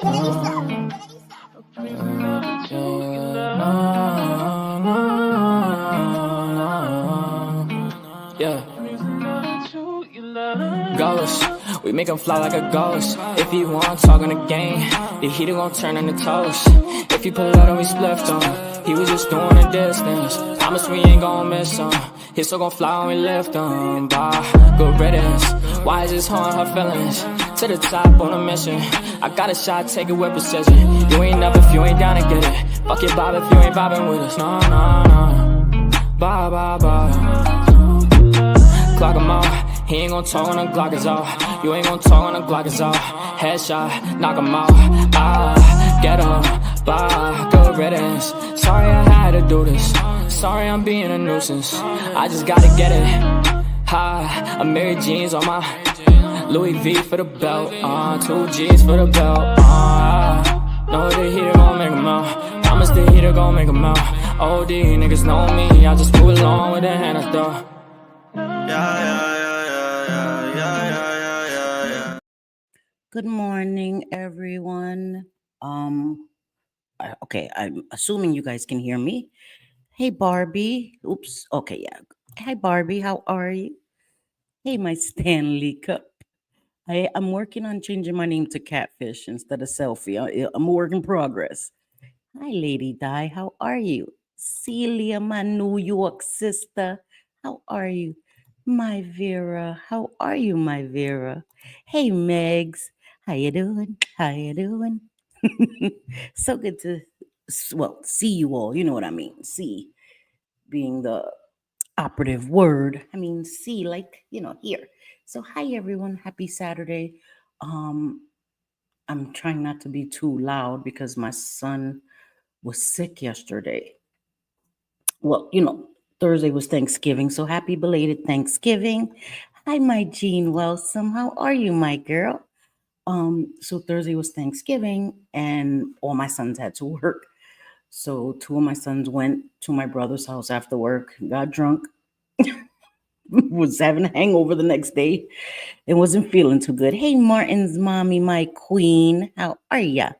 Yeah. Ghost, we make him fly like a ghost. If he want talk on the game, the heater gon' turn into toast. If he pull out and we split on, he was just doing a distance. Promise we ain't gon' miss him. He's still gon' fly when we lift him. Bye, good riddance. Why is this harm her feelings? To the top on a mission. I got a shot, take it with precision. You ain't up if you ain't down to get it. Fuck your vibe if you ain't vibing with us. No, no, no. Bye, bye, bye. Clock him out. He ain't gon' talk when the Glock is off. You ain't gon' talk when the Glock is off. Headshot, knock him out. Get him, bye, good riddance. Sorry I had to do this. Sorry I'm being a nuisance. I just gotta get it. I'm Mary Jeans on my Louis V for the belt. 2 G's for the belt. Know the heater gon' make 'em out. Promise the heater gon' make 'em out. OD niggas know me. I just move along with the hand I throw. Good morning, everyone. Okay, I'm assuming you guys can hear me. Hey, Barbie. Oops. Okay, yeah. Hi, Barbie. How are you? Hey, my Stanley Cup. I'm working on changing my name to Catfish instead of Selfie. I'm a work in progress. Hi, Lady Di. How are you? Celia, my New York sister. How are you? My Vera. How are you, my Vera? Hey, Megs. How you doing? How you doing? So good to, see you all. You know what I mean. See being the operative word. I mean, see, like, here. So, hi, everyone. Happy Saturday. I'm trying not to be too loud because my son was sick yesterday. Well, Thursday was Thanksgiving, so happy belated Thanksgiving. Hi, my Jean Wellsome. How are you, my girl? So Thursday was Thanksgiving, and all my sons had to work. So 2 of my sons went to my brother's house after work, got drunk, was having a hangover the next day, and wasn't feeling too good. Hey, Martin's mommy, my queen. How are ya?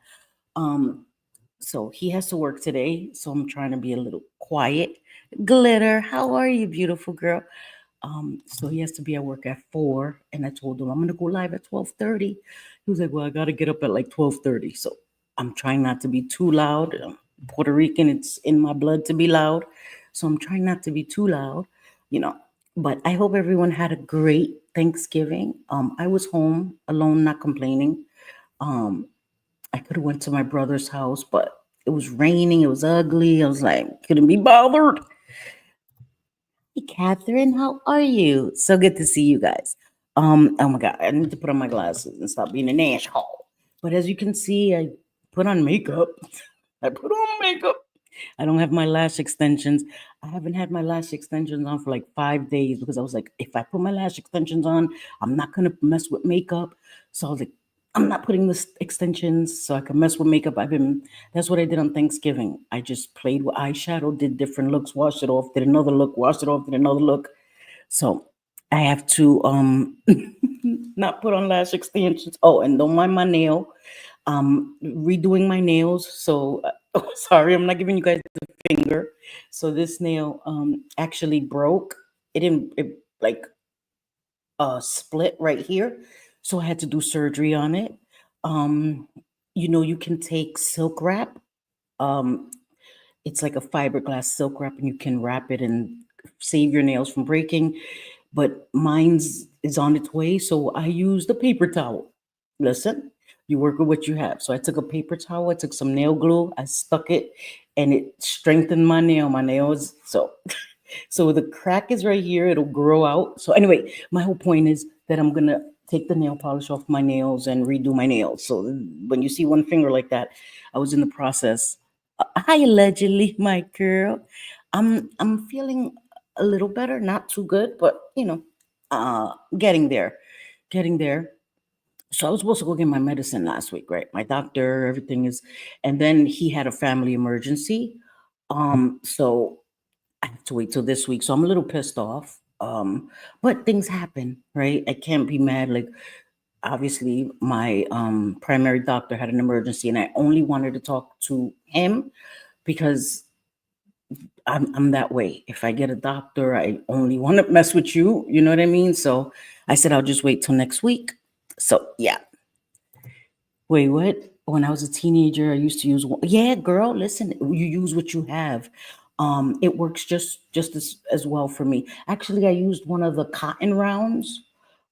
So he has to work today, so I'm trying to be a little quiet. Glitter, how are you, beautiful girl? So he has to be at work at 4, and I told him I'm gonna go live at 12:30. He was like, "Well, I gotta get up at like 12:30." So I'm trying not to be too loud. I'm Puerto Rican, it's in my blood to be loud, so I'm trying not to be too loud, But I hope everyone had a great Thanksgiving. I was home alone, not complaining. I could have went to my brother's house, but it was raining. It was ugly. I was like, couldn't be bothered. Hey, Catherine, how are you? So good to see you guys. Oh my God, I need to put on my glasses and stop being an asshole. But as you can see, I put on makeup. I put on makeup. I don't have my lash extensions. I haven't had my lash extensions on for like 5 days because I was like, if I put my lash extensions on, I'm not gonna mess with makeup. So I was like, I'm not putting the extensions so I can mess with makeup. That's what I did on Thanksgiving. I just played with eyeshadow, did different looks, washed it off, did another look, washed it off, did another look. So I have to not put on lash extensions. Oh, and don't mind my nail. Redoing my nails. So sorry, I'm not giving you guys the finger. So this nail actually broke. It like split right here. So I had to do surgery on it. You can take silk wrap. It's like a fiberglass silk wrap, and you can wrap it and save your nails from breaking. But mine's is on its way, so I used a paper towel. Listen, you work with what you have. So I took a paper towel, I took some nail glue, I stuck it, and it strengthened my nail. My nail is so the crack is right here. It'll grow out. So anyway, my whole point is that I'm gonna take the nail polish off my nails and redo my nails. So when you see one finger like that, I was in the process. Hi, allegedly, my girl. I'm feeling a little better, not too good, but getting there, getting there. So I was supposed to go get my medicine last week, right? My doctor, everything is, and then he had a family emergency. So I have to wait till this week. So I'm a little pissed off. But things happen, right? I can't be mad. Like obviously my primary doctor had an emergency and I only wanted to talk to him because I'm that way. If I get a doctor, I only want to mess with you. You know what I mean? So I said I'll just wait till next week. So yeah. Wait, what? When I was a teenager, I used to use one. Yeah, girl, listen, you use what you have. It works just as well for me. Actually, I used one of the cotton rounds.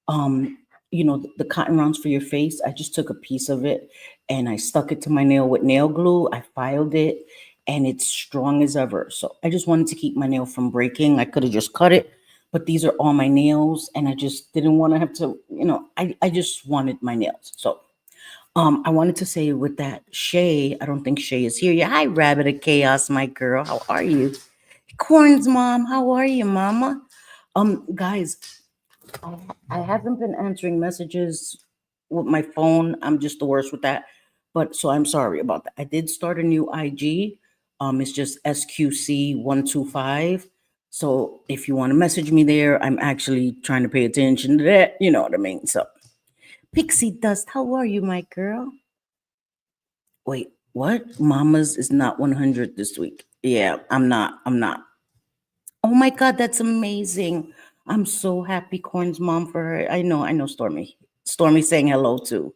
Um, the cotton rounds for your face. I just took a piece of it and I stuck it to my nail with nail glue. I filed it and it's strong as ever. So I just wanted to keep my nail from breaking. I could have just cut it, but these are all my nails and I just didn't want to have to, I just wanted my nails. So I wanted to say with that, Shay, I don't think Shay is here yet. Hi, Rabbit of Chaos, my girl. How are you? Corn's mom, how are you, mama? Guys, I haven't been answering messages with my phone. I'm just the worst with that. But so I'm sorry about that. I did start a new IG. It's just SQC125. So if you want to message me there, I'm actually trying to pay attention to that. You know what I mean? So Pixie Dust, how are you, my girl? Wait, what? Mama's is not 100 this week. Yeah, I'm not. I'm not. Oh my God, that's amazing. I'm so happy, Corn's mom, for her. I know, Stormy. Stormy saying hello too.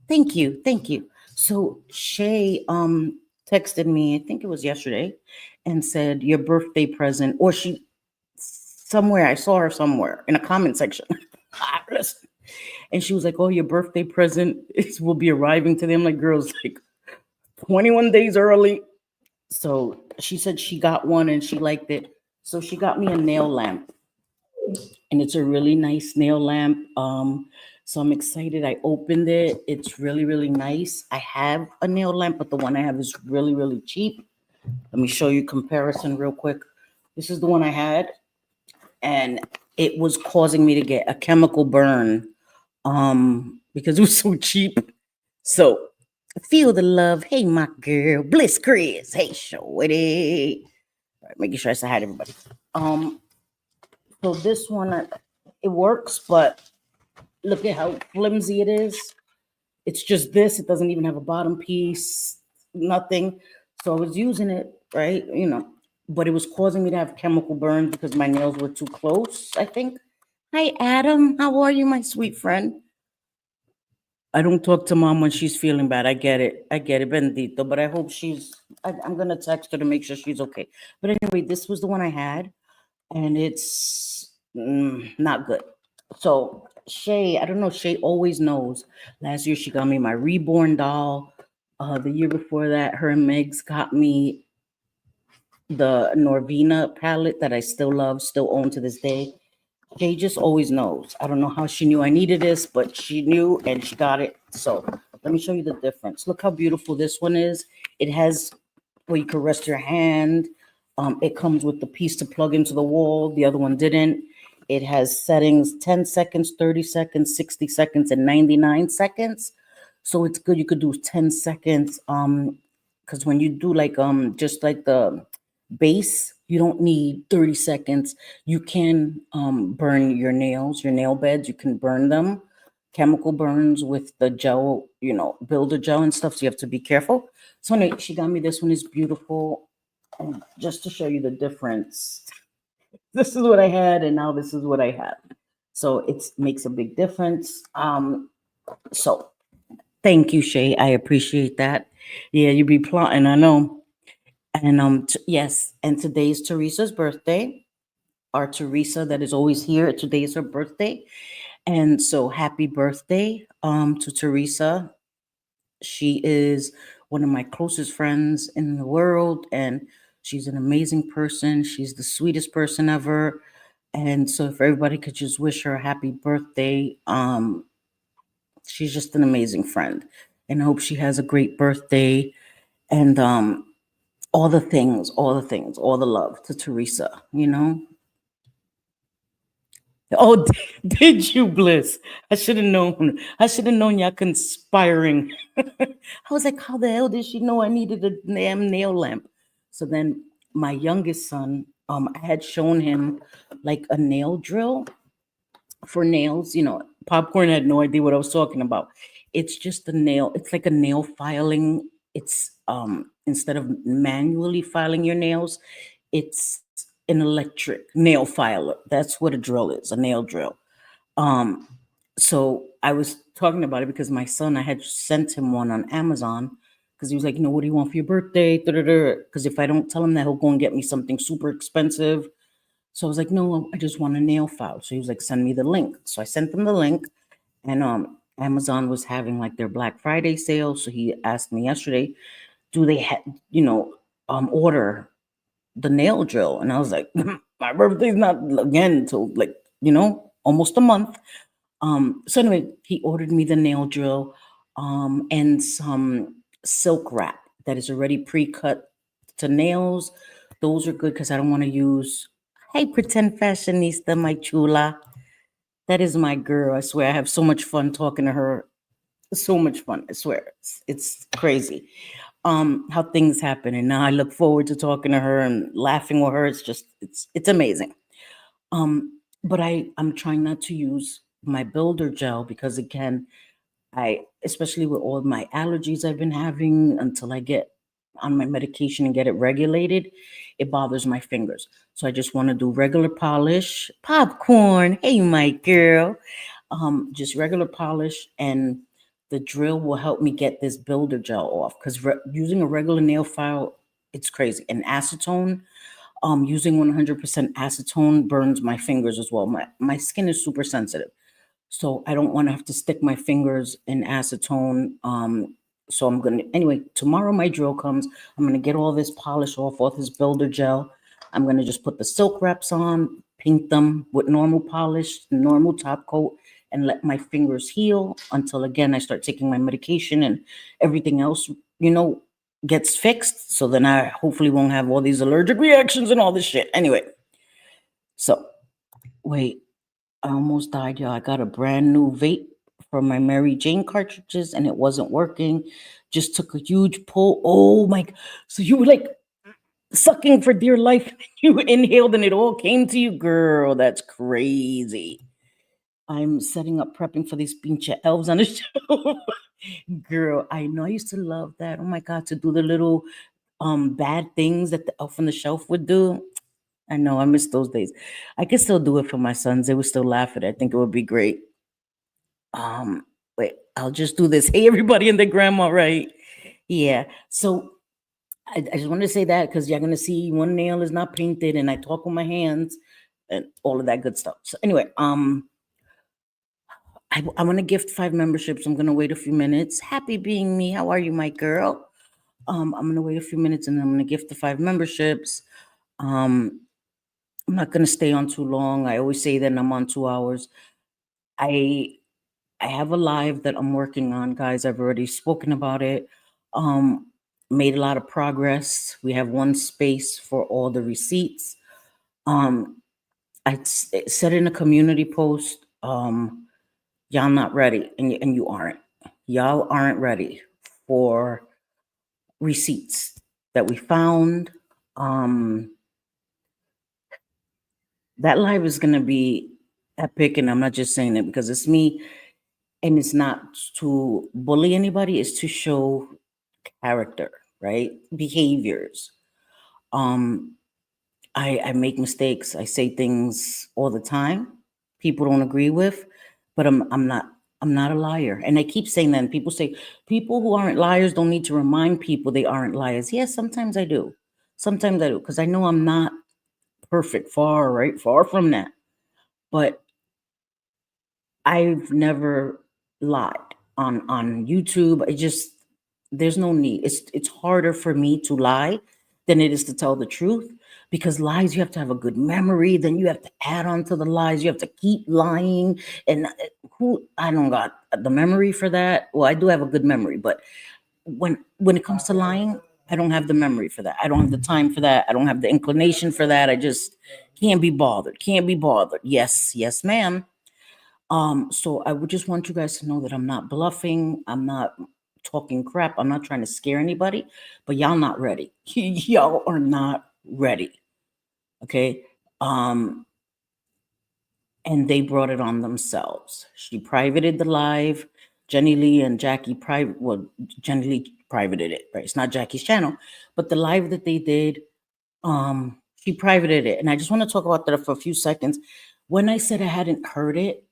Thank you, thank you. So Shay texted me, I think it was yesterday, and said your birthday present, or she somewhere, I saw her somewhere in a comment section. Listen. And she was like, "Oh, your birthday present will be arriving today." I'm like, "Girls, like 21 days early." So she said she got one and she liked it. So she got me a nail lamp, and it's a really nice nail lamp. So I'm excited. I opened it. It's really, really nice. I have a nail lamp, but the one I have is really, really cheap. Let me show you comparison real quick. This is the one I had, and it was causing me to get a chemical burn because it was so cheap. So feel the love. Hey, my girl, Bliss Chris. Hey, shorty. All right, making sure I say hi to everybody. So this one, it works, but look at how flimsy it is. It's just this. It doesn't even have a bottom piece, nothing. So I was using it, right? But it was causing me to have chemical burns because my nails were too close, I think. Hi, Adam. How are you, my sweet friend? I don't talk to mom when she's feeling bad. I get it. I get it, bendito. But I hope I'm going to text her to make sure she's okay. But anyway, this was the one I had, and it's not good. So Shay, I don't know. Shay always knows. Last year she got me my reborn doll. The year before that, her and Megs got me the Norvina palette that I still love, still own to this day. Shay just always knows. I don't know how she knew I needed this, but she knew and she got it. So let me show you the difference. Look how beautiful this one is. It has where you can rest your hand. It comes with the piece to plug into the wall. The other one didn't. It has settings 10 seconds, 30 seconds, 60 seconds, and 99 seconds. So it's good. You could do 10 seconds. Because when you do like just like the base, you don't need 30 seconds. You can burn your nails, your nail beds, you can burn them. Chemical burns with the gel, builder gel and stuff. So you have to be careful. So anyway, she got me this one. Is beautiful. And just to show you the difference, this is what I had, and now this is what I have. So it makes a big difference. So thank you, Shay. I appreciate that. Yeah, you be plotting, I know. And yes, and today's Teresa's birthday. Our Teresa that is always here. Today is her birthday. And so happy birthday to Teresa. She is one of my closest friends in the world, and she's an amazing person. She's the sweetest person ever. And so if everybody could just wish her a happy birthday, she's just an amazing friend. And I hope she has a great birthday and all the things, all the love to Teresa. Oh, did you, Bliss? I should have known. I should have known y'all conspiring. I was like, how the hell did she know I needed a damn nail lamp? So then my youngest son, I had shown him like a nail drill for nails, Popcorn had no idea what I was talking about. It's just a nail. It's like a nail filing. It's instead of manually filing your nails, it's an electric nail filer. That's what a drill is, a nail drill. Um, so I was talking about it because my son, I had sent him one on Amazon because he was like, what do you want for your birthday? Because if I don't tell him that, he'll go and get me something super expensive. So I was like, no, I just want a nail file. So he was like, send me the link. So I sent him the link, and Amazon was having like their Black Friday sale. So he asked me yesterday, do they order the nail drill? And I was like, my birthday's not again until like, almost a month. So anyway, he ordered me the nail drill and some silk wrap that is already pre-cut to nails. Those are good because I don't want to use, hey, pretend fashionista, my chula. That is my girl. I swear I have so much fun talking to her. So much fun. I swear. It's crazy how things happen. And now I look forward to talking to her and laughing with her. It's amazing. But I'm trying not to use my builder gel because again, especially with all my allergies I've been having until I get on my medication and get it regulated, it bothers my fingers. So I just want to do regular polish. Popcorn, hey my girl. Just regular polish, and the drill will help me get this builder gel off because using a regular nail file, it's crazy. And acetone, using 100% acetone burns my fingers as well. My skin is super sensitive. So I don't want to have to stick my fingers in acetone. So I'm going to, anyway, tomorrow my drill comes. I'm going to get all this polish off this builder gel. I'm going to just put the silk wraps on, paint them with normal polish, normal top coat, and let my fingers heal until again I start taking my medication and everything else, gets fixed. So then I hopefully won't have all these allergic reactions and all this shit. Anyway, so wait. I almost died, y'all. I got a brand new vape from my Mary Jane cartridges and it wasn't working. Just took a huge pull. Oh my. So you were like sucking for dear life. You inhaled and it all came to you. Girl, that's crazy. I'm setting up prepping for these pinche elves on the show. Girl, I know I used to love that. Oh my God, to do the little bad things that the elf on the shelf would do. I know, I miss those days. I could still do it for my sons. They would still laugh at it. I think it would be great. Wait, I'll just do this. Hey, everybody and their grandma, right? Yeah. So I just wanted to say that because you're gonna see one nail is not painted, and I talk with my hands and all of that good stuff. So anyway, I want to gift 5 memberships. I'm gonna wait a few minutes. Happy being me. How are you, my girl? I'm gonna wait a few minutes and I'm gonna gift the 5 memberships. I'm not going to stay on too long. I always say that I'm on 2 hours. I have a live that I'm working on, guys. I've already spoken about it. Made a lot of progress. We have one space for all the receipts. I said in a community post, y'all not ready, and you aren't. Y'all aren't ready for receipts that we found. That live is going to be epic, and I'm not just saying it because it's me, and it's not to bully anybody. It's to show character, right? Behaviors. I make mistakes. I say things all the time people don't agree with, but I'm not a liar. And I keep saying that, and people say people who aren't liars don't need to remind people they aren't liars. Yes, sometimes I do. Sometimes I do because I know I'm not perfect, far from that. But I've never lied on YouTube. There's no need. It's harder for me to lie than it is to tell the truth, because lies, you have to have a good memory, then you have to add on to the lies, you have to keep lying, and I don't got the memory for that. Well, I do have a good memory, but when it comes to lying, I don't have the memory for that. I don't have the time for that. I don't have the inclination for that. I just can't be bothered. Yes, ma'am. So I would just want you guys to know that I'm not bluffing. I'm not talking crap. I'm not trying to scare anybody, but y'all not ready. Y'all are not ready. Okay. and they brought it on themselves. She privated the live. Jenny Lee and Jackie Jenny Lee privated it, right? It's not Jackie's channel, but the live that they did, she privated it. And I just want to talk about that for a few seconds. When I said I hadn't heard it,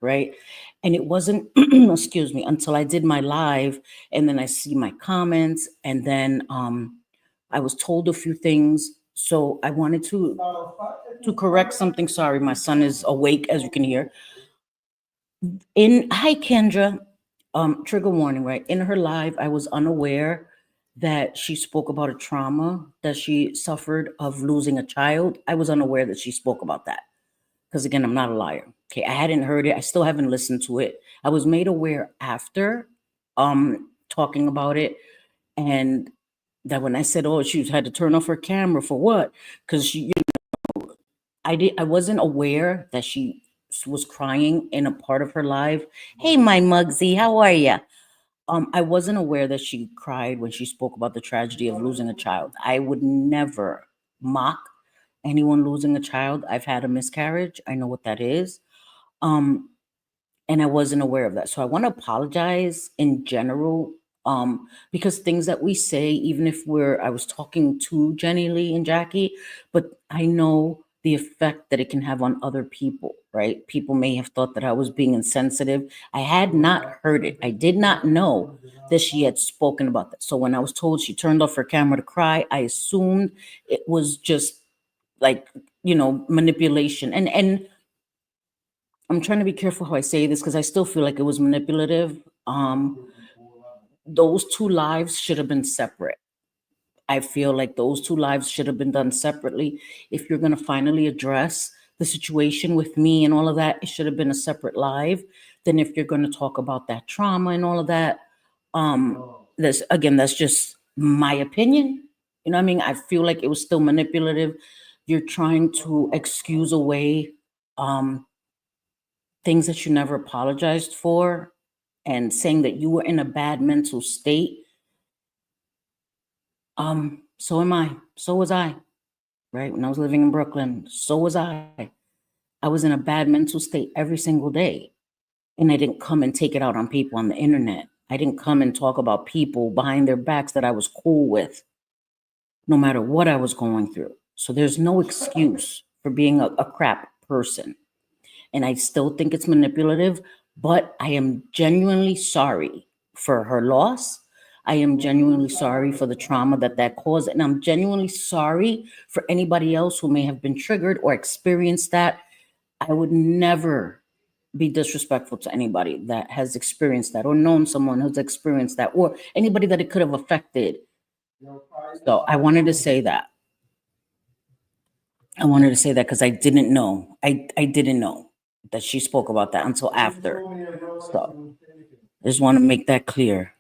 right? And it wasn't, excuse me, until I did my live and then I see my comments and then I was told a few things. So I wanted to correct something. Sorry, my son is awake, as you can hear. Hi Kendra, trigger warning, right? In her live, I was unaware that she spoke about a trauma that she suffered of losing a child. I was unaware that she spoke about that. Because again, I'm not a liar. Okay, I hadn't heard it. I still haven't listened to it. I was made aware after talking about it. And that when I said, oh, she had to turn off her camera for what? Because she, I wasn't aware that she was crying in a part of her live. Hey, my Mugsy, how are you? I wasn't aware that she cried when she spoke about the tragedy of losing a child. I would never mock anyone losing a child. I've had a miscarriage. I know what that is. And I wasn't aware of that. So I want to apologize in general, because things that we say, even if I was talking to Jenny Lee and Jackie, but I know the effect that it can have on other people, right? People may have thought that I was being insensitive. I had not heard it. I did not know that she had spoken about that. So when I was told she turned off her camera to cry, I assumed it was just like, manipulation. And I'm trying to be careful how I say this because I still feel like it was manipulative. Those two lives should have been separate. I feel like those two lives should have been done separately. If you're going to finally address the situation with me and all of that, it should have been a separate live. Then if you're going to talk about that trauma and all of that, that's just my opinion. You know what I mean? I feel like it was still manipulative. You're trying to excuse away things that you never apologized for and saying that you were in a bad mental state. So am I. So was I, right? When I was living in Brooklyn, so was I. I was in a bad mental state every single day. And I didn't come and take it out on people on the internet. I didn't come and talk about people behind their backs that I was cool with, no matter what I was going through. So there's no excuse for being a crap person. And I still think it's manipulative, but I am genuinely sorry for her loss. I am genuinely sorry for the trauma that caused. And I'm genuinely sorry for anybody else who may have been triggered or experienced that. I would never be disrespectful to anybody that has experienced that or known someone who's experienced that or anybody that it could have affected. So I wanted to say that. Because I didn't know. I didn't know that she spoke about that until after. So I just want to make that clear.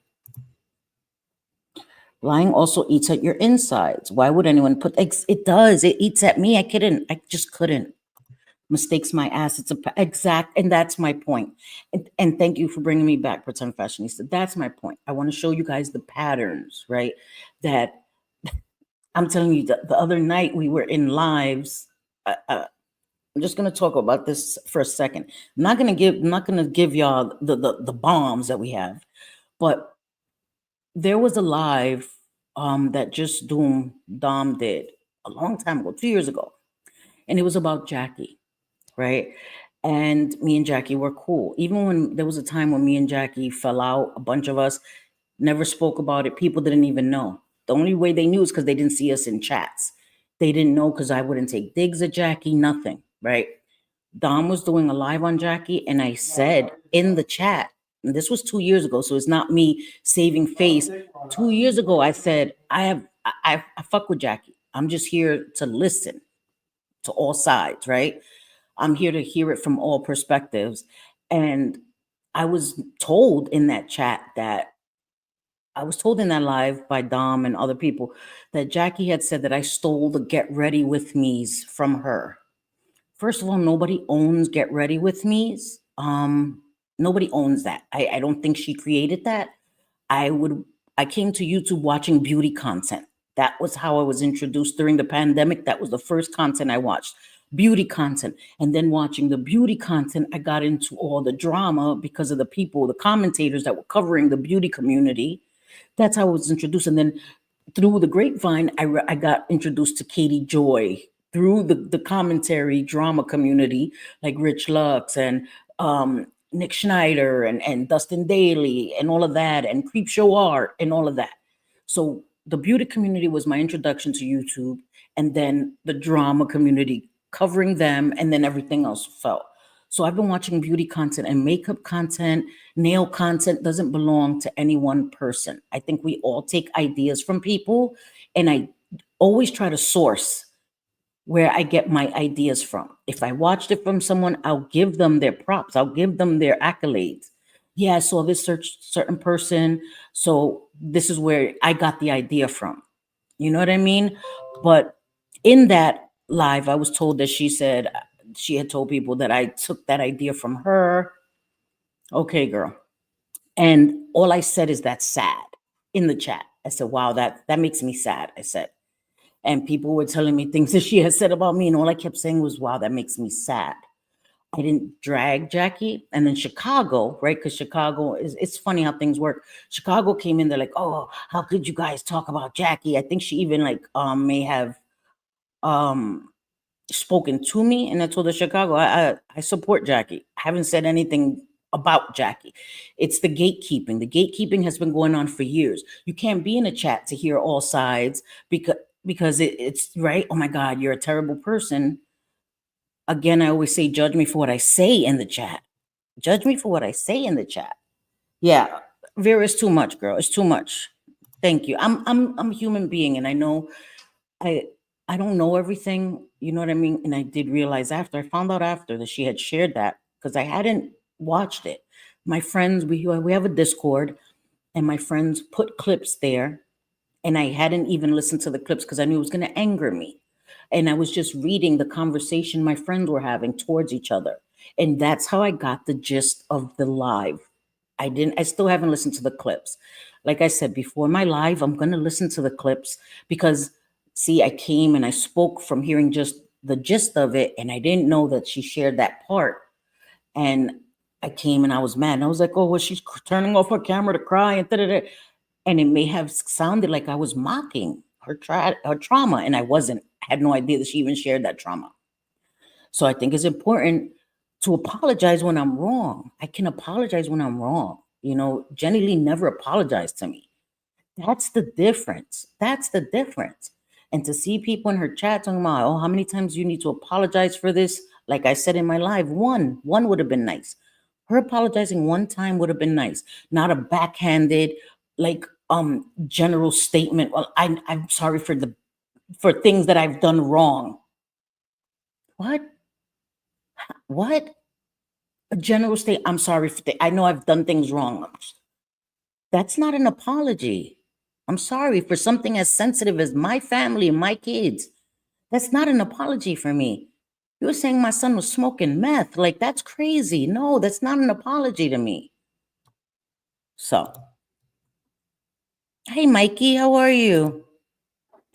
Lying also eats at your insides. Why would anyone put it does. It eats at me. I just couldn't. Mistakes my ass. It's exact. And that's my point. And thank you for bringing me back, Pretend Fashionista. That's my point. I want to show you guys the patterns, right? That I'm telling you, the other night we were in lives. I'm just going to talk about this for a second. I'm not going to give y'all the bombs that we have, but there was a live that just Dom did a long time ago, 2 years ago, and it was about Jackie, right? And me and Jackie were cool. Even when there was a time when me and Jackie fell out, a bunch of us never spoke about it. People didn't even know. The only way they knew is because they didn't see us in chats. They didn't know because I wouldn't take digs at Jackie, nothing, right? Dom was doing a live on Jackie, and I said in the chat, and this was 2 years ago, so it's not me saving face. 2 years ago, I said, I fuck with Jackie. I'm just here to listen to all sides, right? I'm here to hear it from all perspectives. And I was told in that chat I was told in that live by Dom and other people that Jackie had said that I stole the get ready with me's from her. First of all, nobody owns get ready with me's. Nobody owns that. I don't think she created that. I came to YouTube watching beauty content. That was how I was introduced during the pandemic. That was the first content I watched. beauty content. And then watching the beauty content, I got into all the drama because of the people, the commentators that were covering the beauty community. That's how I was introduced. And then through the grapevine, I got introduced to Katie Joy through the commentary drama community, like Rich Lux and Nick Schneider and Dustin Daly and all of that, and Creep Show Art and all of that. So the beauty community was my introduction to YouTube, and then the drama community covering them, and then everything else fell. So I've been watching beauty content and makeup content. Nail content doesn't belong to any one person. I think we all take ideas from people, and I always try to source where I get my ideas from. If I watched it from someone, I'll give them their props. I'll give them their accolades. Yeah, I saw this certain person, so this is where I got the idea from. You know what I mean? But in that live, I was told that she had told people that I took that idea from her. Okay, girl. And all I said is that's sad in the chat. I said, wow, that makes me sad. I said, and people were telling me things that she had said about me, and all I kept saying was, wow, that makes me sad. I didn't drag Jackie. And then Chicago, right? Because Chicago it's funny how things work. Chicago came in, they're like, oh, how could you guys talk about Jackie? I think she even like may have spoken to me, and I told her, Chicago, I support Jackie. I haven't said anything about Jackie. It's the gatekeeping. The gatekeeping has been going on for years. You can't be in a chat to hear all sides because it's right. Oh my God, you're a terrible person. Again, I always say, judge me for what I say in the chat. Judge me for what I say in the chat. Yeah, Vera, it's too much, girl. It's too much. Thank you. I'm a human being, and I know I I don't know everything, you know what I mean? And I did realize after, I found out after that she had shared that because I hadn't watched it. My friends, we have a Discord, and my friends put clips there, and I hadn't even listened to the clips because I knew it was going to anger me. And I was just reading the conversation my friends were having towards each other. And that's how I got the gist of the live. I still haven't listened to the clips. Like I said, before my live, I'm going to listen to the clips because, see, I came and I spoke from hearing just the gist of it, and I didn't know that she shared that part. And I came and I was mad. And I was like, oh, well, she's turning off her camera to cry and da-da-da. And it may have sounded like I was mocking her trauma, and I wasn't. I had no idea that she even shared that trauma. So I think it's important to apologize when I'm wrong. I can apologize when I'm wrong. You know, Jenny Lee never apologized to me. That's the difference. That's the difference. And to see people in her chat talking about, oh, how many times you need to apologize for this? Like I said in my live, one would have been nice. Her apologizing one time would have been nice, not a backhanded, like general statement. Well, I'm sorry for things that I've done wrong. What? What? A general state. I'm sorry for I know I've done things wrong. That's not an apology. I'm sorry for something as sensitive as my family and my kids. That's not an apology for me. You were saying my son was smoking meth. Like, that's crazy. No, that's not an apology to me. So, hey, Mikey, how are you?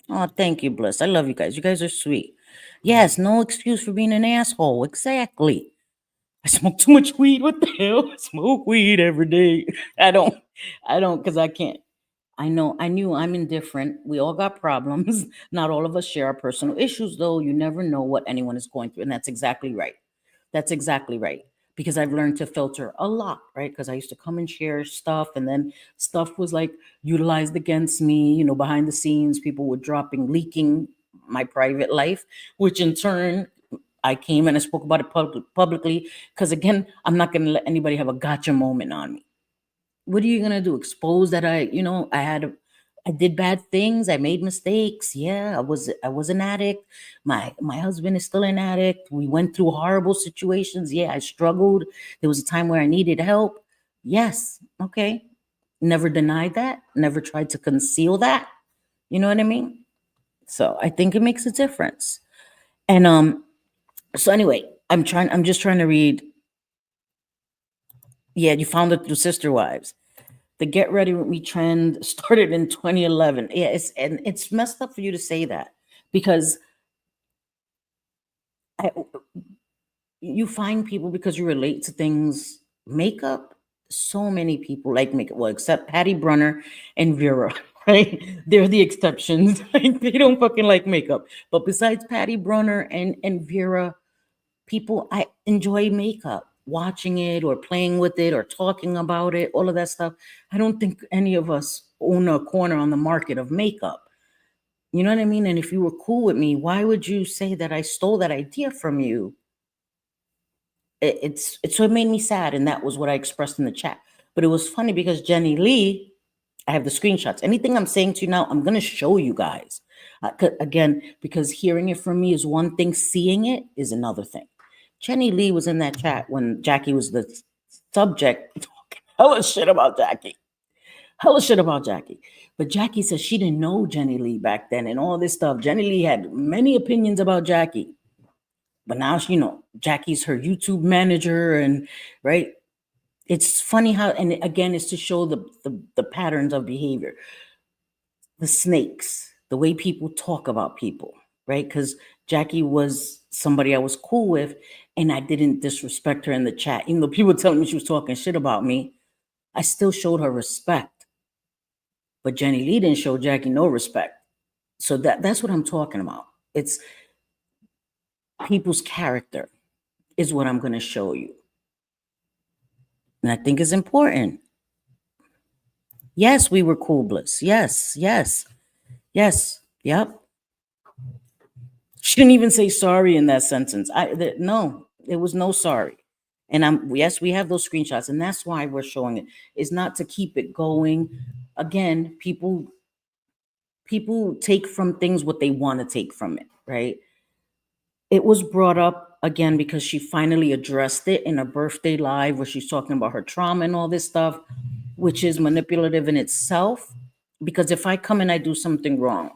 Oh, thank you, Bliss. I love you guys. You guys are sweet. Yes, no excuse for being an asshole. Exactly. I smoke too much weed. What the hell? I smoke weed every day. I don't, because I can't. I knew I'm indifferent. We all got problems. Not all of us share our personal issues, though. You never know what anyone is going through. And that's exactly right. That's exactly right. Because I've learned to filter a lot, right? Because I used to come and share stuff, and then stuff was like utilized against me, you know, behind the scenes. People were leaking my private life, which in turn, I came and I spoke about it publicly. Because again, I'm not going to let anybody have a gotcha moment on me. What are you gonna do? Expose that I did bad things. I made mistakes. Yeah, I was an addict. My husband is still an addict. We went through horrible situations. Yeah, I struggled. There was a time where I needed help. Yes, okay. Never denied that. Never tried to conceal that. You know what I mean? So I think it makes a difference. And so anyway, I'm just trying to read. Yeah, you found it through Sister Wives. The Get Ready With Me trend started in 2011. Yeah, it's messed up for you to say that because I, you find people because you relate to things. Makeup, so many people like makeup. Well, except Patty Brunner and Vera, right? They're the exceptions. Like, they don't fucking like makeup. But besides Patty Brunner and Vera, people, I enjoy makeup, watching it or playing with it or talking about it, all of that stuff. I don't think any of us own a corner on the market of makeup. You know what I mean? And if you were cool with me, why would you say that I stole that idea from you? So it made me sad, and that was what I expressed in the chat. But it was funny because Jenny Lee, I have the screenshots. Anything I'm saying to you now, I'm gonna show you guys. Again, because hearing it from me is one thing, seeing it is another thing. Jenny Lee was in that chat when Jackie was the subject, talking hella shit about Jackie. Hella shit about Jackie. But Jackie says she didn't know Jenny Lee back then and all this stuff. Jenny Lee had many opinions about Jackie. But now, Jackie's her YouTube manager, and right. It's funny how, and again, it's to show the patterns of behavior, the snakes, the way people talk about people, right? Because Jackie was somebody I was cool with, and I didn't disrespect her in the chat. Even though people were telling me she was talking shit about me, I still showed her respect. But Jenny Lee didn't show Jackie no respect. So that's what I'm talking about. It's people's character is what I'm going to show you. And I think it's important. Yes, we were cool, Bliss. Yes. Yep. She didn't even say sorry in that sentence. No, there was no sorry. And yes, we have those screenshots, and that's why we're showing it. It's not to keep it going. Again, people take from things what they want to take from it, right? It was brought up again because she finally addressed it in a birthday live where she's talking about her trauma and all this stuff, which is manipulative in itself. Because if I come and I do something wrong,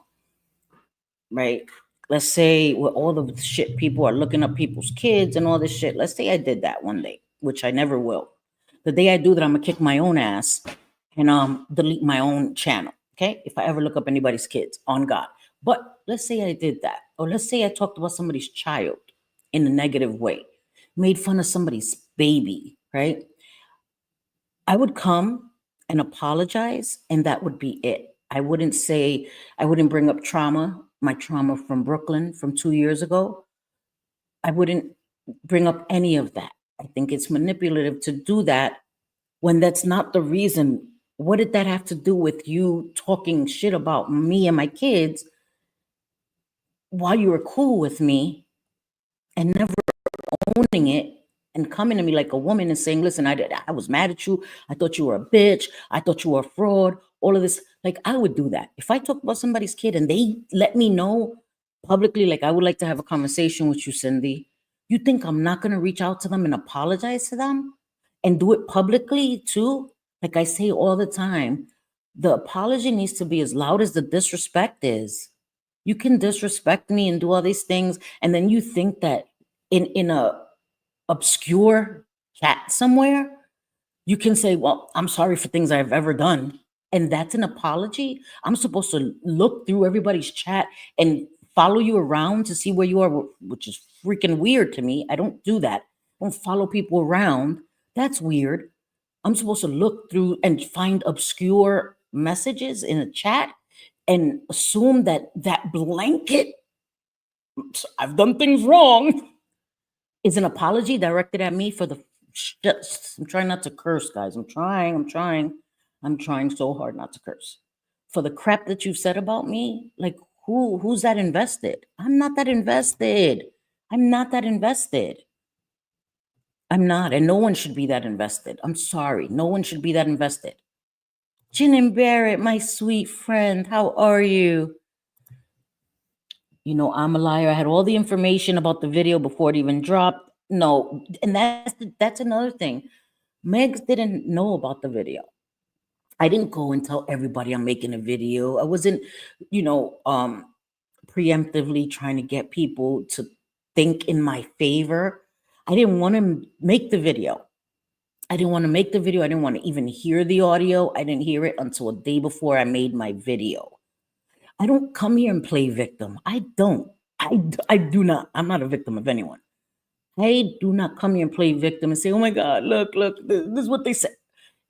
right? Let's say with all the shit, people are looking up people's kids and all this shit. Let's say I did that one day, which I never will. The day I do that, I'm gonna kick my own ass and delete my own channel. Okay, if I ever look up anybody's kids, on God. But let's say I did that, or let's say I talked about somebody's child in a negative way, made fun of somebody's baby, right? I would come and apologize, and that would be it. I wouldn't bring up my trauma from Brooklyn from 2 years ago. I wouldn't bring up any of that. I think it's manipulative to do that when that's not the reason. What did that have to do with you talking shit about me and my kids while you were cool with me and never owning it and coming to me like a woman and saying, listen, I was mad at you. I thought you were a bitch. I thought you were a fraud. All of this. Like, I would do that. If I talk about somebody's kid and they let me know publicly, like, I would like to have a conversation with you, Cindy. You think I'm not going to reach out to them and apologize to them and do it publicly too? Like I say all the time, the apology needs to be as loud as the disrespect is. You can disrespect me and do all these things, and then you think that in a obscure chat somewhere, you can say, well, I'm sorry for things I've ever done. And that's an apology. I'm supposed to look through everybody's chat and follow you around to see where you are, which is freaking weird to me. I don't do that. I don't follow people around. That's weird. I'm supposed to look through and find obscure messages in a chat and assume that blanket, I've done things wrong, is an apology directed at me for the I'm trying not to curse, guys. I'm trying so hard not to curse. For the crap that you've said about me, like, who's that invested? I'm not that invested. I'm not, and no one should be that invested. I'm sorry. No one should be that invested. Jen and Barrett, my sweet friend, how are you? I'm a liar. I had all the information about the video before it even dropped. No, and that's another thing. Megs didn't know about the video. I didn't go and tell everybody I'm making a video. I wasn't, preemptively trying to get people to think in my favor. I didn't want to make the video. I didn't want to even hear the audio. I didn't hear it until a day before I made my video. I don't come here and play victim. I don't. I do not. I'm not a victim of anyone. I do not come here and play victim and say, oh my God, look, this is what they said.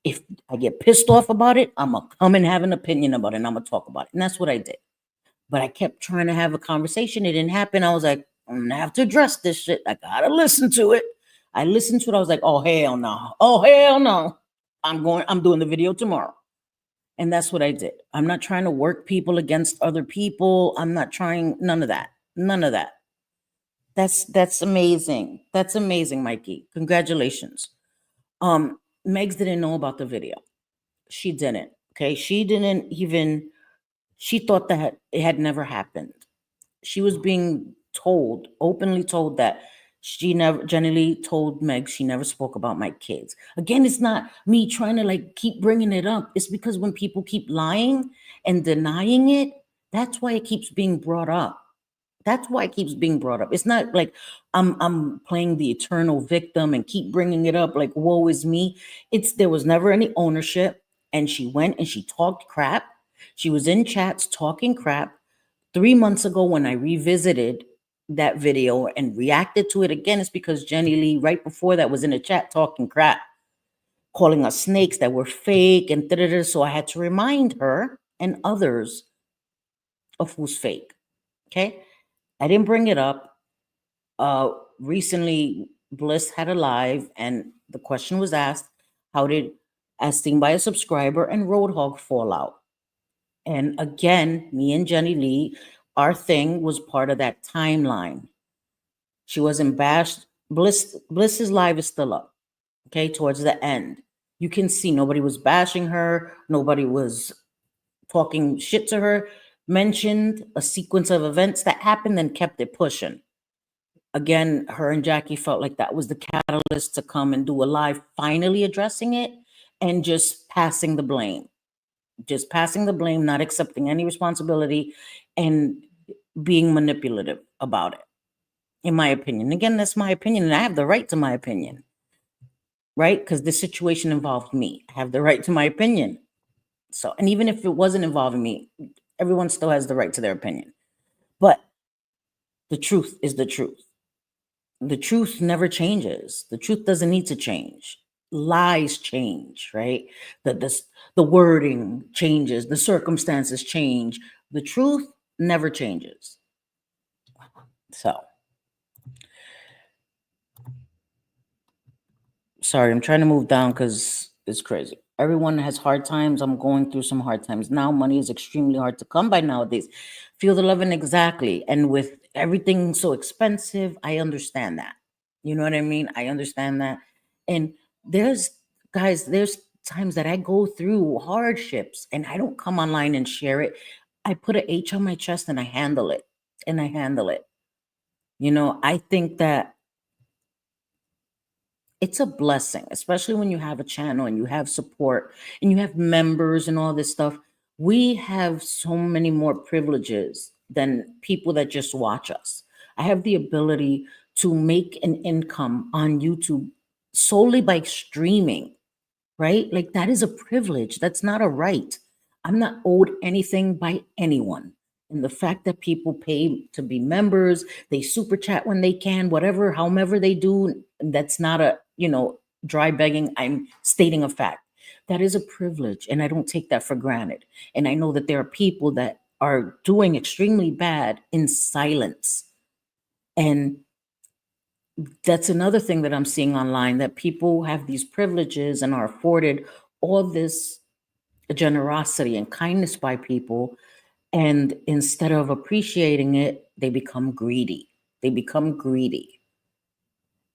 If I get pissed off about it, I'm going to come and have an opinion about it and I'm going to talk about it. And that's what I did. But I kept trying to have a conversation. It didn't happen. I was like, I'm going to have to address this shit. I got to listen to it. I listened to it. I was like, oh, hell no. Oh, hell no. I'm doing the video tomorrow. And that's what I did. I'm not trying to work people against other people. I'm not trying none of that. None of that. That's amazing. That's amazing, Mikey. Congratulations. Megs didn't know about the video. She didn't. Okay. She didn't even, she thought that it had never happened. She was being told, openly told that she never, Jenny Lee told Meg she never spoke about my kids. Again, it's not me trying to like keep bringing it up. It's because when people keep lying and denying it, that's why it keeps being brought up. That's why it keeps being brought up. It's not like I'm playing the eternal victim and keep bringing it up like woe is me. It's there was never any ownership, and she went and she talked crap. She was in chats talking crap. 3 months ago when I revisited that video and reacted to it again, it's because Jenny Lee right before that was in the chat talking crap, calling us snakes that were fake and da-da-da. So I had to remind her and others of who's fake. Okay. I didn't bring it up. Recently, Bliss had a live, and the question was asked, how did As Seen by a Subscriber and Roadhog fall out? And again, me and Jenny Lee, our thing was part of that timeline. She wasn't bashed. Bliss's live is still up, okay, towards the end. You can see nobody was bashing her. Nobody was talking shit to her. Mentioned a sequence of events that happened and kept it pushing. Again, her and Jackie felt like that was the catalyst to come and do a live, finally addressing it and just passing the blame. Just passing the blame, not accepting any responsibility, and being manipulative about it, in my opinion. Again, that's my opinion, and I have the right to my opinion, right? Because this situation involved me. I have the right to my opinion. So, and even if it wasn't involving me, everyone still has the right to their opinion. But the truth is the truth. The truth never changes. The truth doesn't need to change. Lies change, right? The wording changes, the circumstances change. The truth never changes. So, sorry, I'm trying to move down because it's crazy. Everyone has hard times. I'm going through some hard times now. Money is extremely hard to come by nowadays. Feel the loving exactly. And with everything so expensive, I understand that. You know what I mean? I understand that. And there's times that I go through hardships and I don't come online and share it. I put an H on my chest and I handle it. And I handle it. You know, I think that it's a blessing, especially when you have a channel and you have support and you have members and all this stuff. We have so many more privileges than people that just watch us. I have the ability to make an income on YouTube solely by streaming, right? Like that is a privilege. That's not a right. I'm not owed anything by anyone. And the fact that people pay to be members, they super chat when they can, whatever, however they do, that's not a, dry begging. I'm stating a fact. That is a privilege. And I don't take that for granted. And I know that there are people that are doing extremely bad in silence. And that's another thing that I'm seeing online, that people have these privileges and are afforded all this generosity and kindness by people. And instead of appreciating it, they become greedy. They become greedy.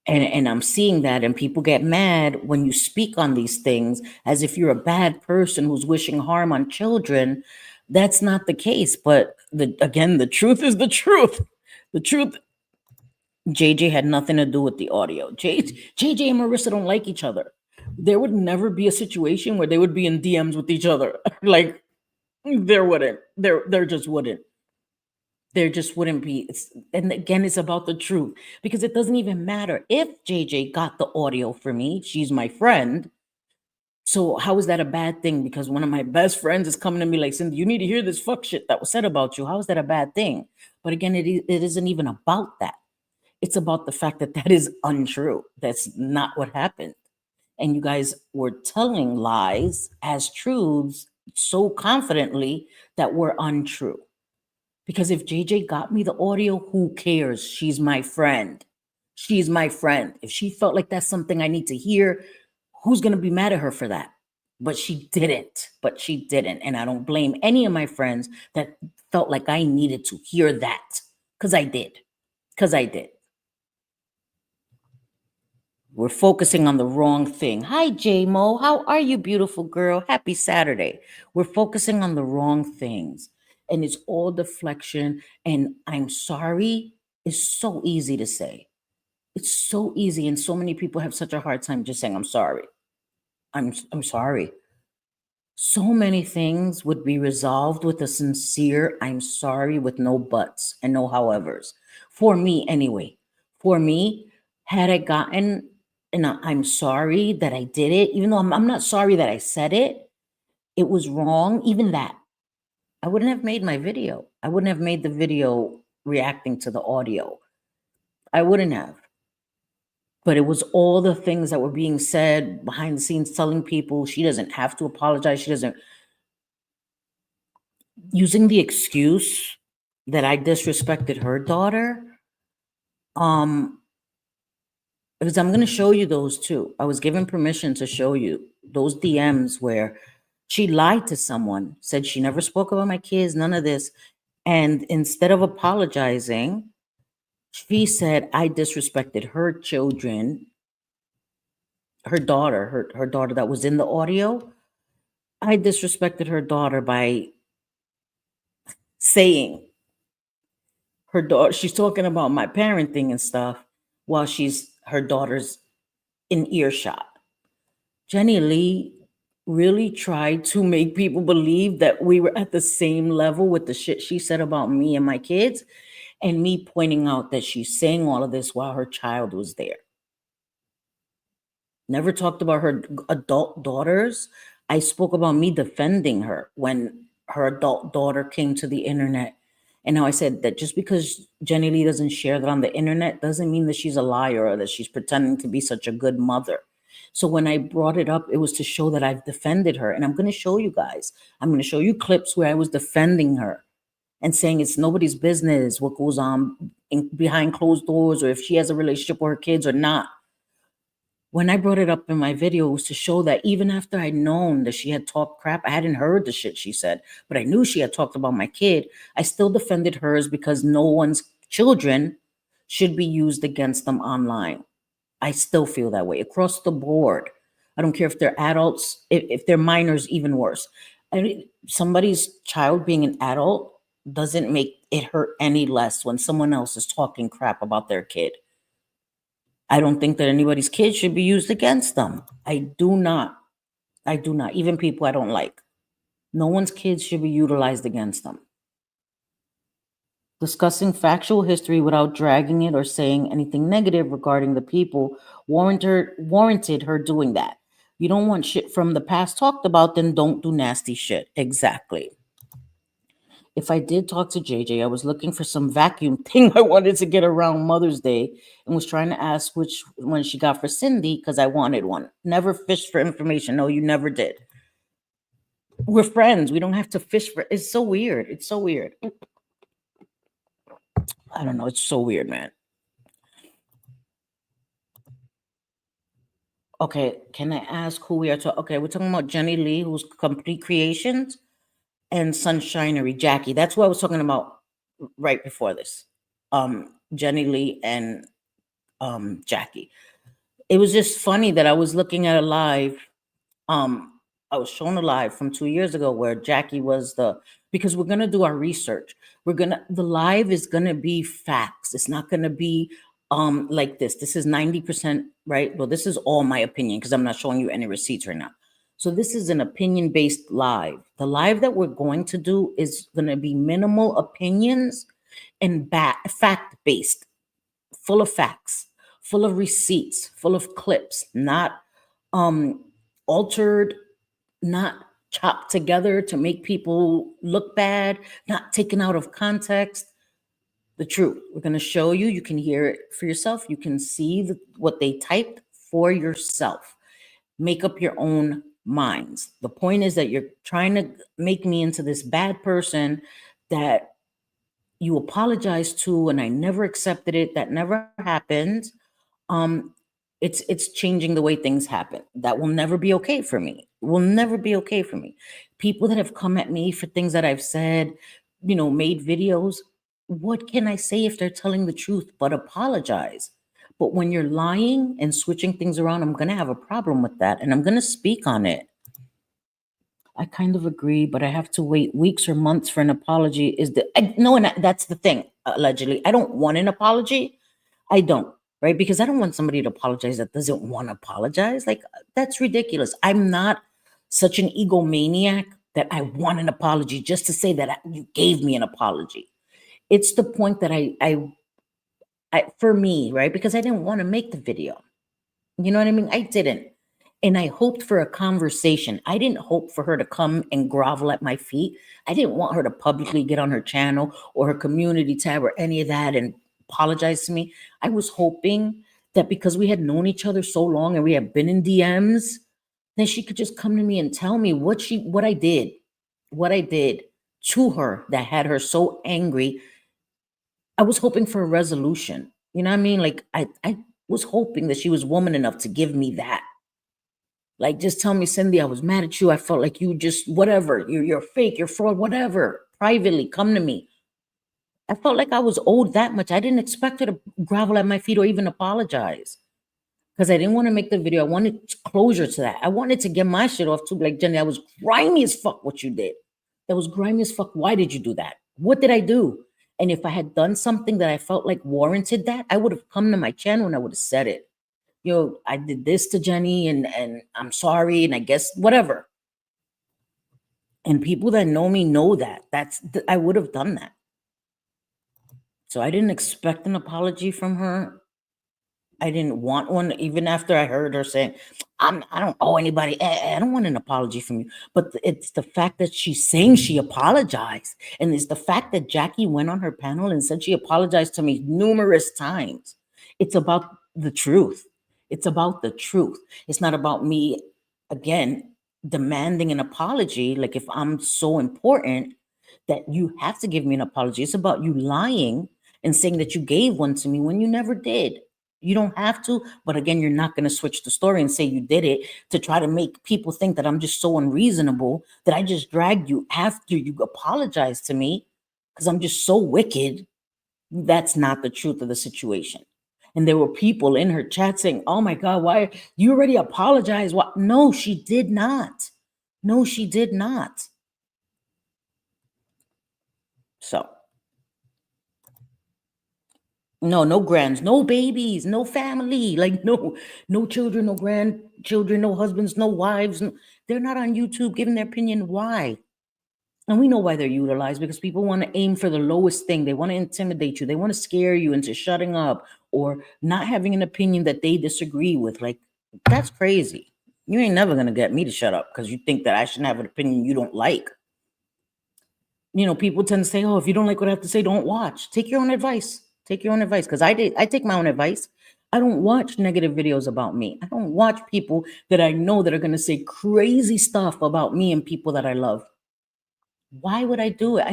And I'm seeing that, and people get mad when you speak on these things as if you're a bad person who's wishing harm on children. That's not the case. But again, the truth is the truth. The truth. JJ had nothing to do with the audio. JJ and Marissa don't like each other. There would never be a situation where they would be in DMs with each other. Like, there wouldn't. There just wouldn't. There just wouldn't be. And again, it's about the truth, because it doesn't even matter if JJ got the audio for me. She's my friend. So how is that a bad thing? Because one of my best friends is coming to me like, Cindy, you need to hear this fuck shit that was said about you. How is that a bad thing? But again, it isn't even about that. It's about the fact that that is untrue. That's not what happened. And you guys were telling lies as truths so confidently that were untrue. Because if JJ got me the audio, who cares? She's my friend. She's my friend. If she felt like that's something I need to hear, who's going to be mad at her for that? But she didn't. But she didn't. And I don't blame any of my friends that felt like I needed to hear that. Because I did. Because I did. We're focusing on the wrong thing. Hi, J-Mo. How are you, beautiful girl? Happy Saturday. We're focusing on the wrong things. And it's all deflection. And I'm sorry is so easy to say. It's so easy. And so many people have such a hard time just saying, I'm sorry. I'm sorry. So many things would be resolved with a sincere, I'm sorry, with no buts and no howevers. For me, anyway. For me, had I gotten I'm sorry that I did it, even though I'm not sorry that I said it, it was wrong, even that. I wouldn't have made my video. I wouldn't have made the video reacting to the audio. I wouldn't have. But it was all the things that were being said behind the scenes, telling people she doesn't have to apologize. She doesn't, using the excuse that I disrespected her daughter. Because I'm going to show you those too. I was given permission to show you those DMs where she lied to someone, said she never spoke about my kids, none of this. And instead of apologizing, she said I disrespected her children, her daughter, her daughter that was in the audio. I disrespected her daughter by saying her daughter, she's talking about my parenting and stuff while her daughter's in earshot. Jenny Lee really tried to make people believe that we were at the same level with the shit she said about me and my kids, and me pointing out that she's saying all of this while her child was there. Never talked about her adult daughters. I spoke about me defending her when her adult daughter came to the internet. And now I said that just because Jenny Lee doesn't share that on the internet doesn't mean that she's a liar or that she's pretending to be such a good mother. So when I brought it up, it was to show that I've defended her. And I'm going to show you guys. I'm going to show you clips where I was defending her and saying it's nobody's business what goes on behind closed doors or if she has a relationship with her kids or not. When I brought it up in my video, it was to show that even after I'd known that she had talked crap, I hadn't heard the shit she said, but I knew she had talked about my kid. I still defended hers because no one's children should be used against them online. I still feel that way across the board. I don't care if they're adults, if they're minors, even worse. I mean, somebody's child being an adult doesn't make it hurt any less when someone else is talking crap about their kid. I don't think that anybody's kid should be used against them. I do not. I do not. Even people I don't like. No one's kids should be utilized against them. Discussing factual history without dragging it or saying anything negative regarding the people warranted her doing that. You don't want shit from the past talked about, then don't do nasty shit. Exactly. If I did talk to JJ, I was looking for some vacuum thing I wanted to get around Mother's Day and was trying to ask which one she got for Cindy because I wanted one. Never fished for information. No, you never did. We're friends. We don't have to fish for. It's so weird. It's so weird. I don't know. It's so weird, man. Okay, can I ask who we are talking? Okay, we're talking about Jenny Lee, who's Complete Creations, and Sunshinery Jackie. That's what I was talking about right before this. Jenny Lee and Jackie. It was just funny that I was looking at a live. I was shown a live from 2 years ago where Jackie was because we're gonna do our research. The live is gonna be facts. It's not gonna be like this. This is 90%, right? Well, this is all my opinion because I'm not showing you any receipts right now. So this is an opinion-based live. The live that we're going to do is gonna be minimal opinions and fact-based, full of facts, full of receipts, full of clips, not altered, not chopped together to make people look bad, not taken out of context. The truth. We're going to show you. You can hear it for yourself. You can see what they typed for yourself. Make up your own minds. The point is that you're trying to make me into this bad person that you apologize to, and I never accepted it. That never happened. It's changing the way things happen. That will never be okay for me. Will never be okay for me. People that have come at me for things that I've said, made videos. What can I say if they're telling the truth but apologize? But when you're lying and switching things around, I'm going to have a problem with that, and I'm going to speak on it. I kind of agree, but I have to wait weeks or months for an apology. No, and that's the thing. Allegedly, I don't want an apology. I don't, right? Because I don't want somebody to apologize that doesn't want to apologize. Like, that's ridiculous. I'm not such an egomaniac that I want an apology just to say that you gave me an apology. It's the point that I for me, right? Because I didn't want to make the video. You know what I mean? I didn't. And I hoped for a conversation. I didn't hope for her to come and grovel at my feet. I didn't want her to publicly get on her channel or her community tab or any of that and apologize to me. I was hoping that because we had known each other so long and we had been in DMs, that she could just come to me and tell me what I did to her that had her so angry. I was hoping for a resolution. You know what I mean? Like, I was hoping that she was woman enough to give me that. Like, just tell me, Cindy, I was mad at you. I felt like you just, whatever, you're fake, you're fraud, whatever. Privately, come to me. I felt like I was owed that much. I didn't expect her to grovel at my feet or even apologize. Because I didn't want to make the video. I wanted closure to that. I wanted to get my shit off too. Like, Jenny, that was grimy as fuck what you did. That was grimy as fuck. Why did you do that? What did I do? And if I had done something that I felt like warranted that, I would have come to my channel and I would have said it. I did this to Jenny and I'm sorry. And I guess whatever. And people that know me know that. I would have done that. So I didn't expect an apology from her. I didn't want one, even after I heard her saying, I don't owe anybody. I don't want an apology from you. But it's the fact that she's saying she apologized. And it's the fact that Jackie went on her panel and said she apologized to me numerous times. It's about the truth. It's about the truth. It's not about me, again, demanding an apology. Like, if I'm so important that you have to give me an apology. It's about you lying and saying that you gave one to me when you never did. You don't have to, but again, you're not going to switch the story and say you did it to try to make people think that I'm just so unreasonable that I just dragged you after you apologized to me because I'm just so wicked. That's not the truth of the situation. And there were people in her chat saying, oh my God, why you already apologized? What? No, she did not. No, she did not. So. No grands, no babies, no family, like no children, no grandchildren, no husbands, no wives. They're not on YouTube giving their opinion. Why? And we know why they're utilized, because people want to aim for the lowest thing. They want to intimidate you. They want to scare you into shutting up or not having an opinion that they disagree with. Like, that's crazy. You ain't never going to get me to shut up because you think that I shouldn't have an opinion you don't like. People tend to say, oh, if you don't like what I have to say, don't watch. Take your own advice. Take your own advice, because I take my own advice. I don't watch negative videos about me. I don't watch people that I know that are going to say crazy stuff about me and people that I love. Why would I do it?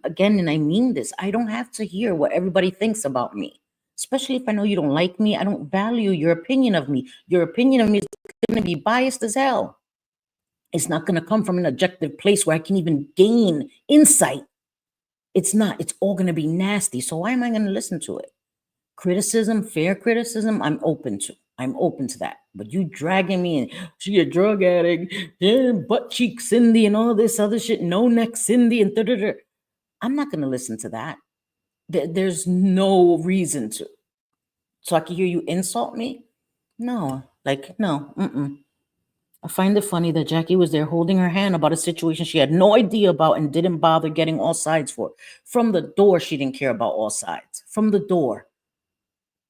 Again, and I mean this, I don't have to hear what everybody thinks about me, especially if I know you don't like me. I don't value your opinion of me. Your opinion of me is going to be biased as hell. It's not going to come from an objective place where I can even gain insight. It's not. It's all going to be nasty. So why am I going to listen to it? Criticism, fair criticism, I'm open to. I'm open to that. But you dragging me in, she a drug addict, yeah, butt cheek Cindy and all this other shit, no neck Cindy and da-da-da. I'm not going to listen to that. There's no reason to. So I can hear you insult me? No. No. I find it funny that Jackie was there holding her hand about a situation she had no idea about and didn't bother getting all sides for. From the door, she didn't care about all sides. From the door.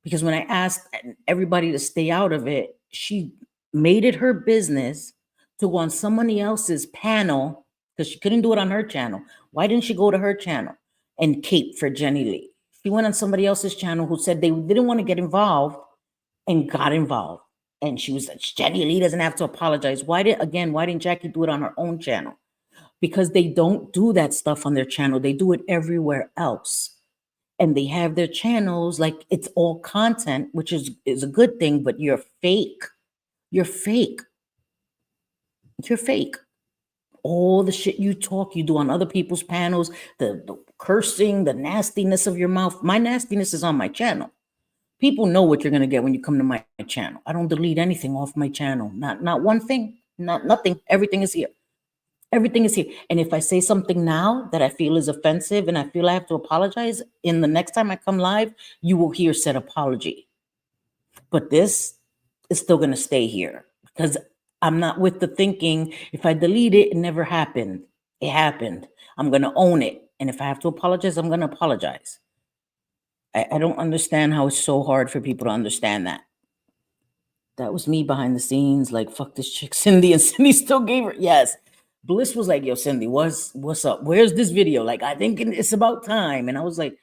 Because when I asked everybody to stay out of it, she made it her business to go on somebody else's panel because she couldn't do it on her channel. Why didn't she go to her channel and cape for Jenny Lee? She went on somebody else's channel who said they didn't want to get involved and got involved. And she was like, Jenny Lee doesn't have to apologize. Why didn't Jackie do it on her own channel? Because they don't do that stuff on their channel. They do it everywhere else. And they have their channels like it's all content, which is a good thing, but you're fake. You're fake. You're fake. All the shit you talk, you do on other people's panels, the cursing, the nastiness of your mouth. My nastiness is on my channel. People know what you're going to get when you come to my channel. I don't delete anything off my channel. Not one thing, nothing. Everything is here. Everything is here. And if I say something now that I feel is offensive and I feel I have to apologize, in the next time I come live, you will hear said apology. But this is still going to stay here because I'm not with the thinking, if I delete it, it never happened. It happened. I'm going to own it. And if I have to apologize, I'm going to apologize. I don't understand how it's so hard for people to understand that. That was me behind the scenes, like, fuck this chick, Cindy. And Cindy still gave her, yes. Bliss was like, yo, Cindy, what's up? Where's this video? Like, I think it's about time. And I was like,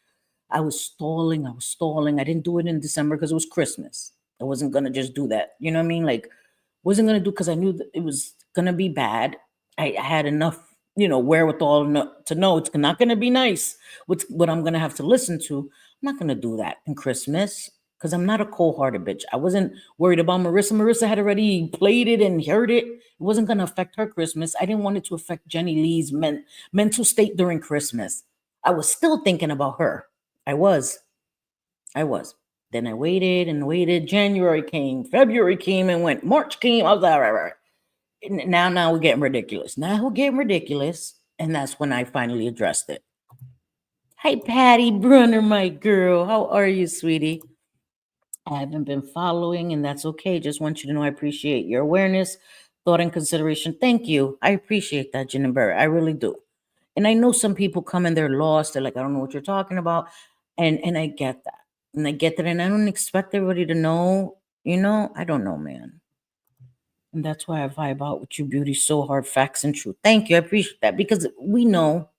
I was stalling. I didn't do it in December because it was Christmas. I wasn't going to just do that. You know what I mean? Like, wasn't going to do because I knew that it was going to be bad. I had enough, wherewithal to know it's not going to be nice. What I'm going to have to listen to. I'm not going to do that in Christmas because I'm not a cold-hearted bitch. I wasn't worried about Marissa. Marissa had already played it and heard it. It wasn't going to affect her Christmas. I didn't want it to affect Jenny Lee's mental state during Christmas. I was still thinking about her. I was. Then I waited and waited. January came, February came and went. March came. I was like, all right. Now we're getting ridiculous. And that's when I finally addressed it. Hi, Patty Brunner, my girl. How are you, sweetie? I haven't been following, and that's okay. Just want you to know I appreciate your awareness, thought, and consideration. Thank you. I appreciate that, Jen and Barry. I really do. And I know some people come and they're lost. They're like, I don't know what you're talking about. And I get that. And I get that. And I don't expect everybody to know. I don't know, man. And that's why I vibe out with you, beauty, so hard, facts and truth. Thank you. I appreciate that because we know.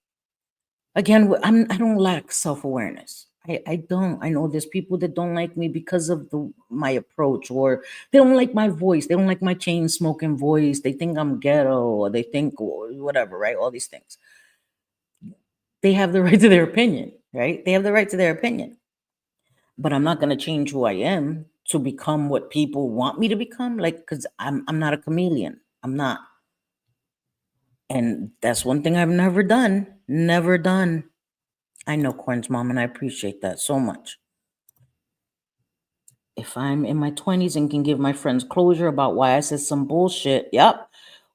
Again, I don't lack self-awareness. I don't. I know there's people that don't like me because of my approach, or they don't like my voice. They don't like my chain smoking voice. They think I'm ghetto, or they think whatever, right? All these things. They have the right to their opinion, right? They have the right to their opinion. But I'm not going to change who I am to become what people want me to become, like, because I'm not a chameleon. I'm not. And that's one thing I've never done. Never done. I know, Corn's mom, and I appreciate that so much. If I'm in my 20s and can give my friends closure about why I said some bullshit, yep,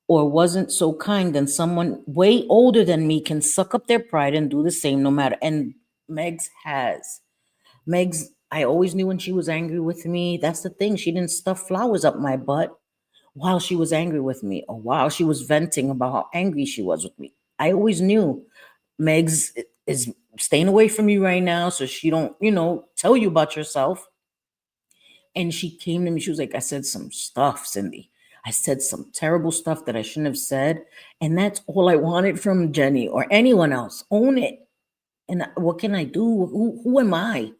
or wasn't so kind, then someone way older than me can suck up their pride and do the same no matter. And Megs has. I always knew when she was angry with me. That's the thing. She didn't stuff flowers up my butt while she was angry with me or while she was venting about how angry she was with me. I always knew Megs is staying away from you right now so she don't, tell you about yourself. And she came to me. She was like, I said some stuff, Cindy. I said some terrible stuff that I shouldn't have said. And that's all I wanted from Jenny or anyone else. Own it. And what can I do? Who am I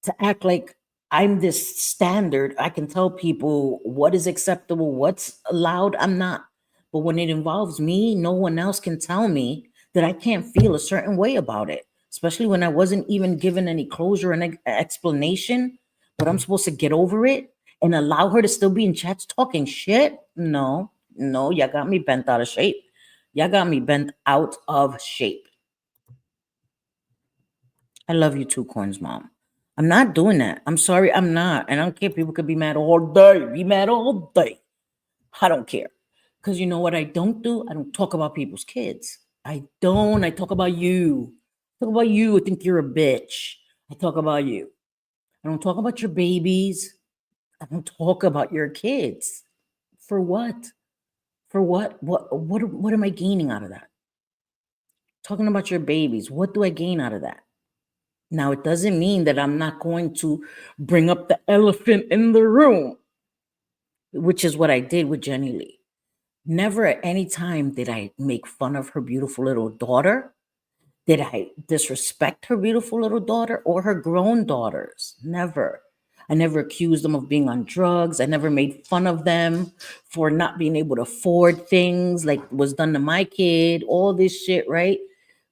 to act like I'm this standard? I can tell people what is acceptable, what's allowed. I'm not. But when it involves me, no one else can tell me that I can't feel a certain way about it, especially when I wasn't even given any closure and explanation. But I'm supposed to get over it and allow her to still be in chats talking shit? No, y'all got me bent out of shape. Y'all got me bent out of shape. I love you too, Corn's mom. I'm not doing that. I'm sorry, I'm not. And I don't care. People could be mad all day. Be mad all day. I don't care. Because you know what I don't do? I don't talk about people's kids. I don't. I talk about you. I talk about you. I think you're a bitch. I talk about you. I don't talk about your babies. I don't talk about your kids. For what? For what? What am I gaining out of that? Talking about your babies. What do I gain out of that? Now, it doesn't mean that I'm not going to bring up the elephant in the room. which is what I did with Jenny Lee. Never at any time did I make fun of her beautiful little daughter. Did I disrespect her beautiful little daughter or her grown daughters? Never. I never accused them of being on drugs. I never made fun of them for not being able to afford things like was done to my kid, all this shit, right?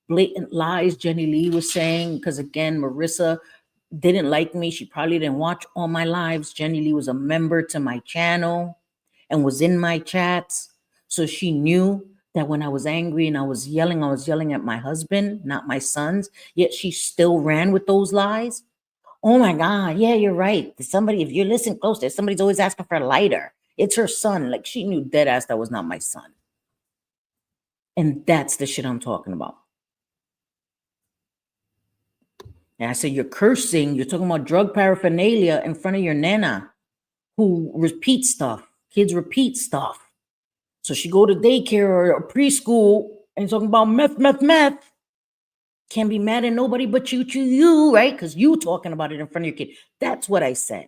Blatant lies Jenny Lee was saying, because again, Marissa didn't like me. She probably didn't watch all my lives. Jenny Lee was a member to my channel and was in my chats. So she knew that when I was angry and I was yelling at my husband, not my sons, yet she still ran with those lies. Oh my God, yeah, you're right. Somebody, if you listen close, there somebody's always asking for a lighter. It's her son. Like she knew dead ass that was not my son. And that's the shit I'm talking about. And I said, you're cursing, you're talking about drug paraphernalia in front of your nana who repeats stuff. Kids repeat stuff. So she go to daycare or preschool and talking about meth. Can't be mad at nobody but you, right? Because you talking about it in front of your kid. That's what I said.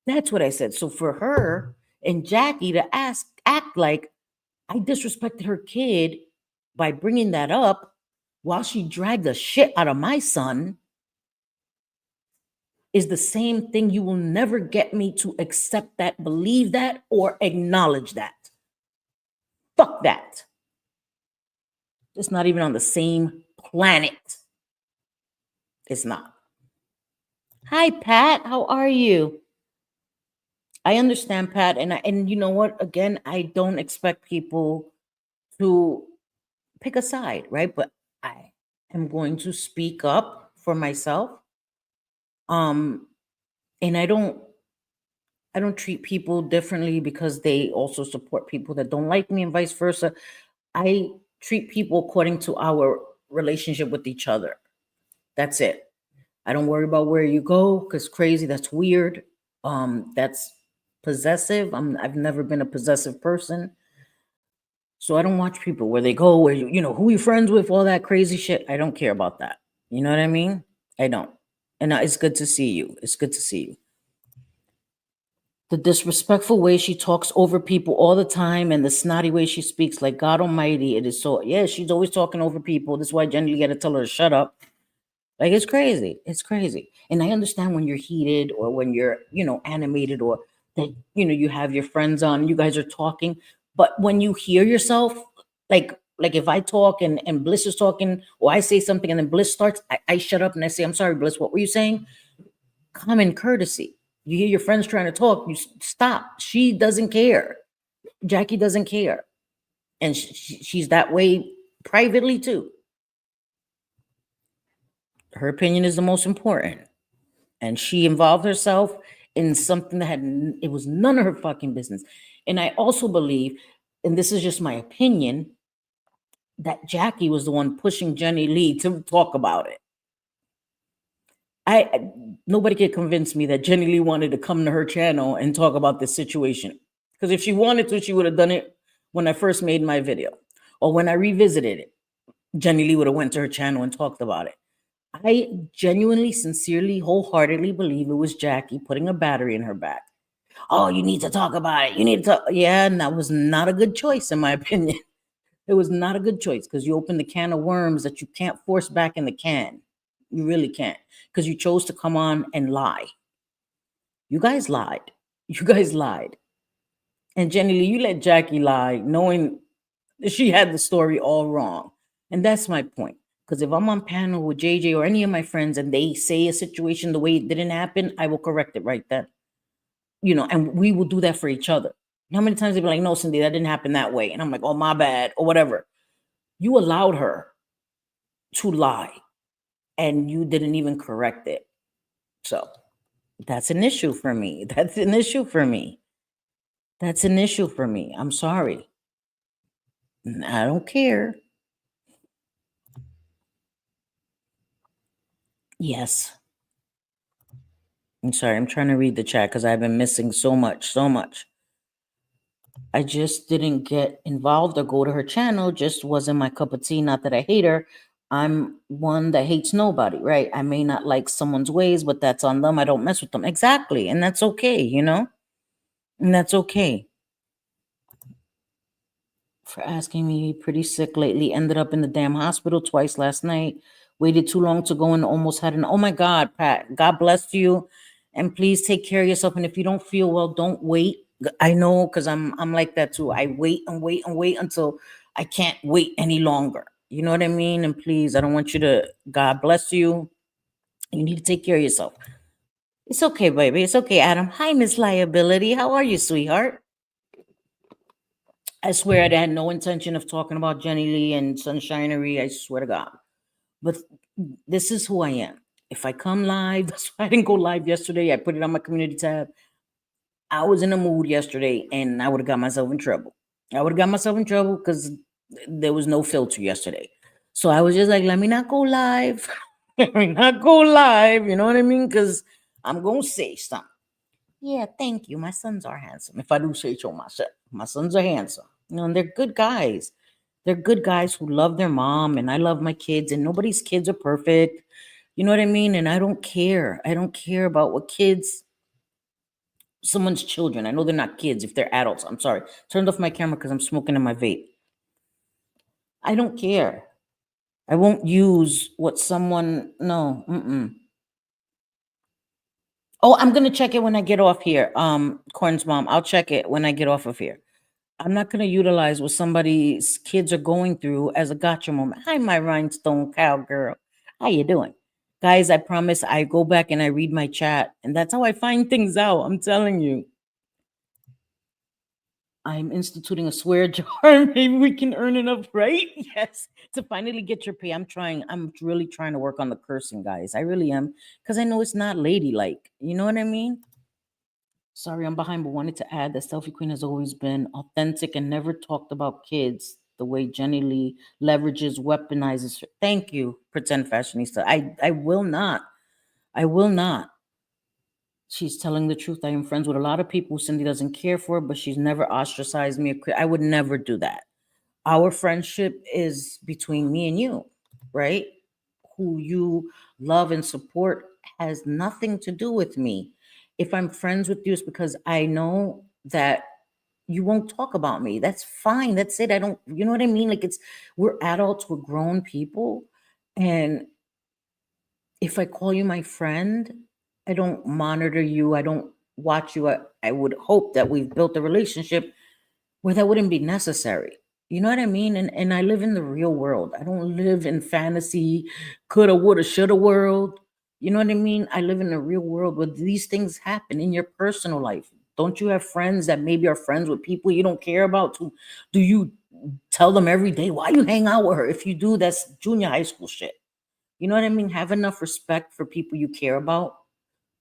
That's what I said. So for her and Jackie to act like I disrespected her kid by bringing that up while she dragged the shit out of my son is the same thing. You will never get me to accept that, believe that, or acknowledge that. Fuck that. It's not even on the same planet. It's not. Hi, Pat. How are you? I understand, Pat, and you know what? Again, I don't expect people to pick a side, right? But I am going to speak up for myself. And I don't treat people differently because they also support people that don't like me and vice versa. I treat people according to our relationship with each other. That's it. I don't worry about where you go because crazy, that's weird. That's possessive. I've never been a possessive person. So I don't watch people where they go, where who you friends with, all that crazy shit. I don't care about that. You know what I mean? I don't. And it's good to see you. It's good to see you. The disrespectful way she talks over people all the time and the snotty way she speaks, like God Almighty, it is so, yeah, she's always talking over people. That's why generally you got to tell her to shut up. Like, it's crazy. It's crazy. And I understand when you're heated or when you're, animated or that, you have your friends on, you guys are talking. But when you hear yourself, like if I talk and Bliss is talking or I say something and then Bliss starts, I shut up and I say, I'm sorry, Bliss, what were you saying? Common courtesy. You hear your friends trying to talk, you stop. She doesn't care. Jackie doesn't care. And she's that way privately too. Her opinion is the most important. And she involved herself in something that it was none of her fucking business. And I also believe, and this is just my opinion, that Jackie was the one pushing Jenny Lee to talk about it. Nobody could convince me that Jenny Lee wanted to come to her channel and talk about this situation. Because if she wanted to, she would have done it when I first made my video. Or when I revisited it, Jenny Lee would have went to her channel and talked about it. I genuinely, sincerely, wholeheartedly believe it was Jackie putting a battery in her back. Oh, you need to talk about it. You need to talk. Yeah, and that was not a good choice, in my opinion. It was not a good choice because you opened the can of worms that you can't force back in the can. You really can't, because you chose to come on and lie. You guys lied. You guys lied. And Jenny Lee, you let Jackie lie, knowing she had the story all wrong. And that's my point. Because if I'm on panel with JJ or any of my friends and they say a situation the way it didn't happen, I will correct it right then. And we will do that for each other. How many times they be like, no, Cindy, that didn't happen that way. And I'm like, oh, my bad, or whatever. You allowed her to lie and you didn't even correct it. So that's an issue for me. That's an issue for me. That's an issue for me. I'm sorry. I don't care. Yes. I'm sorry. I'm trying to read the chat because I've been missing so much. I just didn't get involved or go to her channel. Just wasn't my cup of tea. Not that I hate her. I'm one that hates nobody, right? I may not like someone's ways, but that's on them. I don't mess with them. Exactly. And that's okay, And that's okay. for asking me. Pretty sick lately. Ended up in the damn hospital twice last night. Waited too long to go and almost had an. Oh my God, Pat. God bless you, and please take care of yourself. And if you don't feel well, don't wait. I know because I'm like that too. I wait and wait and wait until I can't wait any longer. You know what I mean? And please, I don't want you to. God bless you. You need to take care of yourself. It's okay, baby. It's okay, Adam. Hi, Miss Liability. How are you, sweetheart? I swear I had no intention of talking about Jenny Lee and Sunshinery. I swear to God. But this is who I am. If I come live, that's why I didn't go live yesterday. I put it on my community tab. I was in a mood yesterday and I would have got myself in trouble. I would have got myself in trouble because there was no filter yesterday. So I was just like, let me not go live. Let me not go live. You know what I mean? Because I'm going to say something. Yeah, thank you. My sons are handsome. If I do say so myself, my sons are handsome. You know, and they're good guys. They're good guys who love their mom, and I love my kids, and nobody's kids are perfect. You know what I mean? And I don't care. I don't care about what kids, someone's children. I know they're not kids if they're adults. I'm sorry. Turned off my camera because I'm smoking in my vape. I don't care. I won't use what someone, no. Oh, I'm gonna check it when I get off here. Corn's mom, I'll check it when I get off of here. I'm not gonna utilize what somebody's kids are going through as a gotcha moment. Hi, my rhinestone cowgirl. How you doing? Guys, I promise I go back and I read my chat, and that's how I find things out. I'm telling you. I'm instituting a swear jar. Maybe we can earn enough, right? Yes. To finally get your pay. I'm trying. I'm really trying to work on the cursing, guys. I really am. Because I know it's not ladylike. You know what I mean? Sorry, I'm behind, but wanted to add that Selfie Queen has always been authentic and never talked about kids the way Jenny Lee leverages, weaponizes. Thank you, pretend fashionista. I will not. I will not. She's telling the truth. I am friends with a lot of people Cindy doesn't care for, but she's never ostracized me. I would never do that. Our friendship is between me and you, right? Who you love and support has nothing to do with me. If I'm friends with you, it's because I know that you won't talk about me. That's fine. That's it. I don't, you know what I mean? Like we're adults, we're grown people. And if I call you my friend, I don't monitor you. I don't watch you. I would hope that we've built a relationship where that wouldn't be necessary. You know what I mean? And I live in the real world. I don't live in fantasy, coulda, woulda, shoulda world. You know what I mean? I live in the real world where these things happen in your personal life. Don't you have friends that maybe are friends with people you don't care about? Do you tell them every day why you hang out with her? If you do, that's junior high school shit. You know what I mean? Have enough respect for people you care about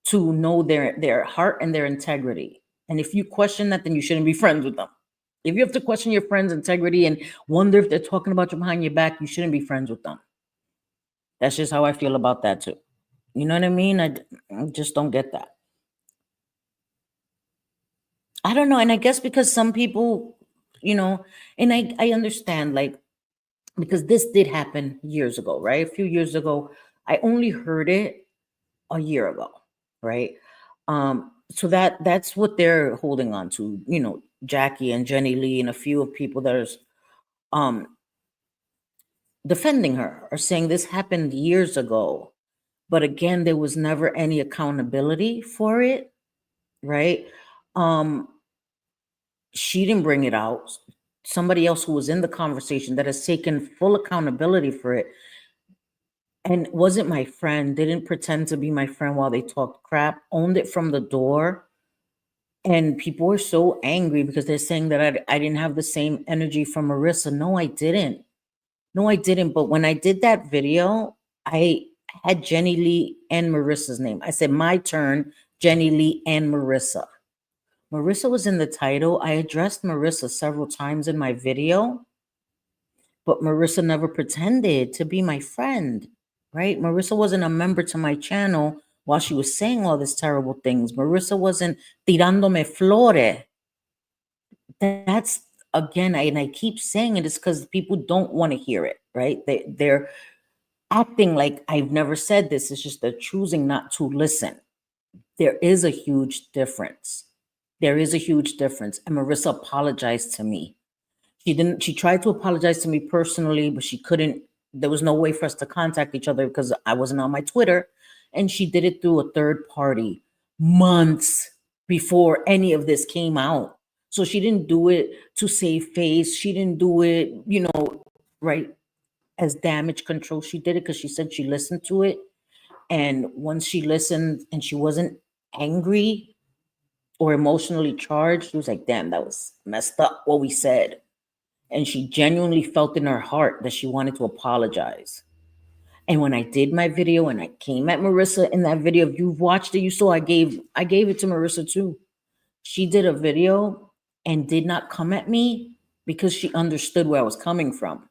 to know their heart and their integrity. And if you question that, then you shouldn't be friends with them. If you have to question your friend's integrity and wonder if they're talking about you behind your back, you shouldn't be friends with them. That's just how I feel about that too. You know what I mean? I just don't get that. I don't know. And I guess because some people, you know, and I understand, like, because this did happen years ago, right? A few years ago. I only heard it a year ago, right? So that's what they're holding on to, you know, Jackie and Jenny Lee and a few of people that are um defending her are saying this happened years ago. But again, there was never any accountability for it, right? Um, she didn't bring it out. Somebody else who was in the conversation that has taken full accountability for it and wasn't my friend, didn't pretend to be my friend while they talked crap, owned it from the door. And people were so angry because they're saying that I didn't have the same energy from Marissa. No, I didn't. No, I didn't. But when I did that video, I had Jenny Lee and Marissa's name. I said, my turn, Jenny Lee and Marissa. Marissa was in the title. I addressed Marissa several times in my video, but Marissa never pretended to be my friend, right? Marissa wasn't a member to my channel while she was saying all these terrible things. Marissa wasn't tirándome flores. That's again, and I keep saying it is because people don't want to hear it, right? They're acting like I've never said this. It's just they're choosing not to listen. There is a huge difference. There is a huge difference. And Marissa apologized to me. She tried to apologize to me personally, but she couldn't. There was no way for us to contact each other because I wasn't on my Twitter. And she did it through a third party months before any of this came out. So she didn't do it to save face. She didn't do it, right, as damage control. She did it because she said she listened to it. And once she listened and she wasn't angry or emotionally charged, she was like, damn, that was messed up what we said. And she genuinely felt in her heart that she wanted to apologize. And when I did my video and I came at Marissa in that video, if you've watched it, you saw I gave it to Marissa too. She did a video and did not come at me because she understood where I was coming from.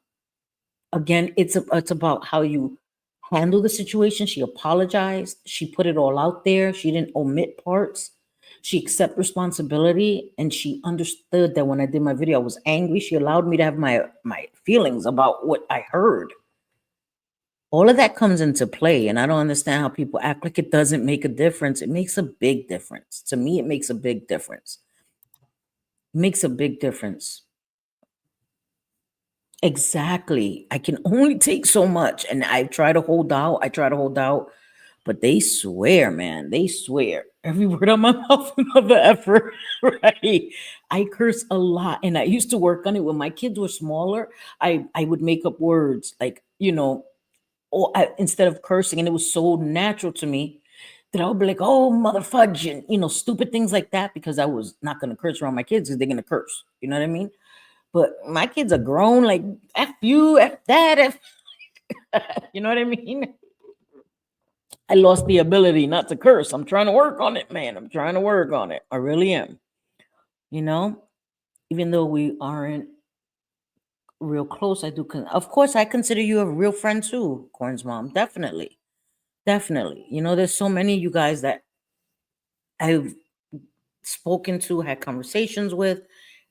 Again, it's about how you handle the situation. She apologized. She put it all out there. She didn't omit parts. She accepted responsibility, and she understood that when I did my video, I was angry. She allowed me to have my feelings about what I heard. All of that comes into play, and I don't understand how people act like it doesn't make a difference. It makes a big difference. To me, it makes a big difference. It makes a big difference. Exactly. I can only take so much, and I try to hold out. But they swear, man. They swear. Every word on my mouth, another effort, right? I curse a lot. And I used to work on it when my kids were smaller. I would make up words like, instead of cursing. And it was so natural to me that I would be like, oh, mother fudge, and, stupid things like that, because I was not going to curse around my kids because they're going to curse. You know what I mean? But my kids are grown, like, F you, F that, F. You know what I mean? I lost the ability not to curse. I'm trying to work on it, man. I'm trying to work on it. I really am. Even though we aren't real close, of course, I consider you a real friend too, Corn's mom. Definitely. Definitely. There's so many of you guys that I've spoken to, had conversations with,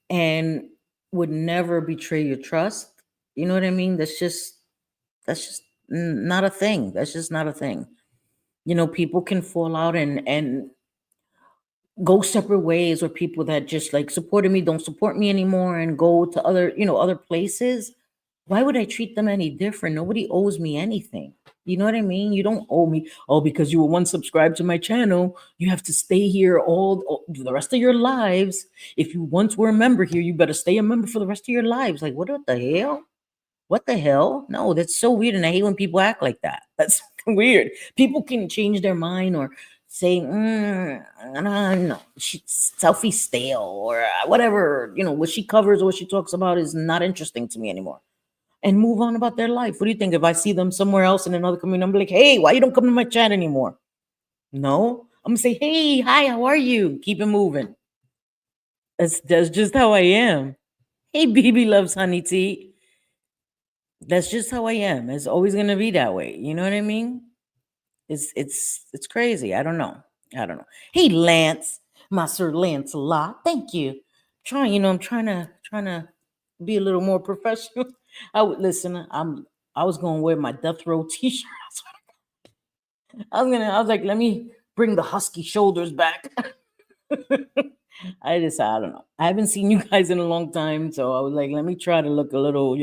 and would never betray your trust. You know what I mean? That's just not a thing. That's just not a thing. People can fall out and go separate ways, or people that just like supported me don't support me anymore and go to other places. Why would I treat them any different? Nobody owes me anything. You know what I mean? You don't owe me, oh, because you were once subscribed to my channel, you have to stay here all the rest of your lives. If you once were a member here, you better stay a member for the rest of your lives. Like, what the hell? What the hell? No, that's so weird. And I hate when people act like that. That's weird. People can change their mind or say, no, selfie stale or whatever, what she covers or what she talks about is not interesting to me anymore. And move on about their life. What do you think? If I see them somewhere else in another community, I'm like, hey, why you don't come to my chat anymore? No, I'm gonna say, hey, hi, how are you? Keep it moving. That's just how I am. Hey, BB loves honey tea. That's just how I am. It's always gonna be that way. You know what I mean? It's crazy. I don't know. Hey, Lance, my Sir Lancelot. Thank you. I'm trying to be a little more professional. I was gonna wear my death row t-shirt. I was like, let me bring the husky shoulders back. I don't know. I haven't seen you guys in a long time, so I was like, let me try to look a little,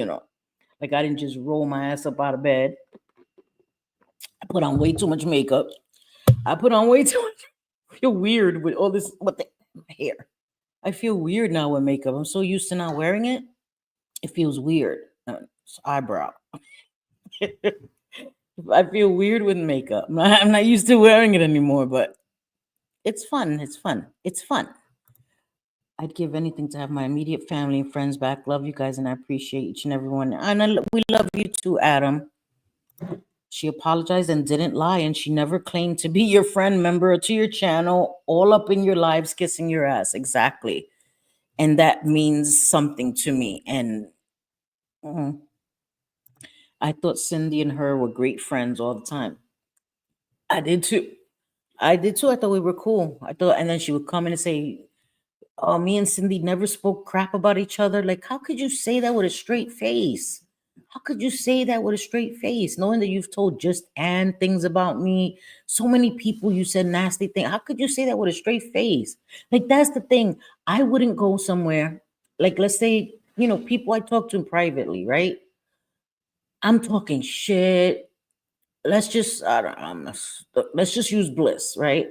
like I didn't just roll my ass up out of bed. I put on way too much makeup. I feel weird with all this, my hair. I feel weird now with makeup. I'm so used to not wearing it. It feels weird. It's eyebrow. I feel weird with makeup. I'm not used to wearing it anymore, but it's fun. It's fun. It's fun. I'd give anything to have my immediate family and friends back. Love you guys, and I appreciate each and every one. And we love you too, Adam. She apologized and didn't lie, and she never claimed to be your friend, member to your channel, all up in your lives, kissing your ass. Exactly. And that means something to me. And I thought Cindy and her were great friends all the time. I did too. I thought we were cool. And then she would come in and say, oh, me and Cindy never spoke crap about each other. Like, how could you say that with a straight face? How could you say that with a straight face, knowing that you've told just Ann things about me? So many people you said nasty things. How could you say that with a straight face? Like, that's the thing. I wouldn't go somewhere. Like, let's say people I talk to privately, right? I'm talking shit. Let's just, I don't, let's just use Bliss, right?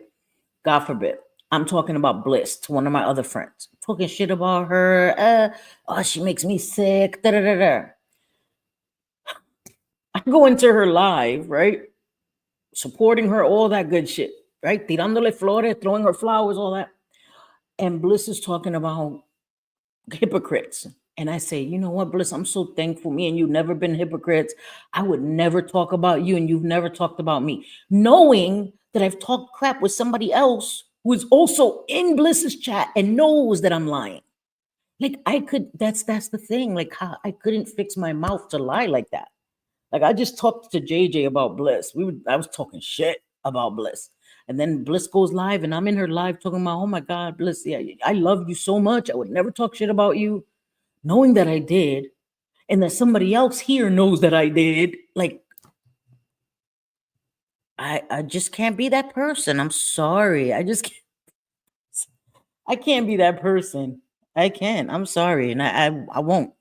God forbid. I'm talking about Bliss to one of my other friends, talking shit about her. Oh, she makes me sick. Da da da da. I go into her live, right? Supporting her, all that good shit, right? Tirándole flores, throwing her flowers, all that. And Bliss is talking about hypocrites. And I say, you know what, Bliss, I'm so thankful. Me and you've never been hypocrites. I would never talk about you, and you've never talked about me. Knowing that I've talked crap with somebody else who is also in Bliss's chat and knows that I'm lying. Like I could, that's the thing. Like how I couldn't fix my mouth to lie like that. Like I just talked to JJ about Bliss. I was talking shit about Bliss. And then Bliss goes live and I'm in her live talking about, oh my God, Bliss, yeah, I love you so much. I would never talk shit about you, knowing that I did, and that somebody else here knows that I did. Like I just can't be that person. I'm sorry. I can't be that person. I can't. I'm sorry. And I won't.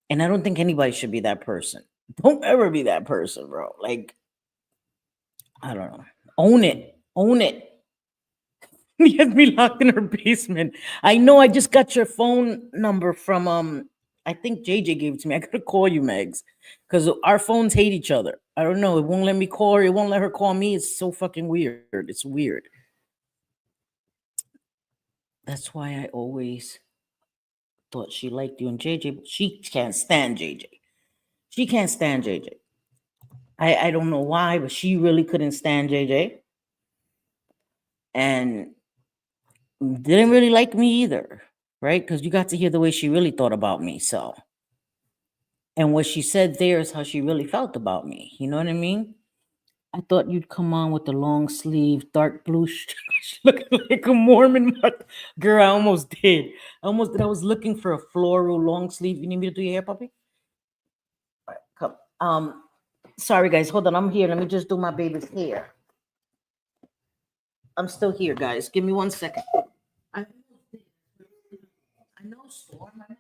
And I don't think anybody should be that person. Don't ever be that person, bro. Like, I don't know. Own it. Own it. He has me locked in her basement. I know I just got your phone number from I think JJ gave it to me. I gotta call you, Megs. Because our phones hate each other. I don't know. It won't let me call her. It won't let her call me. It's so fucking weird. It's weird. That's why I always thought she liked you and JJ, but she can't stand JJ. She can't stand JJ. I don't know why, but she really couldn't stand JJ. And didn't really like me either, right? Because you got to hear the way she really thought about me. So, and what she said there is how she really felt about me. You know what I mean? I thought you'd come on with the long sleeve, dark blue shirt, looking like a Mormon. Girl, I almost did. I almost did. I was looking for a floral long sleeve. You need me to do your hair, puppy? All right, come. Sorry guys, hold on. I'm here. Let me just do my baby's hair. I'm still here, guys. Give me 1 second. I know, Storm. I know.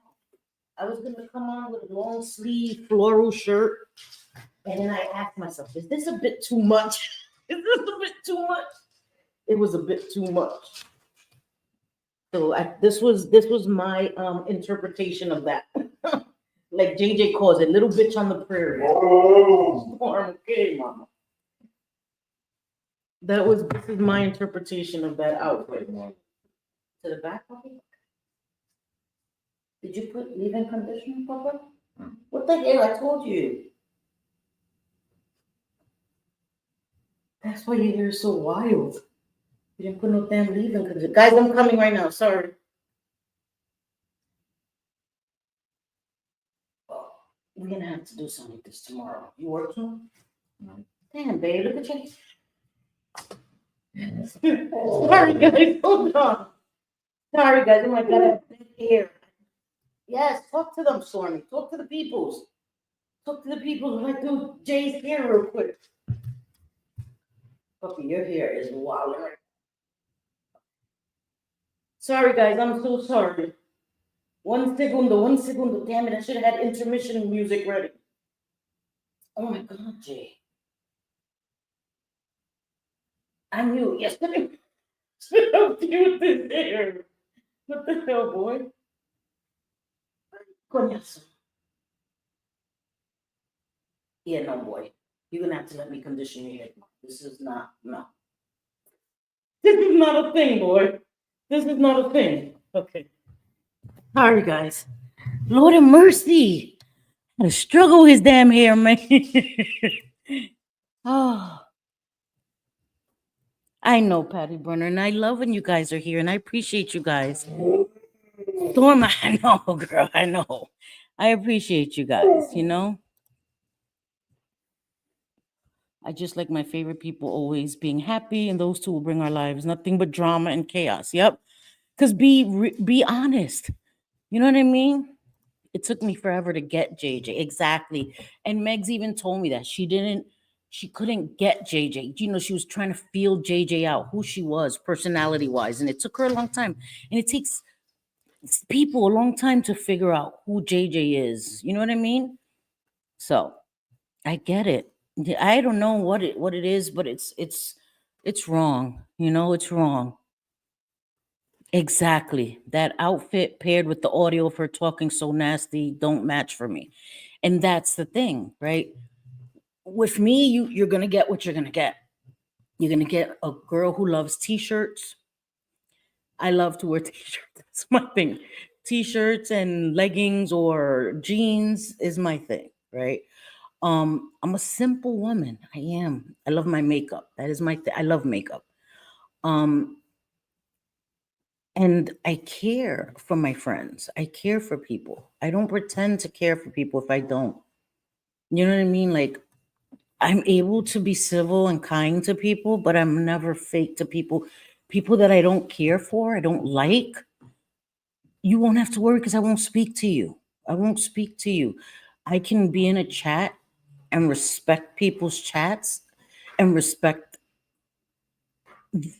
I was gonna come on with a long sleeve floral shirt, and then I asked myself, "Is this a bit too much? Is this a bit too much?" It was a bit too much. So this was my interpretation of that. Like JJ calls it, "Little bitch on the prairie." Oh, okay, mama. This is my interpretation of that outfit. To the back, puppy? Did you put leave-in conditioner, Papa? What the hell? I told you. That's why your hair is so wild. You didn't put no damn leave-in conditioner. Guys, I'm coming right now. Sorry. Oh, we're gonna have to do something like this tomorrow. You work tomorrow? No. Damn, babe, look at you. Sorry, guys. Hold on. Sorry, guys. Oh my God, I have big hair. Yes, talk to them, Stormy. Talk to the peoples. Talk to the people who like do Jay's hair real quick. Puppy, your hair is wild. Sorry, guys. I'm so sorry. 1 segundo, 1 segundo. Damn it, I should have had intermission music ready. Oh my God, Jay. I knew yesterday. Should have cute this hair. What the hell, boy? Coñazo. Yeah, no, boy. You're gonna have to let me condition your hair. This is not, no. This is not a thing, boy. This is not a thing. Okay. Sorry, guys. Lord have mercy. I had to struggle with his damn hair, man. Oh. I know, Patty Brunner, and I love when you guys are here, and I appreciate you guys. Storm, I know, girl, I know. I appreciate you guys, you know? I just like my favorite people always being happy, and those two will bring our lives nothing but drama and chaos. Yep. Because be honest. You know what I mean? It took me forever to get JJ. Exactly. And Megs even told me that she couldn't get JJ. You know, she was trying to feel JJ out, who she was personality wise. And it took her a long time. And it takes people a long time to figure out who JJ is. You know what I mean? So I get it. I don't know what it is, but it's wrong. You know, it's wrong. Exactly. That outfit paired with the audio of her talking so nasty don't match for me. And that's the thing, right? With me, you're gonna get what you're gonna get. You're gonna get a girl who loves t-shirts. I love to wear t-shirts. That's my thing. T-shirts and leggings or jeans is my thing, right? I'm a simple woman. I am. I love my makeup. That is my thing. I love makeup. Um, and I care for my friends. I care for people. I don't pretend to care for people if I don't. You know what I mean? Like, I'm able to be civil and kind to people, but I'm never fake to people. People that I don't care for, I don't like, you won't have to worry because I won't speak to you. I won't speak to you. I can be in a chat and respect people's chats and respect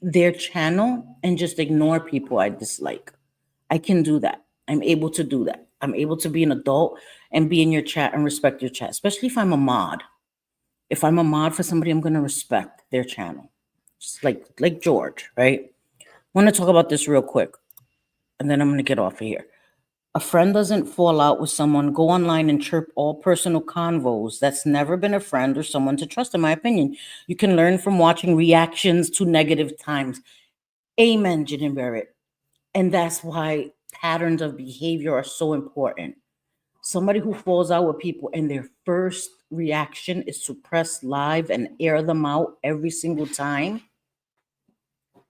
their channel and just ignore people I dislike. I can do that. I'm able to do that. I'm able to be an adult and be in your chat and respect your chat, especially if I'm a mod. If I'm a mod for somebody, I'm going to respect their channel. Just like George, right? I want to talk about this real quick and then I'm going to get off of here. A friend doesn't fall out with someone, go online and chirp all personal convos. That's never been a friend or someone to trust, in my opinion. You can learn from watching reactions to negative times. Amen, Jen and Barrett. And that's why patterns of behavior are so important. Somebody who falls out with people and their first reaction is to press live and air them out every single time,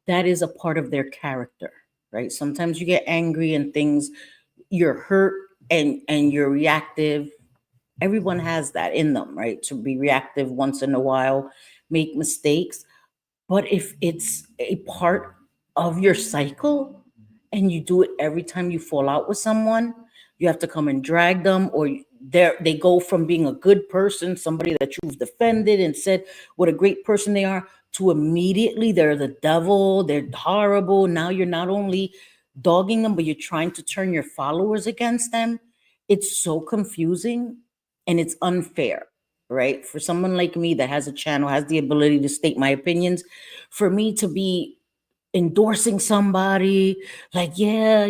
that is a part of their character, right? Sometimes you get angry and things, you're hurt and you're reactive. Everyone has that in them, right? To be reactive once in a while, make mistakes. But if it's a part of your cycle and you do it every time you fall out with someone, you have to come and drag them, or they go from being a good person, somebody that you've defended and said what a great person they are, to immediately they're the devil, they're horrible. Now you're not only dogging them, but you're trying to turn your followers against them. It's so confusing and it's unfair, right? For someone like me that has a channel, has the ability to state my opinions, for me to be endorsing somebody like, yeah,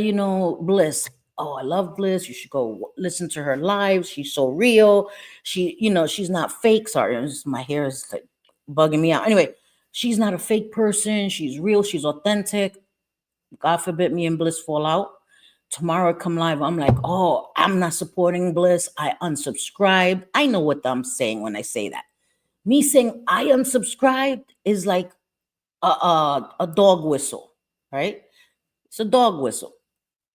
Bliss. Oh, I love Bliss. You should go listen to her live. She's so real. She's not fake. Sorry, my hair is like bugging me out. Anyway, she's not a fake person. She's real. She's authentic. God forbid me and Bliss fall out. Tomorrow I come live, I'm like, oh, I'm not supporting Bliss. I unsubscribed. I know what I'm saying when I say that. Me saying I unsubscribed is like a dog whistle, right? It's a dog whistle.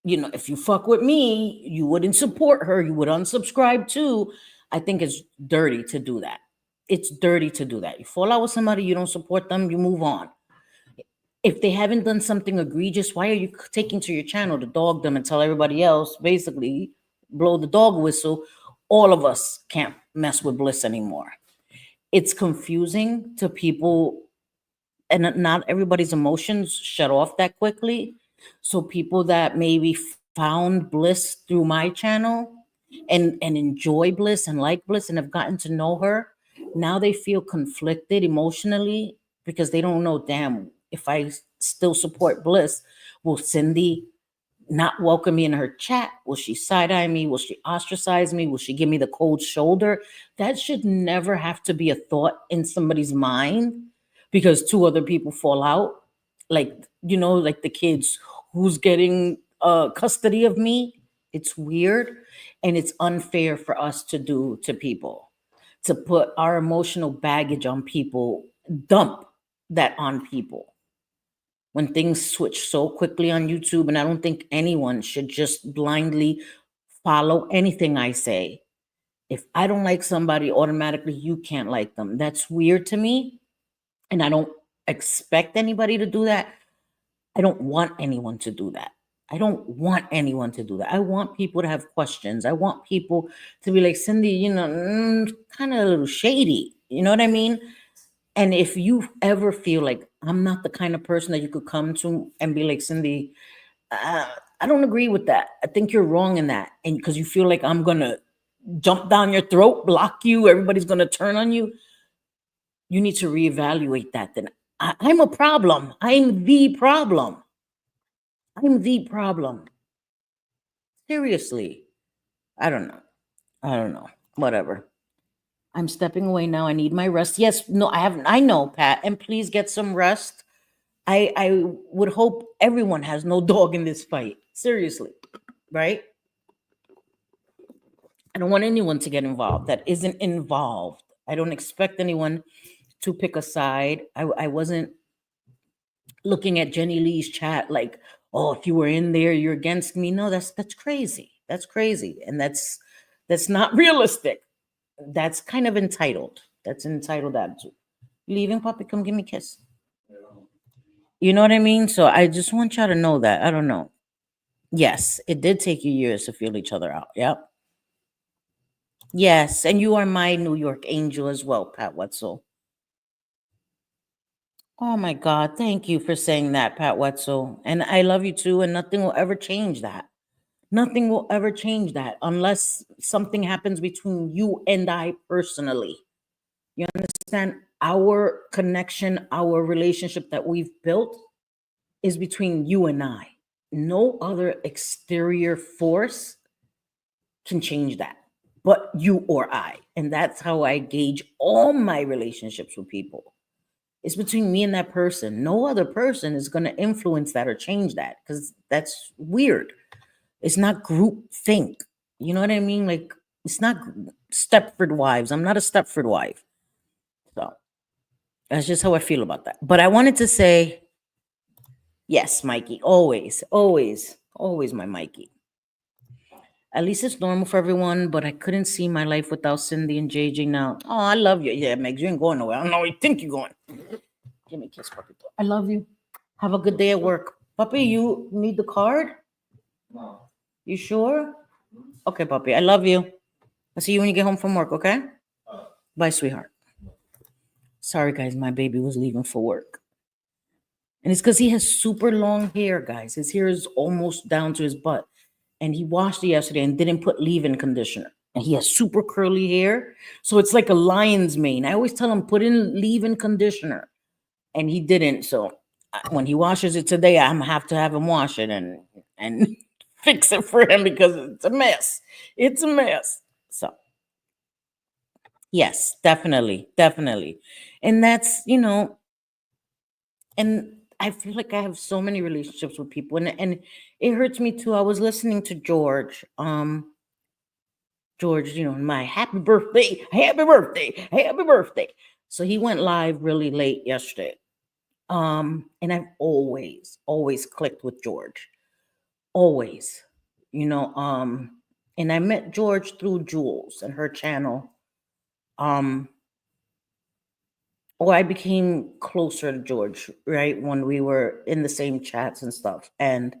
If you fuck with me, you wouldn't support her. You would unsubscribe too. I think it's dirty to do that. It's dirty to do that. You fall out with somebody, you don't support them, you move on. If they haven't done something egregious, why are you taking to your channel to dog them and tell everybody else, basically, blow the dog whistle? All of us can't mess with Bliss anymore. It's confusing to people, and not everybody's emotions shut off that quickly. So people that maybe found Bliss through my channel and enjoy Bliss and like Bliss and have gotten to know her, now they feel conflicted emotionally because they don't know, damn, if I still support Bliss, will Cindy not welcome me in her chat? Will she side-eye me? Will she ostracize me? Will she give me the cold shoulder? That should never have to be a thought in somebody's mind because two other people fall out. Like, like the kids, who's getting custody of me? It's weird and it's unfair for us to do to people, to put our emotional baggage on people, dump that on people when things switch so quickly on YouTube. And I don't think anyone should just blindly follow anything I say. If I don't like somebody, automatically you can't like them. That's weird to me. And I don't expect anybody to do that. I don't want anyone to do that. I don't want anyone to do that. I want people to have questions. I want people to be like, Cindy, kind of a little shady. You know what I mean? And if you ever feel like I'm not the kind of person that you could come to and be like, Cindy, I don't agree with that. I think you're wrong in that. And because you feel like I'm gonna jump down your throat, block you, everybody's gonna turn on you. You need to reevaluate that. Then I'm a problem. I'm the problem. I'm the problem. Seriously. I don't know. I don't know. Whatever. I'm stepping away now. I need my rest. Yes, no, I haven't. I know, Pat. And please get some rest. I would hope everyone has no dog in this fight. Seriously. Right? I don't want anyone to get involved that isn't involved. I don't expect anyone to pick a side. I wasn't looking at Jenny Lee's chat like, oh, if you were in there, you're against me. No, that's crazy. That's crazy. And that's not realistic. That's kind of entitled. That's an entitled attitude. Leaving, puppy, come give me a kiss. You know what I mean? So I just want y'all to know that. I don't know. Yes, it did take you years to feel each other out. Yep. Yes, and you are my New York angel as well, Pat Wetzel. Oh my God, thank you for saying that, Pat Wetzel. And I love you too, and nothing will ever change that. Nothing will ever change that unless something happens between you and I personally. You understand? Our connection, our relationship that we've built is between you and I. No other exterior force can change that but you or I. And that's how I gauge all my relationships with people. It's between me and that person. No other person is going to influence that or change that because that's weird. It's not group think. You know what I mean? Like, it's not Stepford wives. I'm not a Stepford wife. So that's just how I feel about that. But I wanted to say, yes, Mikey, always, always, always my Mikey. At least it's normal for everyone, but I couldn't see my life without Cindy and JJ now. Oh, I love you. Yeah, Megs, you ain't going nowhere. I don't know where you think you're going. Give me a kiss, puppy. I love you. Have a good day at work. Puppy, you need the card? No. You sure? Okay, puppy. I love you. I'll see you when you get home from work, okay? Bye, sweetheart. Sorry, guys. My baby was leaving for work. And it's because he has super long hair, guys. His hair is almost down to his butt. And he washed it yesterday and didn't put leave-in conditioner. And he has super curly hair. So it's like a lion's mane. I always tell him, put in leave-in conditioner. And he didn't. So when he washes it today, I'm gonna have to have him wash it and fix it for him because it's a mess. It's a mess. So yes, definitely, definitely. And that's, and I feel like I have so many relationships with people, and it hurts me too. I was listening to George. George, my happy birthday, happy birthday, happy birthday. So he went live really late yesterday. And I've always clicked with George. Always. And I met George through Jules and her channel. Or I became closer to George, right? When we were in the same chats and stuff. And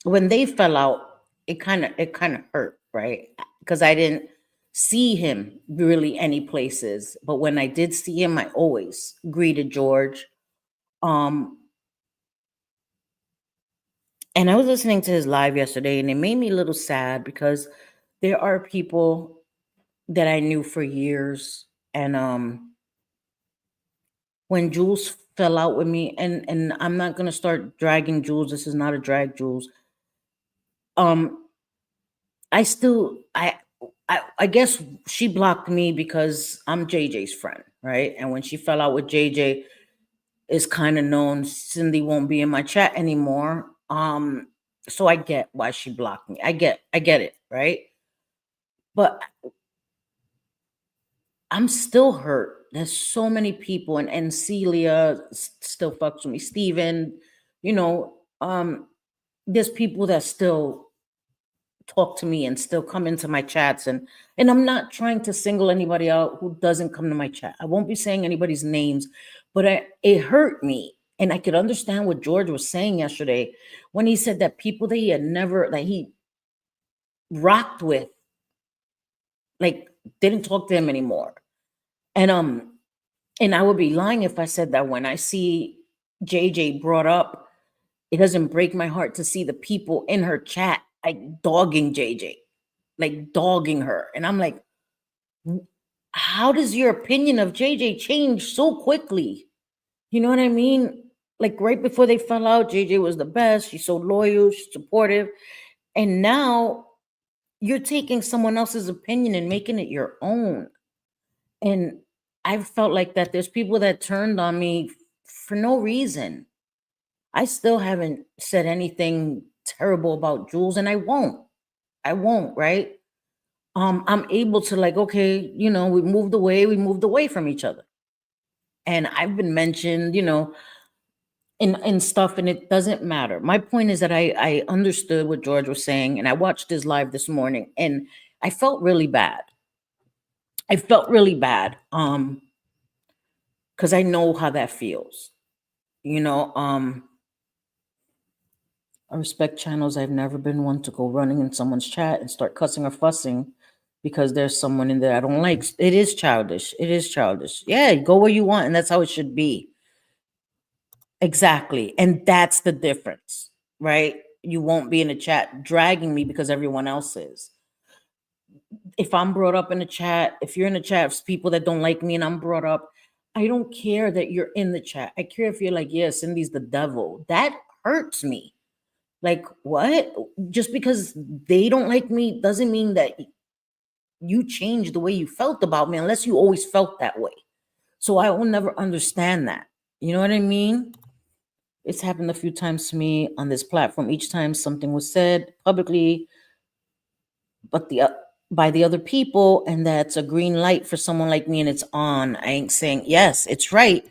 when they fell out, it kind of hurt, right? Because I didn't see him really any places. But when I did see him, I always greeted George. And I was listening to his live yesterday, and it made me a little sad because there are people that I knew for years, and when Jules fell out with me, and I'm not gonna start dragging Jules. This is not a drag, Jules. I still I guess she blocked me because I'm JJ's friend, right? And when she fell out with JJ, it's kind of known Cindy won't be in my chat anymore. So I get why she blocked me. I get it, right? But I'm still hurt. There's so many people, and Celia still fucks with me. Steven, there's people that still talk to me and still come into my chats, and I'm not trying to single anybody out who doesn't come to my chat. I won't be saying anybody's names, but it hurt me. And I could understand what George was saying yesterday when he said that people that he rocked with, like, didn't talk to him anymore. And I would be lying if I said that when I see JJ brought up it doesn't break my heart to see the people in her chat like dogging JJ, like dogging her. And I'm like, how does your opinion of JJ change so quickly? You know what I mean? Like right before they fell out, JJ was the best. She's so loyal, she's supportive. And now you're taking someone else's opinion and making it your own. And I've felt like that. There's people that turned on me for no reason. I still haven't said anything terrible about Jules, and I won't. I won't, right? I'm able to like, okay, we moved away from each other. And I've been mentioned, in stuff, and it doesn't matter. My point is that I understood what George was saying, and I watched his live this morning, and I felt really bad. I felt really bad. Because I know how that feels. You know, I respect channels. I've never been one to go running in someone's chat and start cussing or fussing because there's someone in there I don't like. It is childish. It is childish. Yeah, go where you want, and that's how it should be. Exactly. And that's the difference, right? You won't be in a chat dragging me because everyone else is. If I'm brought up in a chat, if you're in a chat with people that don't like me and I'm brought up, I don't care that you're in the chat. I care if you're like, yeah, Cindy's the devil. That hurts me. Like, what? Just because they don't like me doesn't mean that you change the way you felt about me unless you always felt that way. So I will never understand that. You know what I mean? It's happened a few times to me on this platform. Each time something was said publicly, but by the other people, and that's a green light for someone like me, and it's on. I ain't saying yes, it's right,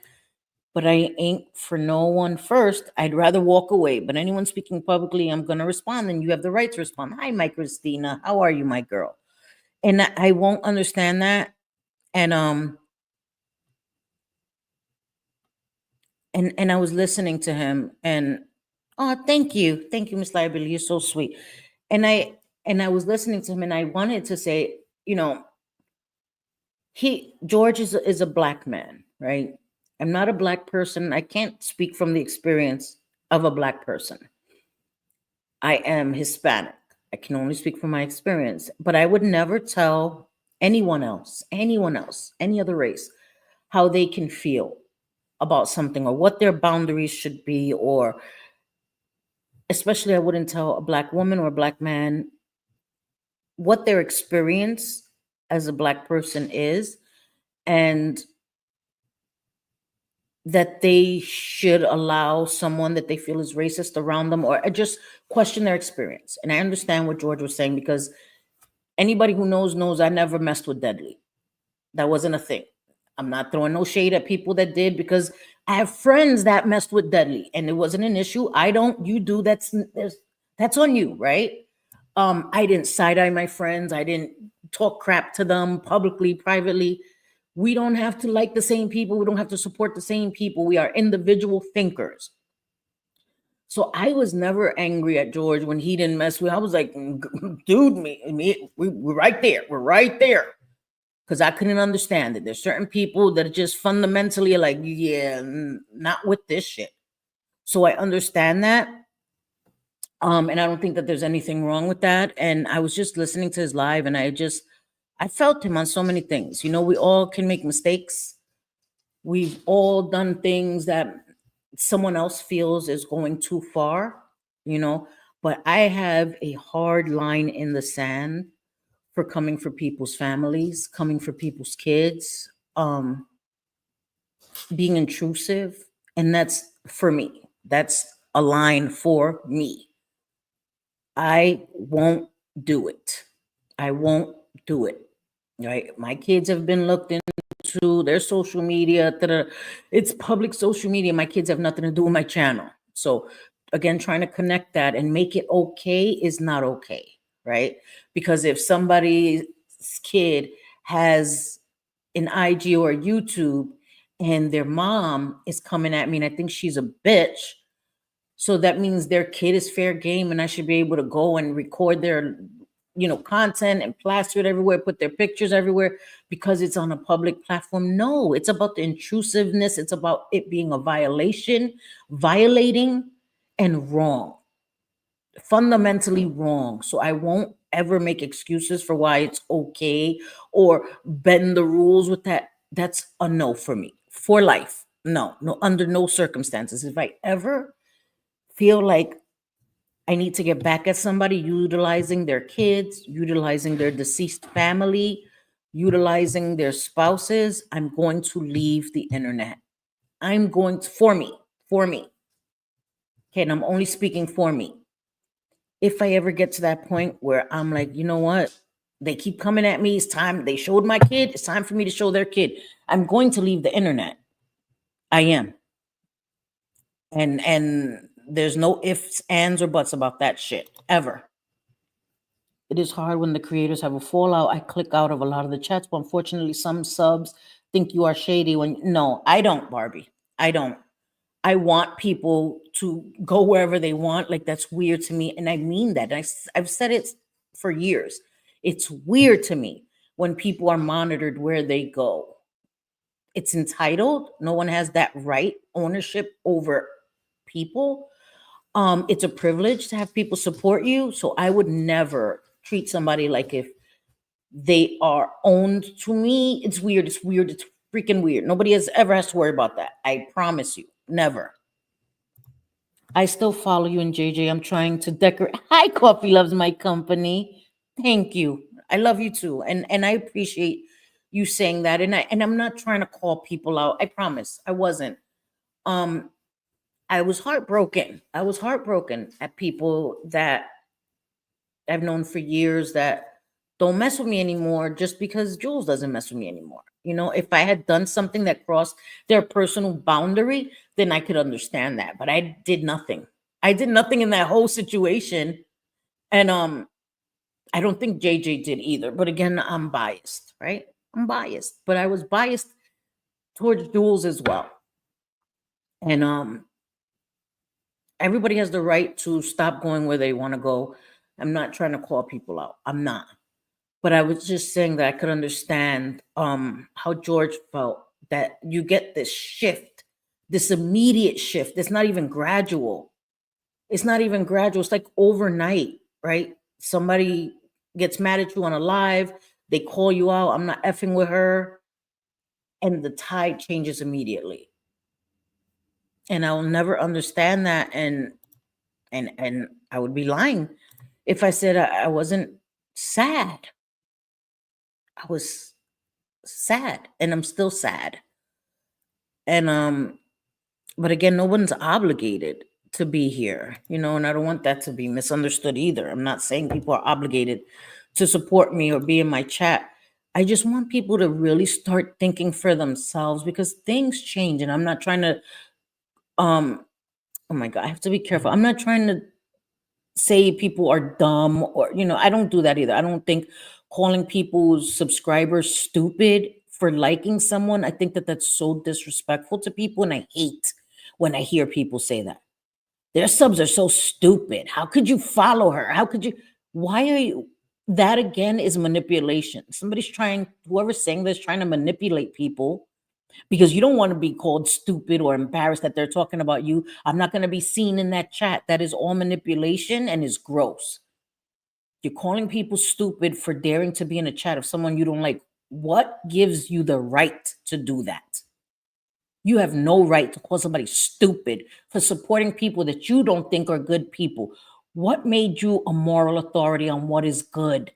but I ain't for no one first. I'd rather walk away. But anyone speaking publicly, I'm gonna respond, and you have the right to respond. Hi, my Christina, how are you, my girl? And I won't understand that. And I was listening to him, and oh, thank you, Miss Liability, you're so sweet. And I was listening to him, and I wanted to say, George is a black man, right? I'm not a black person. I can't speak from the experience of a black person. I am Hispanic. I can only speak from my experience, but I would never tell anyone else, any other race, how they can feel about something or what their boundaries should be, or especially I wouldn't tell a black woman or a black man what their experience as a black person is, and that they should allow someone that they feel is racist around them, or just question their experience. And I understand what George was saying, because anybody who knows I never messed with Deadly. That wasn't a thing. I'm not throwing no shade at people that did, because I have friends that messed with Deadly and it wasn't an issue. I don't, you do, that's on you, right? I didn't side-eye my friends. I didn't talk crap to them publicly, privately. We don't have to like the same people. We don't have to support the same people. We are individual thinkers. So I was never angry at George when he didn't mess with. I was like, dude, we're right there. We're right there. Because I couldn't understand it. There's certain people that are just fundamentally like, yeah, not with this shit. So I understand that. And I don't think that there's anything wrong with that. And I was just listening to his live, and I felt him on so many things. We all can make mistakes. We've all done things that someone else feels is going too far, but I have a hard line in the sand for coming for people's families, coming for people's kids, being intrusive. And that's for me. That's a line for me. I won't do it. I won't do it. Right? My kids have been looked into their social media. It's public social media. My kids have nothing to do with my channel. So again, trying to connect that and make it okay is not okay, right? Because if somebody's kid has an IG or a YouTube and their mom is coming at me and I think she's a bitch, so that means their kid is fair game, and I should be able to go and record their content and plaster it everywhere, put their pictures everywhere because it's on a public platform. No, it's about the intrusiveness. It's about it being a violating, and wrong, fundamentally wrong. So I won't ever make excuses for why it's okay or bend the rules with that. That's a no for me for life. No, no, under no circumstances. If I ever feel like I need to get back at somebody utilizing their kids, utilizing their deceased family, utilizing their spouses, I'm going to leave the internet. I'm going to, for me. Okay, and I'm only speaking for me. If I ever get to that point where I'm like, you know what? They keep coming at me. It's time. They showed my kid. It's time for me to show their kid. I'm going to leave the internet. I am. And there's no ifs, ands, or buts about that shit ever. It is hard when the creators have a fallout. I click out of a lot of the chats, but unfortunately, some subs think you are shady when no, I don't, Barbie. I don't. I want people to go wherever they want. Like, that's weird to me. And I mean that. I've said it for years. It's weird to me when people are monitored where they go. It's entitled. No one has that right, ownership over people. It's a privilege to have people support you. So I would never treat somebody like if they are owned to me. It's weird. It's weird. It's freaking weird. Nobody ever has to worry about that. I promise you. Never. I still follow you and JJ. I'm trying to decorate. Hi, Coffee loves my company. Thank you. I love you too. And I appreciate you saying that. And I'm not trying to call people out. I promise. I wasn't. Um I was heartbroken. I was heartbroken at people that I've known for years that don't mess with me anymore just because Jules doesn't mess with me anymore. You know, if I had done something that crossed their personal boundary, then I could understand that. But I did nothing. I did nothing in that whole situation. And I don't think JJ did either. But again, I'm biased, right? I'm biased. But I was biased towards Jules as well. And everybody has the right to stop going where they want to go. I'm not trying to call people out. I'm not. But I was just saying that I could understand how George felt, that you get this shift, this immediate shift. It's not even gradual. It's not even gradual. It's like overnight, right? Somebody gets mad at you on a live, they call you out, I'm not effing with her, and the tide changes immediately. And I'll never understand that. And I would be lying if I said I wasn't sad. I was sad, and I'm still sad. And but again, no one's obligated to be here, you know, and I don't want that to be misunderstood either. I'm not saying people are obligated to support me or be in my chat. I just want people to really start thinking for themselves, because things change. And I'm not trying to oh my god, I have to be careful. I'm not trying to say people are dumb, or you know, I don't do that either. I don't think calling people's subscribers stupid for liking someone, I think that that's so disrespectful to people, and I hate when I hear people say that. Their subs are so stupid. How could you follow her? How could you? Why are you? That again is manipulation. Somebody's trying, whoever's saying this, trying to manipulate people because you don't want to be called stupid or embarrassed that they're talking about you. I'm not going to be seen in that chat. That is all manipulation and is gross. You're calling people stupid for daring to be in a chat of someone you don't like. What gives you the right to do that? You have no right to call somebody stupid for supporting people that you don't think are good people. What made you a moral authority on what is good,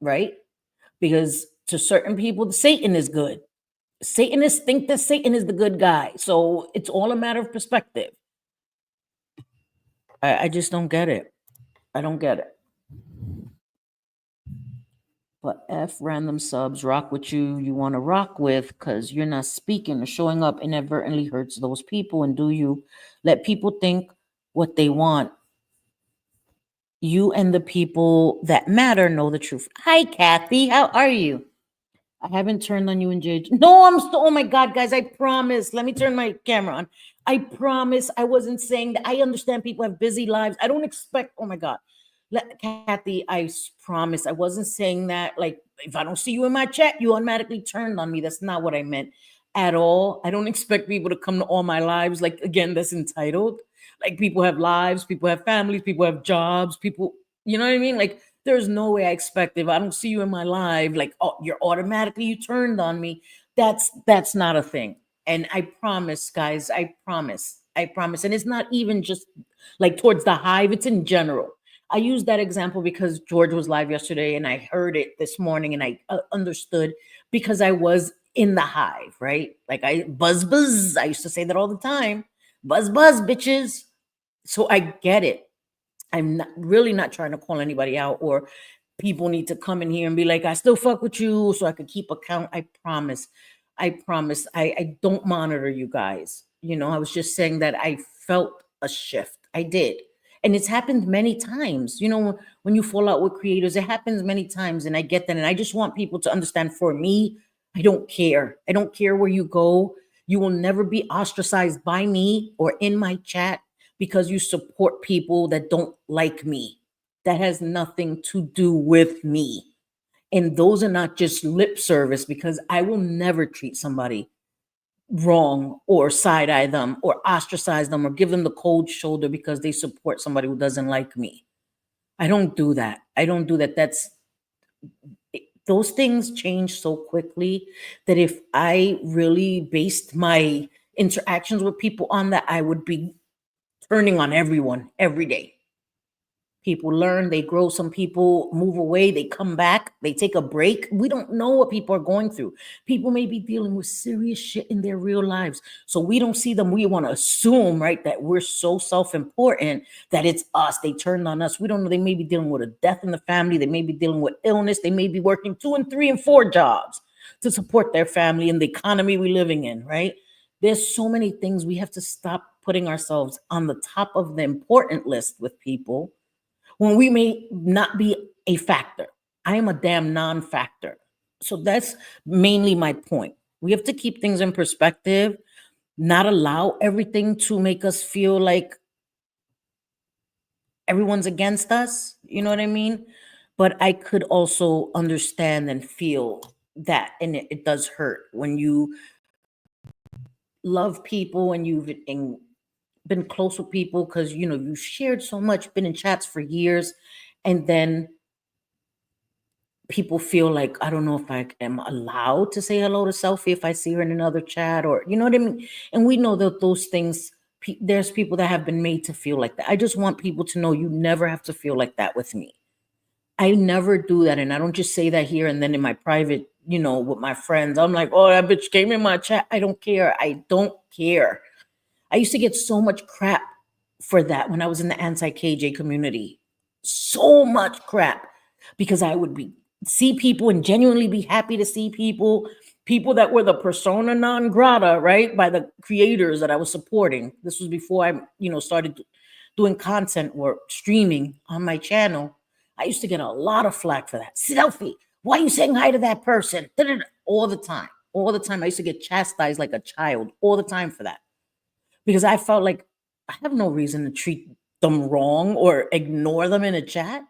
right? Because to certain people, Satan is good. Satanists think that Satan is the good guy. So it's all a matter of perspective. I just don't get it. I don't get it. But F random subs, rock with you want to rock with, because you're not speaking or showing up inadvertently hurts those people. And do you let people think what they want? You and the people that matter know the truth. Hi, Kathy. How are you? I haven't turned on you and JJ. No, I'm still. Oh my God, guys, I promise. Let me turn my camera on. I promise I wasn't saying that. I understand people have busy lives. I don't expect, oh my God. Kathy, promise I wasn't saying that. Like, if I don't see you in my chat, you automatically turned on me. That's not what I meant at all. I don't expect people to come to all my lives. Like, again, that's entitled. Like people have lives, people have families, people have jobs, people, you know what I mean? Like there's no way I expect if I don't see you in my live, like, oh, you're automatically you turned on me. That's not a thing. And I promise, guys, I promise. I promise. And it's not even just like towards the hive, it's in general. I use that example because George was live yesterday and I heard it this morning and I understood because I was in the hive, right? Like I buzz buzz. I used to say that all the time. Buzz buzz, bitches. So I get it. I'm not really not trying to call anybody out or people need to come in here and be like, I still fuck with you so I could keep account. I promise. I promise. I don't monitor you guys. You know, I was just saying that I felt a shift. I did. And it's happened many times. You know, when you fall out with creators, it happens many times. And I get that. And I just want people to understand for me, I don't care. I don't care where you go. You will never be ostracized by me or in my chat because you support people that don't like me. That has nothing to do with me. And those are not just lip service because I will never treat somebody wrong or side eye them or ostracize them or give them the cold shoulder because they support somebody who doesn't like me. I don't do that. I don't do that. Those things change so quickly that if I really based my interactions with people on that, I would be turning on everyone every day. People learn, they grow. Some people move away, they come back, they take a break. We don't know what people are going through. People may be dealing with serious shit in their real lives. So we don't see them. We want to assume, right, that we're so self-important that it's us. They turned on us. We don't know. They may be dealing with a death in the family. They may be dealing with illness. They may be working 2 and 3 and 4 jobs to support their family in the economy we're living in, right? There's so many things. We have to stop putting ourselves on the top of the important list with people when we may not be a factor. I am a damn non-factor. So that's mainly my point. We have to keep things in perspective, not allow everything to make us feel like everyone's against us. You know what I mean? But I could also understand and feel that. And it does hurt when you love people and you've been close with people because, you know, you shared so much, been in chats for years. And then people feel like, I don't know if I am allowed to say hello to Selfie if I see her in another chat or, you know what I mean? And we know that those things, there's people that have been made to feel like that. I just want people to know you never have to feel like that with me. I never do that. And I don't just say that here and then in my private, you know, with my friends. I'm like, oh, that bitch came in my chat. I don't care. I don't care. I used to get so much crap for that when I was in the anti-KJ community. So much crap because I would see people and genuinely be happy to see people that were the persona non grata, right? By the creators that I was supporting. This was before I, you know, started doing content work, streaming on my channel. I used to get a lot of flack for that. Selfie, why are you saying hi to that person? All the time. All the time. I used to get chastised like a child all the time for that because I felt like I have no reason to treat them wrong or ignore them in a chat.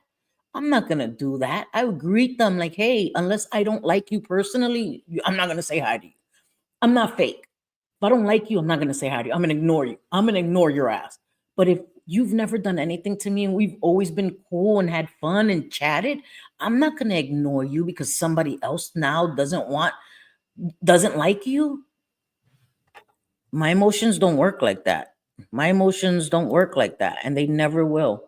I'm not going to do that. I would greet them like, hey, unless I don't like you personally, I'm not going to say hi to you. I'm not fake. If I don't like you, I'm not going to say hi to you. I'm going to ignore you. I'm going to ignore your ass. But if you've never done anything to me and we've always been cool and had fun and chatted, I'm not going to ignore you because somebody else now doesn't like you. My emotions don't work like that. My emotions don't work like that, and they never will.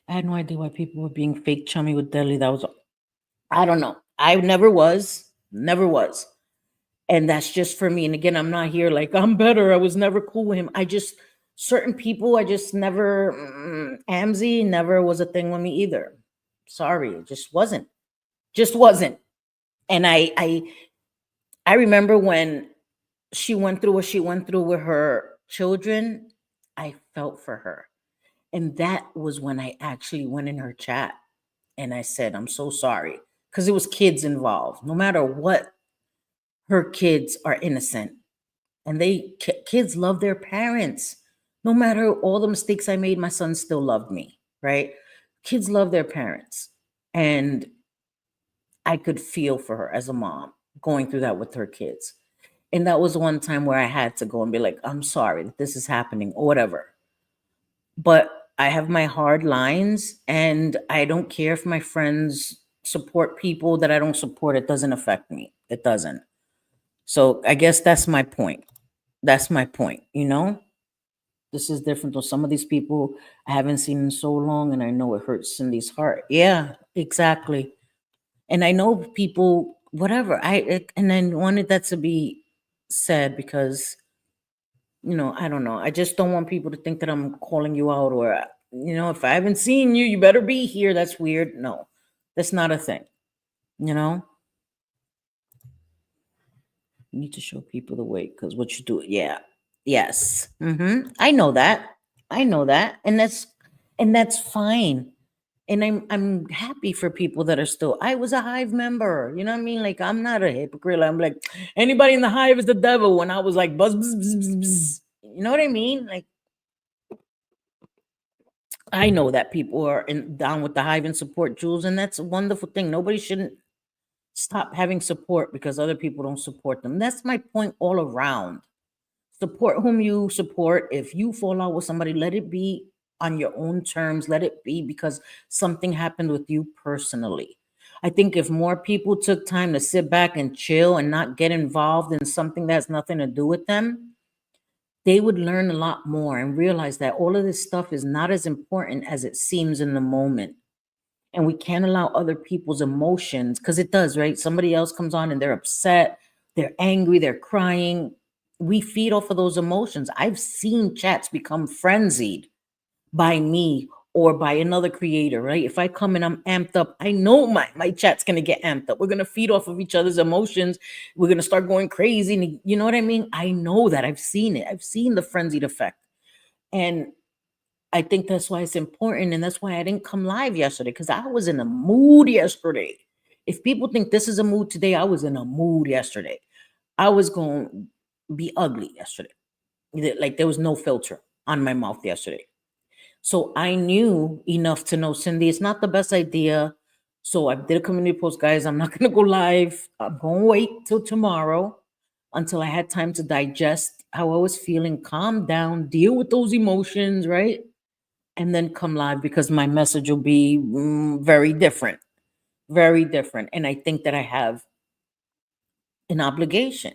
I had no idea why people were being fake chummy with Deli. I don't know. I never was. And that's just for me. And again, I'm not here like I'm better. I was never cool with him. Certain people, I just never, Amzy never was a thing with me either. Sorry, it just wasn't. And I remember when she went through what she went through with her children, I felt for her. And that was when I actually went in her chat and I said, I'm so sorry. Because it was kids involved. No matter what, her kids are innocent. And kids love their parents. No matter all the mistakes I made, my son still loved me, right? Kids love their parents. And I could feel for her as a mom going through that with her kids. And that was one time where I had to go and be like, I'm sorry that this is happening or whatever. But I have my hard lines, and I don't care if my friends support people that I don't support. It doesn't affect me. It doesn't. So I guess that's my point. That's my point, you know? This is different though. Some of these people I haven't seen in so long, and I know it hurts Cindy's heart. Yeah, exactly. And I know people, whatever. And I wanted that to be said because, I don't know. I just don't want people to think that I'm calling you out, or, if I haven't seen you, you better be here. That's weird. No, that's not a thing. You know, you need to show people the way because what you do. Yeah. Yes. I know that. I know that. And that's fine. And I'm happy for people that are still. I was a Hive member. You know what I mean? Like, I'm not a hypocrite. I'm like, anybody in the Hive is the devil. When I was like buzz, buzz, buzz, buzz, buzz. You know what I mean? Like, I know that people are down with the Hive and support Jules, and that's a wonderful thing. Nobody shouldn't stop having support because other people don't support them. That's my point all around. Support whom you support. If you fall out with somebody, let it be on your own terms. Let it be because something happened with you personally. I think if more people took time to sit back and chill and not get involved in something that has nothing to do with them, they would learn a lot more and realize that all of this stuff is not as important as it seems in the moment. And we can't allow other people's emotions, because it does, right? Somebody else comes on and they're upset, they're angry, they're crying. We feed off of those emotions. I've seen chats become frenzied by me or by another creator, right? If I come and I'm amped up, I know my chat's gonna get amped up. We're gonna feed off of each other's emotions. We're gonna start going crazy. And you know what I mean? I know that. I've seen it. I've seen the frenzied effect. And I think that's why it's important. And that's why I didn't come live yesterday, because I was in a mood yesterday. If people think this is a mood today, I was in a mood yesterday. I was going to be ugly yesterday. Like, there was no filter on my mouth yesterday. So I knew enough to know, Cindy, it's not the best idea. So I did a community post, guys. I'm not going to go live. I'm going to wait till tomorrow until I had time to digest how I was feeling, calm down, deal with those emotions, right? And then come live, because my message will be very different, very different. And I think that I have an obligation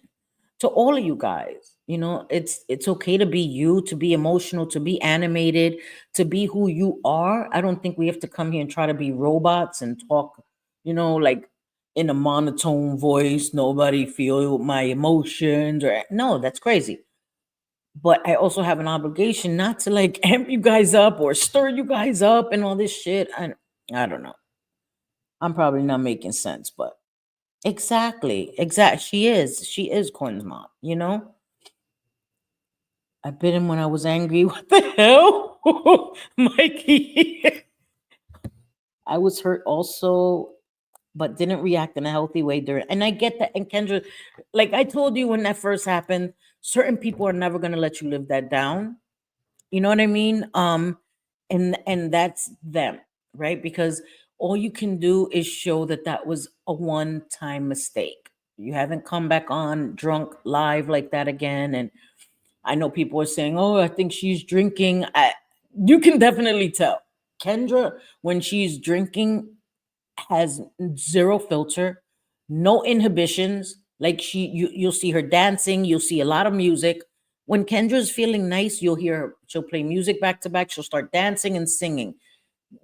to all of you guys. It's okay to be you, to be emotional, to be animated, to be who you are. I don't think we have to come here and try to be robots and talk, like in a monotone voice. Nobody feel my emotions, or no, that's crazy. But I also have an obligation not to like amp you guys up or stir you guys up and all this shit. And I don't know. I'm probably not making sense, but exactly. She is Corn's mom, I bit him when I was angry. What the hell? Mikey. I was hurt also, but didn't react in a healthy way during. And I get that. And Kendra, like I told you when that first happened, certain people are never gonna let you live that down. You know what I mean? And that's them, right? Because all you can do is show that that was a one-time mistake. You haven't come back on drunk live like that again. And I know people are saying, "Oh, I think she's drinking." You can definitely tell. Kendra, when she's drinking, has zero filter, no inhibitions. Like you'll see her dancing, you'll see a lot of music. When Kendra's feeling nice, you'll hear her. She'll play music back to back. She'll start dancing and singing.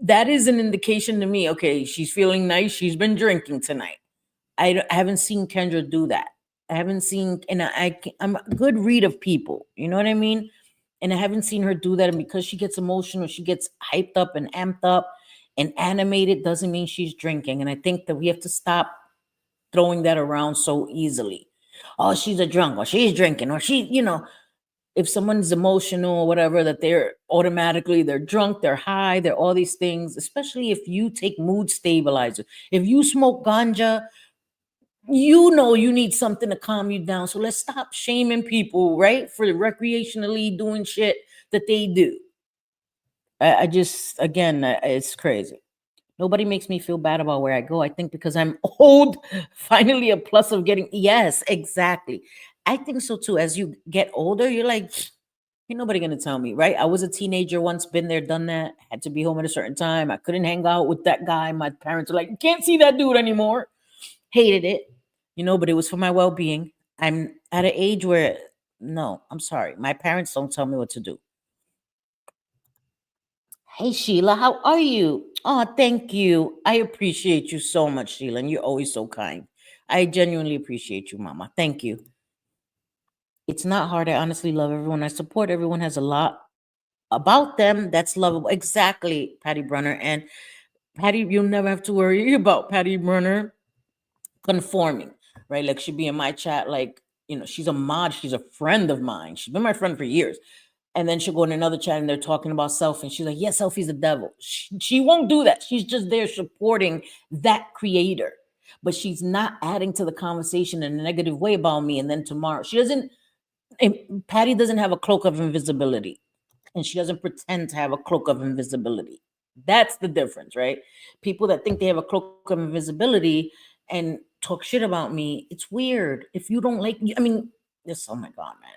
That is an indication to me. Okay, she's feeling nice. She's been drinking tonight. I haven't seen Kendra do that. I haven't seen, and I'm a good read of people. You know what I mean? And I haven't seen her do that. And because she gets emotional, she gets hyped up and amped up and animated, doesn't mean she's drinking. And I think that we have to stop throwing that around so easily. Oh, she's a drunk, or she's drinking, or if someone's emotional or whatever, that they're drunk, they're high, they're all these things, especially if you take mood stabilizer. If you smoke ganja, you need something to calm you down. So let's stop shaming people, right? For recreationally doing shit that they do. I just, again, it's crazy. Nobody makes me feel bad about where I go. I think because I'm old, finally a plus of getting, yes, exactly. I think so too. As you get older, you're like, ain't nobody gonna tell me, right? I was a teenager once, been there, done that. Had to be home at a certain time. I couldn't hang out with that guy. My parents were like, you can't see that dude anymore. Hated it, but it was for my well-being. I'm at an age where, no, I'm sorry. My parents don't tell me what to do. Hey Sheila, how are you? Oh, thank you. I appreciate you so much, Sheila, and you're always so kind. I genuinely appreciate you, Mama. Thank you. It's not hard. I honestly love everyone. I support everyone. Has a lot about them that's lovable. Exactly, Patty Brunner. And Patty, you'll never have to worry about Patty Brunner conforming, right? Like she'd be in my chat, like, she's a mod, she's a friend of mine. She's been my friend for years. And then she'll go in another chat and they're talking about selfie. And she's like, yeah, selfie's the devil. She won't do that. She's just there supporting that creator. But she's not adding to the conversation in a negative way about me. And then tomorrow, Patty doesn't have a cloak of invisibility. And she doesn't pretend to have a cloak of invisibility. That's the difference, right? People that think they have a cloak of invisibility and talk shit about me, it's weird. If you don't like me, oh my God, man.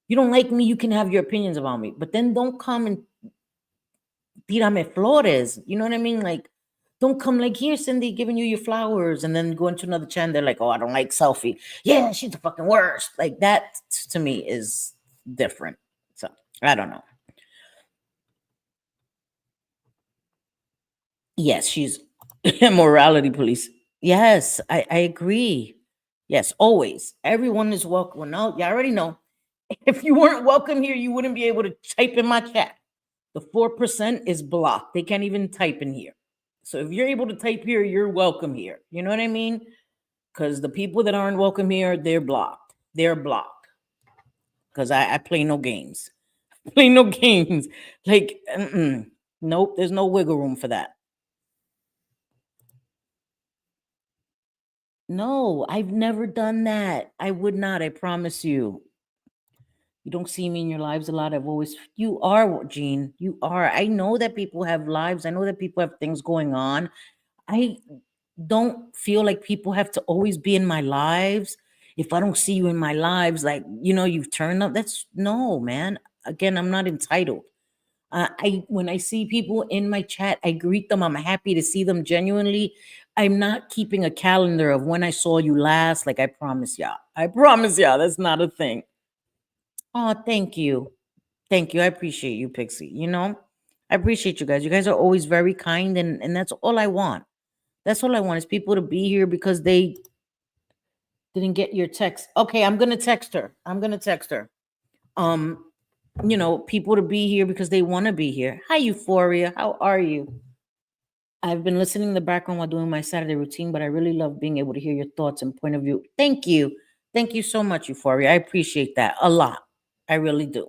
You don't like me, you can have your opinions about me, but then don't come and tirame flores. You know what I mean? Like, don't come like, here, Cindy, giving you your flowers, and then go into another channel. They're like, oh, I don't like selfie. Yeah, she's the fucking worst. Like, that to me is different. So, I don't know. Yes, she's morality police. Yes, I agree. Yes, always. Everyone is welcome. Well, no, you already know. If you weren't welcome here, you wouldn't be able to type in my chat. The 4% is blocked. They can't even type in here. So if you're able to type here, you're welcome here. You know what I mean? Because the people that aren't welcome here, they're blocked. They're blocked. Because I play no games. Play no games. Like, nope, there's no wiggle room for that. No, I've never done that. I would not, I promise you. You don't see me in your lives a lot. You are, Jean. You are. I know that people have lives. I know that people have things going on. I don't feel like people have to always be in my lives. If I don't see you in my lives, like, you've turned up. No, man. Again, I'm not entitled. When I see people in my chat, I greet them. I'm happy to see them genuinely. I'm not keeping a calendar of when I saw you last. Like, I promise y'all. That's not a thing. Oh, thank you. Thank you. I appreciate you, Pixie. I appreciate you guys. You guys are always very kind, and that's all I want. That's all I want is people to be here because they didn't get your text. Okay, I'm gonna text her. People to be here because they want to be here. Hi, Euphoria. How are you? I've been listening in the background while doing my Saturday routine, but I really love being able to hear your thoughts and point of view. Thank you. Thank you so much, Euphoria. I appreciate that a lot. I really do.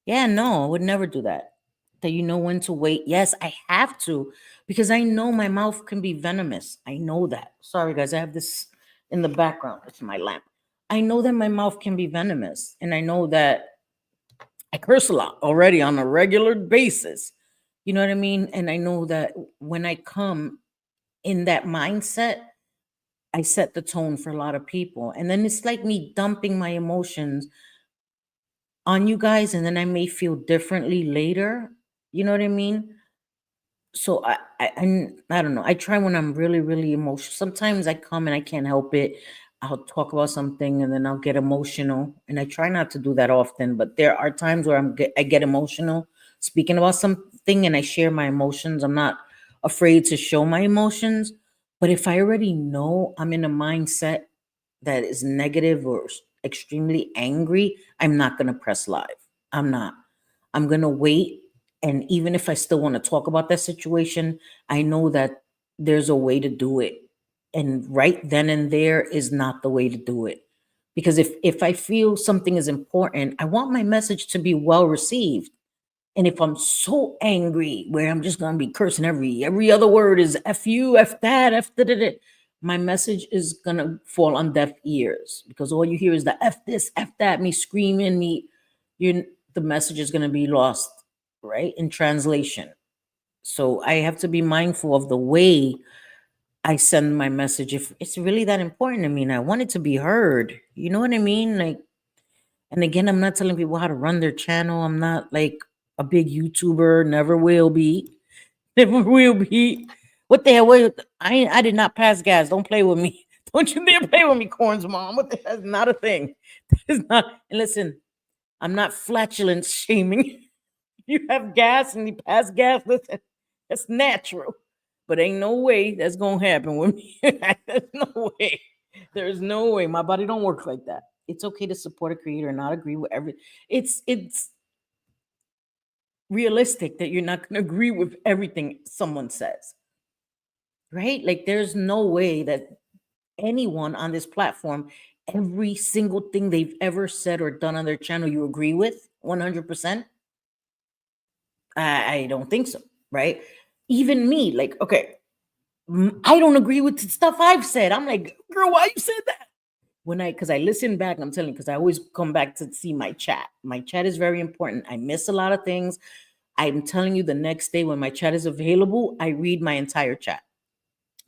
Yeah, no, I would never do that. That you know when to wait. Yes, I have to because I know my mouth can be venomous. I know that. Sorry, guys, I have this in the background. It's my lamp. I know that my mouth can be venomous, and I know that I curse a lot already on a regular basis. You know what I mean? And I know that when I come in that mindset, I set the tone for a lot of people. And then it's like me dumping my emotions on you guys, and then I may feel differently later. You know what I mean? So I don't know. I try when I'm really, really emotional. Sometimes I come and I can't help it. I'll talk about something and then I'll get emotional. And I try not to do that often, but there are times where I get emotional speaking about something and I share my emotions. I'm not afraid to show my emotions. But if I already know I'm in a mindset that is negative or extremely angry, I'm not going to press live. I'm not. I'm going to wait. And even if I still want to talk about that situation, I know that there's a way to do it. And right then and there is not the way to do it. Because if I feel something is important, I want my message to be well received. And if I'm so angry where I'm just going to be cursing every other word is F you, F that, F da, da, da, my message is going to fall on deaf ears because all you hear is the F this, F that, me screaming, the message is going to be lost, right? In translation. So I have to be mindful of the way I send my message. If it's really that important to me and I want it to be heard, you know what I mean? Like, And again, I'm not telling people how to run their channel. I'm not like a big YouTuber, never will be. Never will be. What the hell? I did not pass gas. Don't play with me. Don't you dare play with me, Corn's mom. What the, that's not a thing. That is not. And listen, I'm not flatulence shaming. You have gas and you pass gas. Listen, that's natural. But ain't no way that's gonna happen with me. There's no way. There's no way. My body don't work like that. It's okay to support a creator and not agree with every. It's realistic that you're not gonna agree with everything someone says, right? Like there's no way that anyone on this platform, every single thing they've ever said or done on their channel, you agree with 100%. I don't think so, right? Even me, like, okay, I don't agree with the stuff I've said. I'm like, girl, why you said that? Because I listen back, I'm telling you, because I always come back to see my chat. My chat is very important. I miss a lot of things. I'm telling you, the next day when my chat is available, I read my entire chat.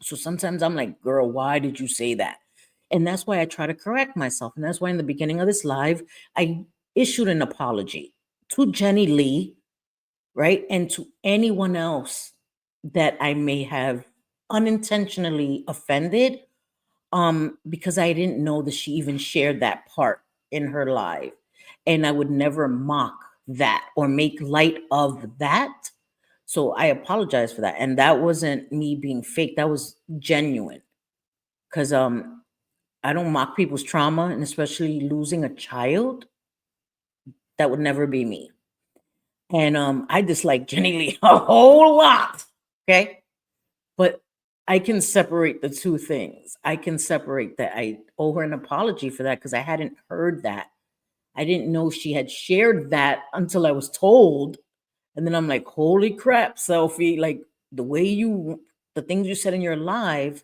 So sometimes I'm like, girl, why did you say that? And that's why I try to correct myself. And that's why in the beginning of this live, I issued an apology to Jenny Lee, right? And to anyone else that I may have unintentionally offended, because I didn't know that she even shared that part in her live. And I would never mock that or make light of that. So I apologize for that. And that wasn't me being fake. That was genuine. Because I don't mock people's trauma, and especially losing a child. That would never be me. And I dislike Jenny Lee a whole lot. Okay. But I can separate the two things. I can separate that. I owe her an apology for that because I hadn't heard that. I didn't know she had shared that until I was told. And then I'm like, holy crap, Selfie. Like the things you said in your live,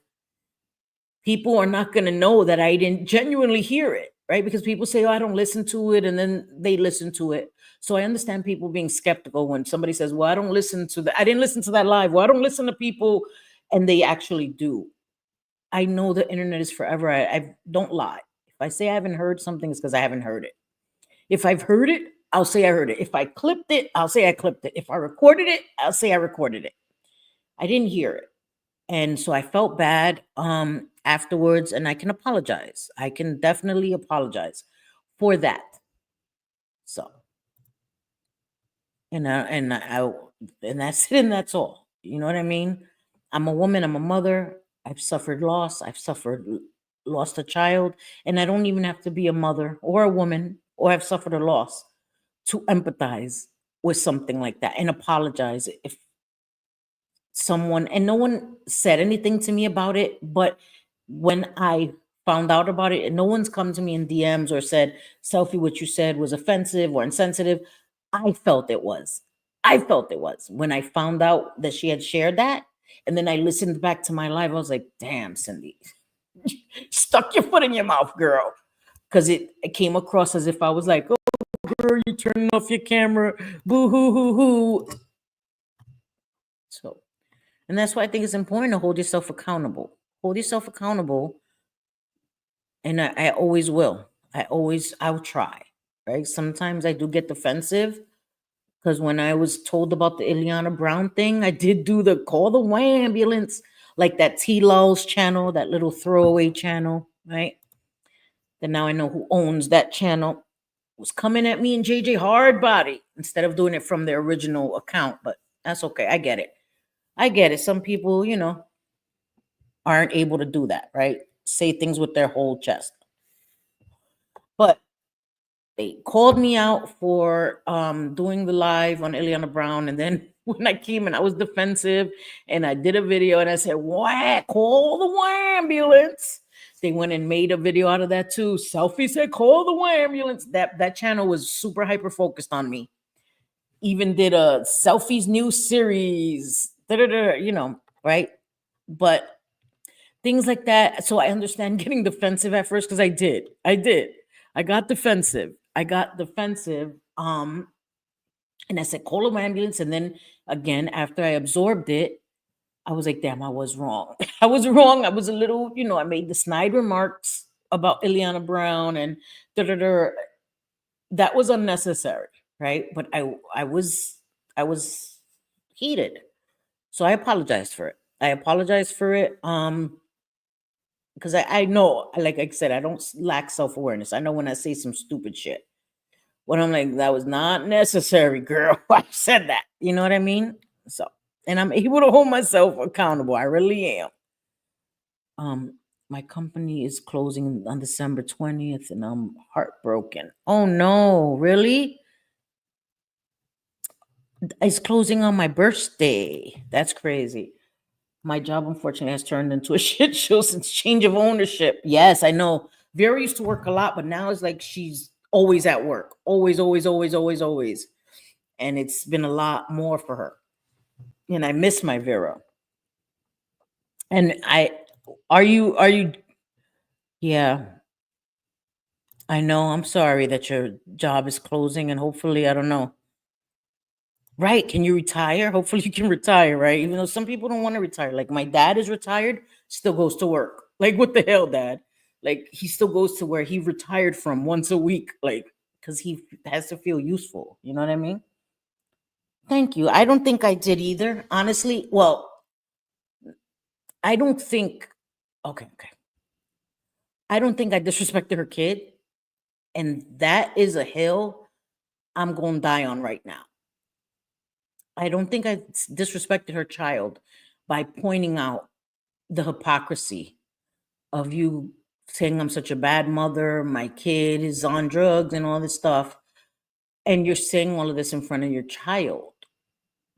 people are not going to know that I didn't genuinely hear it, right? Because people say, oh, I don't listen to it. And then they listen to it. So I understand people being skeptical when somebody says, well, I didn't listen to that live. Well, I don't listen to people. And they actually do. I know the internet is forever. I don't lie. If I say I haven't heard something, it's because I haven't heard it. If I've heard it, I'll say I heard it. If I clipped it, I'll say I clipped it. If I recorded it, I'll say I recorded it. I didn't hear it. And so I felt bad afterwards, and I can apologize. I can definitely apologize for that. So, and that's it, and that's all. You know what I mean? I'm a woman. I'm a mother. I've suffered loss. Lost a child, and I don't even have to be a mother or a woman or have suffered a loss to empathize with something like that and apologize if someone, and no one said anything to me about it, but when I found out about it, and no one's come to me in DMs or said, Selfie, what you said was offensive or insensitive. I felt it was. When I found out that she had shared that. And then I listened back to my live. I was like, damn, Cindy, stuck your foot in your mouth, girl. Because it came across as if I was like, oh, girl, you turning off your camera. Boo hoo hoo hoo. So, and that's why I think it's important to hold yourself accountable. Hold yourself accountable. And I always will. I'll try. Right. Sometimes I do get defensive. Because when I was told about the Ileana Brown thing, I did do the call the ambulance, like that T-Lulz channel, that little throwaway channel, right? Then now I know who owns that channel. Was coming at me in JJ Hardbody instead of doing it from their original account. But that's okay. I get it. Some people, aren't able to do that, right? Say things with their whole chest. But they called me out for doing the live on Ileana Brown. And then when I came in, I was defensive and I did a video and I said, what? Call the ambulance. They went and made a video out of that too. Selfie said, call the ambulance. That channel was super hyper focused on me. Even did a Selfie's new series, right? But things like that. So I understand getting defensive at first because I did. I got defensive. And I said, call an ambulance. And then again, after I absorbed it, I was like, damn, I was wrong. I was a little, I made the snide remarks about Ileana Brown and that was unnecessary, right? But I was heated. So I apologized for it. I apologized for it. Because I know, like I said, I don't lack self-awareness. I know when I say some stupid shit. When I'm like, that was not necessary, girl. I said that. You know what I mean? So, and I'm able to hold myself accountable. I really am. My company is closing on December 20th, and I'm heartbroken. Oh no, really? It's closing on my birthday. That's crazy. My job, unfortunately, has turned into a shit show since change of ownership. Yes, I know. Vera used to work a lot, but now it's like she's always at work. Always, always, always, always, always. And it's been a lot more for her. And I miss my Vera. And are you, yeah, I know. I'm sorry that your job is closing, and hopefully, I don't know. Right. Can you retire? Hopefully you can retire, right? Even though some people don't want to retire. Like my dad is retired, still goes to work. Like what the hell, dad? Like he still goes to where he retired from once a week, like because he has to feel useful. You know what I mean? Thank you. I don't think I did either. Honestly, well, I don't think okay. I don't think I disrespected her kid. And that is a hill I'm gonna die on right now. I don't think I disrespected her child by pointing out the hypocrisy of you saying I'm such a bad mother, my kid is on drugs and all this stuff, and you're saying all of this in front of your child,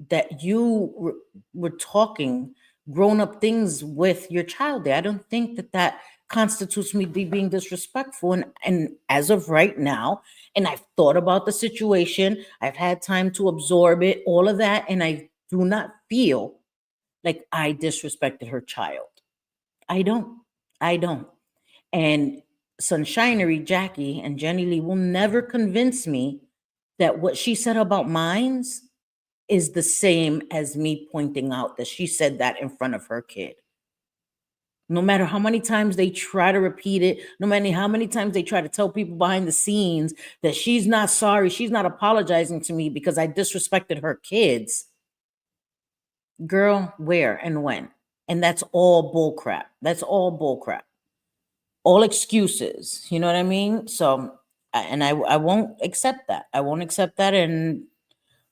that you were talking grown up things with your child there. I don't think that that constitutes me being disrespectful. And as of right now, and I've thought about the situation, I've had time to absorb it, all of that, and I do not feel like I disrespected her child. I don't. I don't. And Sunshinery, Jackie, and Jenny Lee will never convince me that what she said about mines is the same as me pointing out that she said that in front of her kid. No matter how many times they try to repeat it, no matter how many times they try to tell people behind the scenes that she's not sorry, she's not apologizing to me because I disrespected her kids. Girl, where and when? And that's all bull crap. That's all bull crap. All excuses. You know what I mean? So, and I won't accept that. I won't accept that. And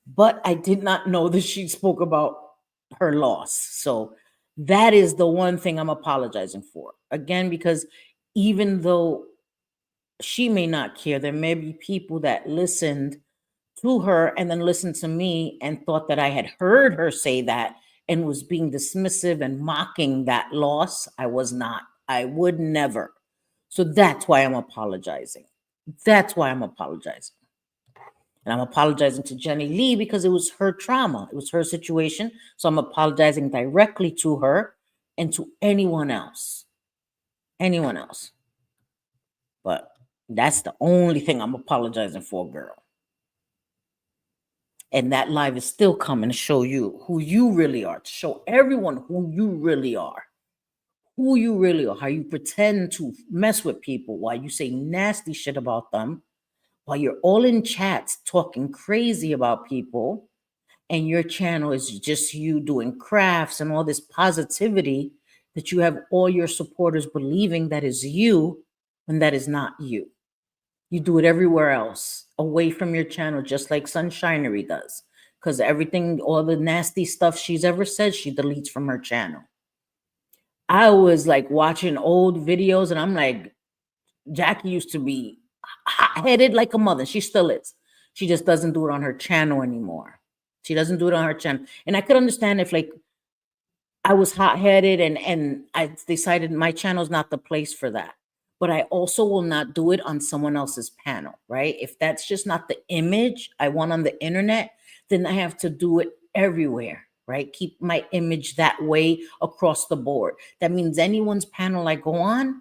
but I did not know that she spoke about her loss. So that is the one thing I'm apologizing for. Again, because even though she may not care, there may be people that listened to her and then listened to me and thought that I had heard her say that and was being dismissive and mocking that loss. I was not. I would never. So that's why I'm apologizing. That's why I'm apologizing. And I'm apologizing to Jenny Lee because it was her trauma. It was her situation. So I'm apologizing directly to her and to anyone else. Anyone else. But that's the only thing I'm apologizing for, girl. And that live is still coming to show you who you really are, to show everyone who you really are. Who you really are, how you pretend to mess with people, why you say nasty shit about them, while you're all in chats talking crazy about people, and your channel is just you doing crafts and all this positivity that you have all your supporters believing that is you when that is not you. You do it everywhere else, away from your channel, just like Sunshinery does. Because everything, all the nasty stuff she's ever said, she deletes from her channel. I was like watching old videos and I'm like, Jackie used to be hot-headed like a mother. She still is. She just doesn't do it on her channel anymore. She doesn't do it on her channel. And I could understand if like I was hot-headed and I decided my channel is not the place for that. But I also will not do it on someone else's panel, right? If that's just not the image I want on the internet, then I have to do it everywhere, right? Keep my image that way across the board. That means anyone's panel I go on,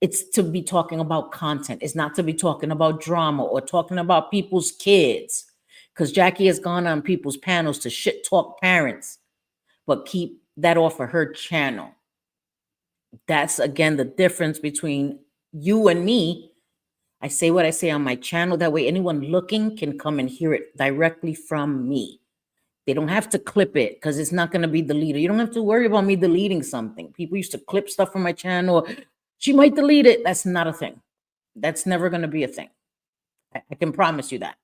it's to be talking about content. It's not to be talking about drama or talking about people's kids. Because Jackie has gone on people's panels to shit talk parents, but keep that off of her channel. That's again the difference between you and me. I say what I say on my channel. That way anyone looking can come and hear it directly from me. They don't have to clip it because it's not going to be deleted. You don't have to worry about me deleting something. People used to clip stuff from my channel. She might delete it. That's not a thing. That's never going to be a thing. I can promise you that.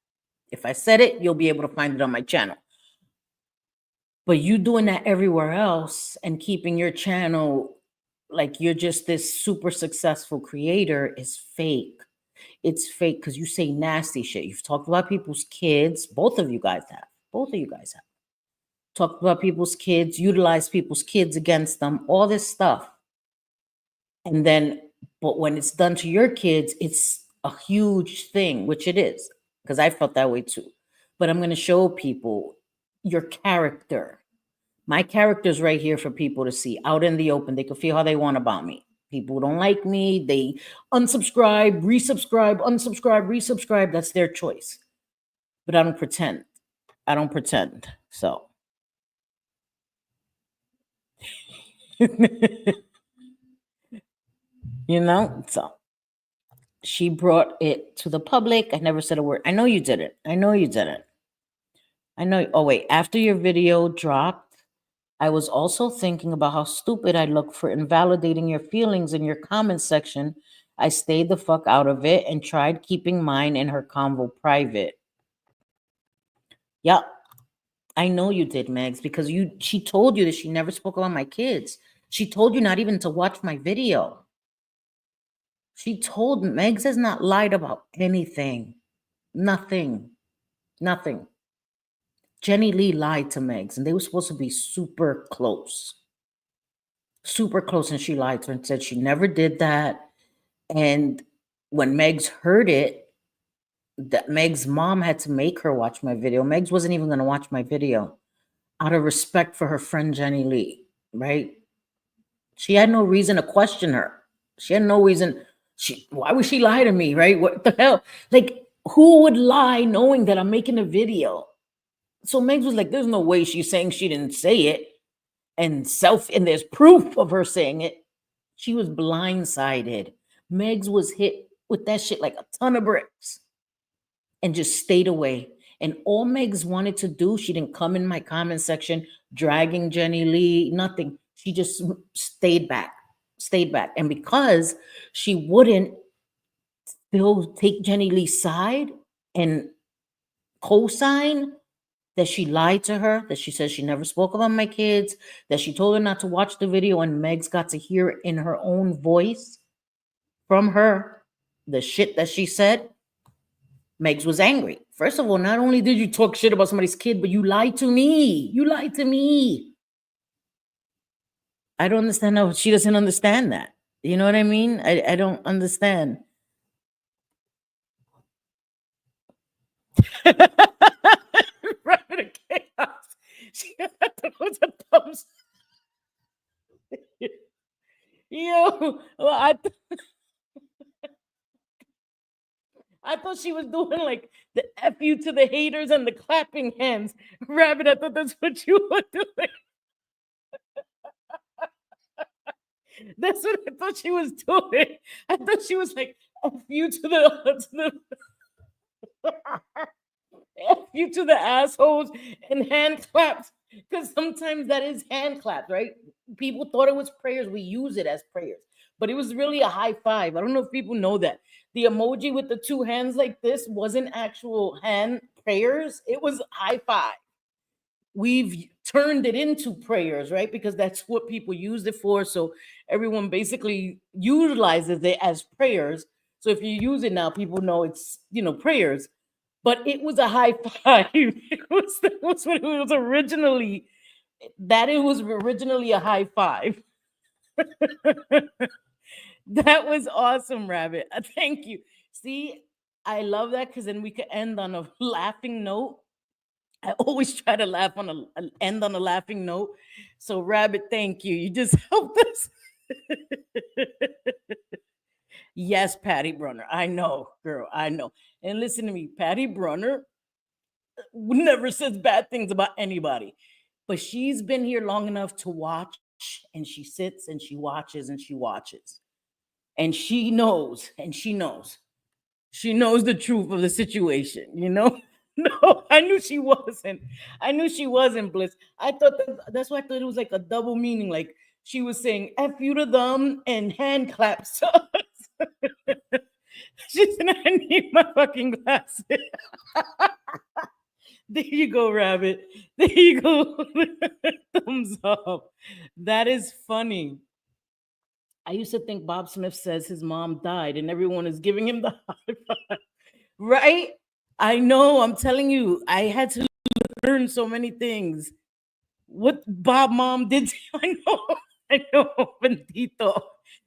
If I said it, you'll be able to find it on my channel. But you doing that everywhere else and keeping your channel like you're just this super successful creator is fake. It's fake because you say nasty shit. You've talked about people's kids. Both of you guys have. Both of you guys have. Talked about people's kids, utilized people's kids against them, all this stuff. And then, but when it's done to your kids, it's a huge thing, which it is, because I felt that way too. But I'm going to show people your character. My character's right here for people to see out in the open. They can feel how they want about me. People who don't like me, they unsubscribe, resubscribe, unsubscribe, resubscribe. That's their choice. But I don't pretend. I don't pretend. So. You know, so she brought it to the public. I never said a word. I know you did it. I know you did it. I know. Oh, wait. After your video dropped, I was also thinking about how stupid I look for invalidating your feelings in your comment section. I stayed the fuck out of it and tried keeping mine and her convo private. Yep. I know you did, Megs, because she told you that she never spoke about my kids. She told you not even to watch my video. She told Megs has not lied about anything. Nothing. Nothing. Jenny Lee lied to Megs, and they were supposed to be super close. Super close, and she lied to her and said she never did that. And when Megs heard it, that Meg's mom had to make her watch my video. Megs wasn't even going to watch my video out of respect for her friend Jenny Lee, right? She had no reason to question her. She had no reason. Why would she lie to me, right? What the hell? Like, who would lie knowing that I'm making a video? So Megs was like, there's no way she's saying she didn't say it. And there's proof of her saying it. She was blindsided. Megs was hit with that shit like a ton of bricks and just stayed away. And all Megs wanted to do, she didn't come in my comment section dragging Jenny Lee, nothing. She just stayed back. And because she wouldn't still take Jenny Lee's side and co-sign that she lied to her, that she says she never spoke about my kids, that she told her not to watch the video, and Megs got to hear it in her own voice from her, the shit that she said, Megs was angry. First of all, not only did you talk shit about somebody's kid, but you lied to me. You lied to me. I don't understand how she doesn't understand that. You know what I mean? I don't understand. Rapid chaos. She had those thumbs. Yo, well, I thought she was doing like the F you to the haters and the clapping hands. Rabbit, I thought that's what you were doing. That's what I thought she was doing. I thought she was like F you to the F you to the assholes and hand claps. Because sometimes that is hand claps, right? People thought it was prayers. We use it as prayers. But it was really a high five. I don't know if people know that. The emoji with the two hands like this wasn't actual hand prayers. It was high five. We've turned it into prayers, right? Because that's what people used it for. So everyone basically utilizes it as prayers. So if you use it now, people know it's, prayers. But it was a high five. That was what it was originally. That it was originally a high five. That was awesome, Rabbit. Thank you. See, I love that because then we could end on a laughing note. I always try to laugh on end on a laughing note. So, Rabbit, thank you. You just helped us. Yes, Patty Brunner. I know, girl. I know. And listen to me, Patty Brunner never says bad things about anybody, but she's been here long enough to watch, and she sits and she watches and she watches, and she knows, She knows the truth of the situation, you know? No, I knew she wasn't. I knew she wasn't Bliss. I thought that's why I thought it was like a double meaning. Like she was saying F you to them and hand claps. She said, I need my fucking glasses. There you go, Rabbit. There you go. Thumbs up. That is funny. I used to think Bob Smith says his mom died and everyone is giving him the high five. Right? I know. I'm telling you, I had to learn so many things. What Bob mom did to you, I know, bendito.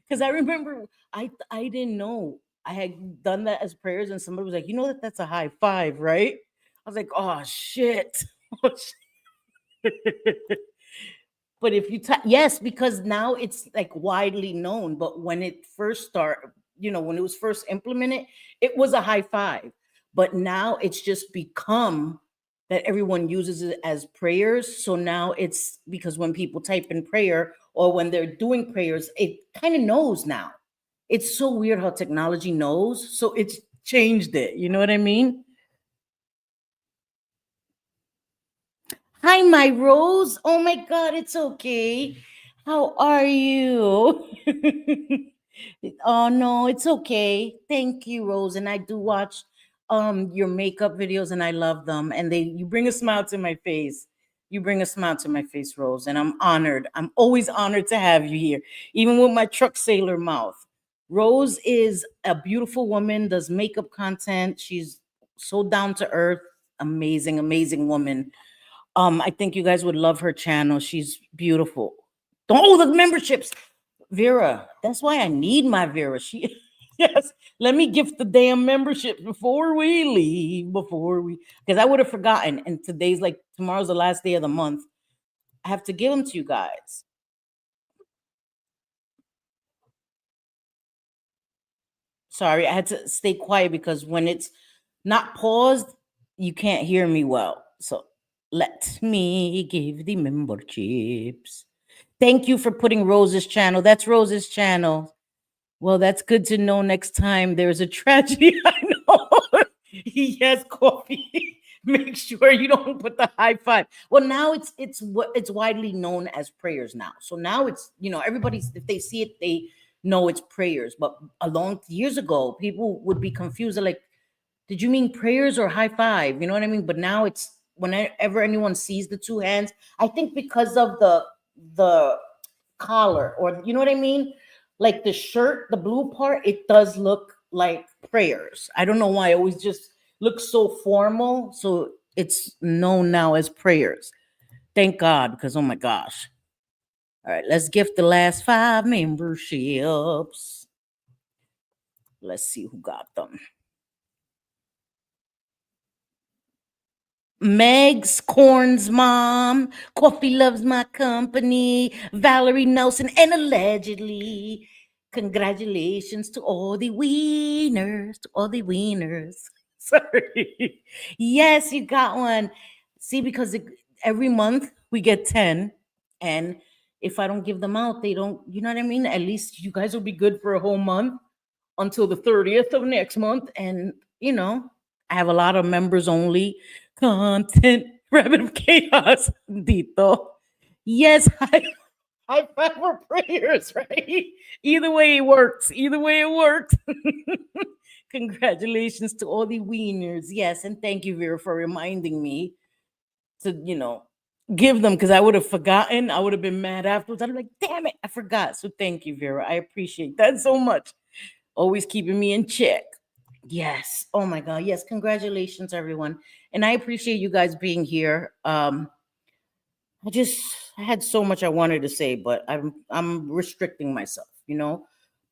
Because I remember I didn't know I had done that as prayers, and somebody was like, you know that that's a high five, right? I was like, oh shit. Oh, shit. But if you yes, because now it's like widely known. But when it first started, when it was first implemented, it was a high five. But now it's just become that everyone uses it as prayers. So now it's because when people type in prayer or when they're doing prayers, it kind of knows now. It's so weird how technology knows. So it's changed it. You know what I mean? Hi, my Rose. Oh my God, it's okay. How are you? Oh no, it's okay. Thank you, Rose. And I do watch your makeup videos and I love them. And you bring a smile to my face. You bring a smile to my face, Rose. And I'm honored. I'm always honored to have you here, even with my truck sailor mouth. Rose is a beautiful woman, does makeup content. She's so down to earth, amazing, amazing woman. I think you guys would love her channel. She's beautiful. Oh, the memberships. Vera. That's why I need my Vera. She yes. Let me gift the damn membership before we leave. Because I would have forgotten. And tomorrow's the last day of the month. I have to give them to you guys. Sorry, I had to stay quiet because when it's not paused, you can't hear me well. So let me give the memberships. Thank you for putting Rose's channel. That's Rose's channel. Well, that's good to know next time there's a tragedy. I know. He has coffee. Make sure you don't put the high five. Well, now it's widely known as prayers now. So now it's everybody's if they see it, they know it's prayers. But a long years ago, people would be confused. They're like, did you mean prayers or high five? You know what I mean? But now it's whenever anyone sees the two hands, I think because of the collar or you know what I mean? Like the shirt, the blue part, it does look like prayers. I don't know why. It always just looks so formal. So it's known now as prayers. Thank God, because oh my gosh. All right, let's gift the last 5 memberships. Let's see who got them. Meg's Corn's mom, Coffee loves my company, Valerie Nelson, and allegedly, congratulations to all the wieners, Sorry. Yes, you got one. See, because every month we get 10, and if I don't give them out, they don't, you know what I mean? At least you guys will be good for a whole month until the 30th of next month. And, I have a lot of members only content, Rabbit of Chaos, Dito. Yes, high five for prayers, right? Either way it works. Either way it works. Congratulations to all the wieners. Yes, and thank you, Vera, for reminding me to, give them because I would have forgotten. I would have been mad afterwards. I'm like, damn it, I forgot. So thank you, Vera. I appreciate that so much. Always keeping me in check. Yes. Oh my God. Yes. Congratulations, everyone. And I appreciate you guys being here. I had so much I wanted to say, but I'm restricting myself,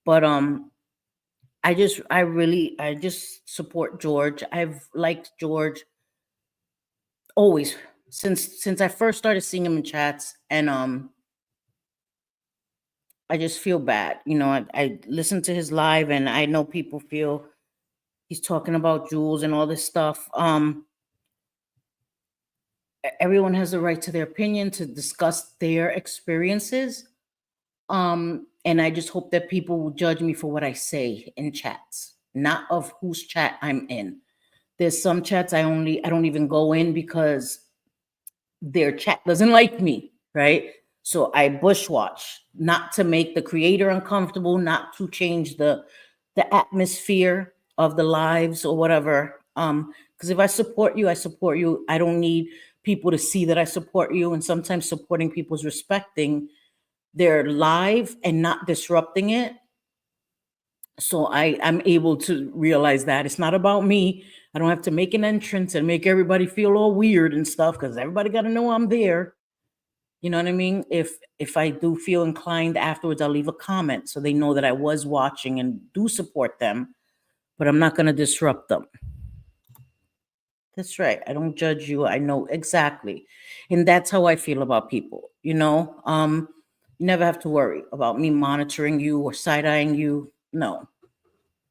But I just support George. I've liked George always since I first started seeing him in chats, and I just feel bad. I listen to his live, and I know people feel he's talking about Jules and all this stuff. Everyone has the right to their opinion to discuss their experiences. And I just hope that people will judge me for what I say in chats. not of whose chat I'm in. There's some chats I don't even go in because their chat doesn't like me, right? So I bushwatch, not to make the creator uncomfortable, not to change the atmosphere of the lives or whatever. Because if I support you, I support you. I don't need people to see that I support you. And sometimes supporting people is respecting their live and not disrupting it. So I'm able to realize that it's not about me. I don't have to make an entrance and make everybody feel all weird and stuff because everybody got to know I'm there. You know what I mean? If I do feel inclined afterwards, I'll leave a comment so they know that I was watching and do support them, but I'm not going to disrupt them. That's right. I don't judge you. I know exactly. And that's how I feel about people, you know? You never have to worry about me monitoring you or side-eyeing you. No.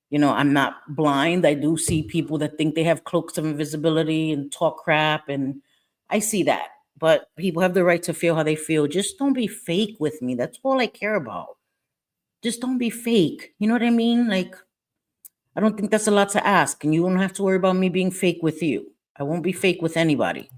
You know, I'm not blind. I do see people that think they have cloaks of invisibility and talk crap, and I see that. But people have the right to feel how they feel. Just don't be fake with me. That's all I care about. Just don't be fake. You know what I mean? Like, I don't think that's a lot to ask, and you don't have to worry about me being fake with you. I won't be fake with anybody.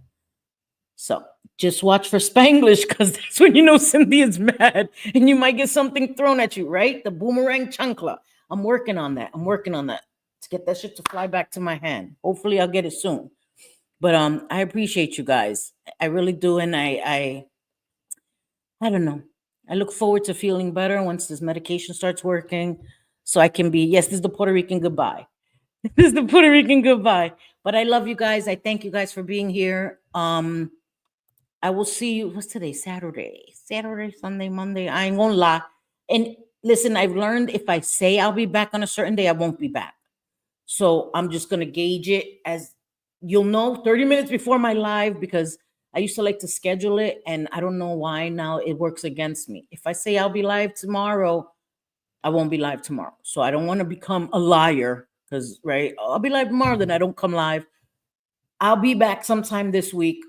So just watch for Spanglish, because that's when you know Cynthia's mad and you might get something thrown at you, right? The boomerang chancla. I'm working on that. To get that shit to fly back to my hand. Hopefully I'll get it soon. But I appreciate you guys. I really do. And I don't know. I look forward to feeling better once this medication starts working. So I can be, yes, this is the Puerto Rican goodbye. This is the Puerto Rican goodbye. But I love you guys. I thank you guys for being here. I will see you. What's today? Saturday, Sunday, Monday. I ain't gonna lie. And listen, I've learned if I say I'll be back on a certain day, I won't be back. So I'm just gonna gauge it as you'll know 30 minutes before my live, because I used to like to schedule it, and I don't know why now it works against me. If I say I'll be live tomorrow, I won't be live tomorrow. So I don't want to become a liar, because right, I'll be live tomorrow, then I don't come live. I'll be back sometime this week.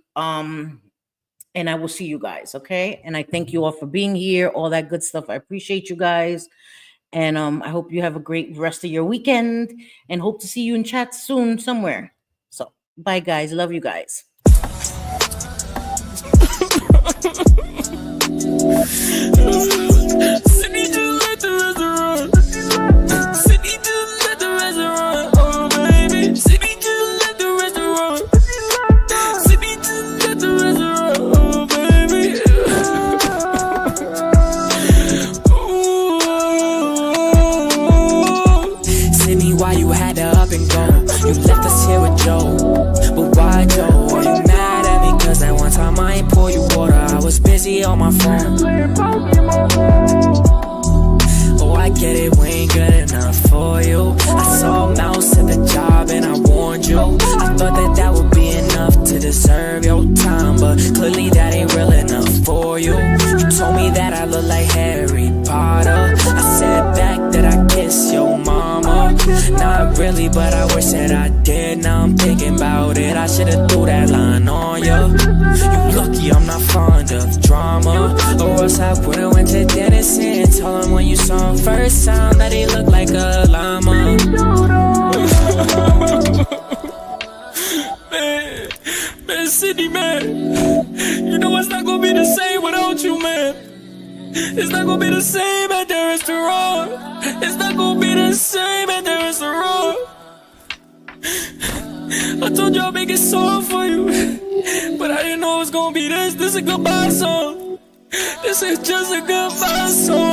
And I will see you guys, okay? And I thank you all for being here, all that good stuff. I appreciate you guys. And I hope you have a great rest of your weekend, and hope to see you in chat soon somewhere. So bye, guys. Love you guys. You left us here with Joe, but why Joe? Are you mad at me? Cause that one time I ain't pour you water, I was busy on my phone. Oh, I get it, we ain't good enough for you. I saw a mouse at the job and I warned you. I thought that that would be enough to deserve your time, but clearly that ain't real enough for you. You told me that I look like Harry Potter. I said back that I kiss your mama. Not really, but I wish that I did. Now I'm thinking about it, I should've threw that line on ya. You lucky I'm not fond of drama, or else I would've went to Dennis and told him when you saw him first time that he looked like a llama. Man, Sydney, man, you know it's not gonna be the same without you, man. It's not gonna be the same at the restaurant. It's not gonna be the same at the restaurant. I told you I'll make it soft for you, but I didn't know it was gonna be this. This is a goodbye song. This is just a goodbye song.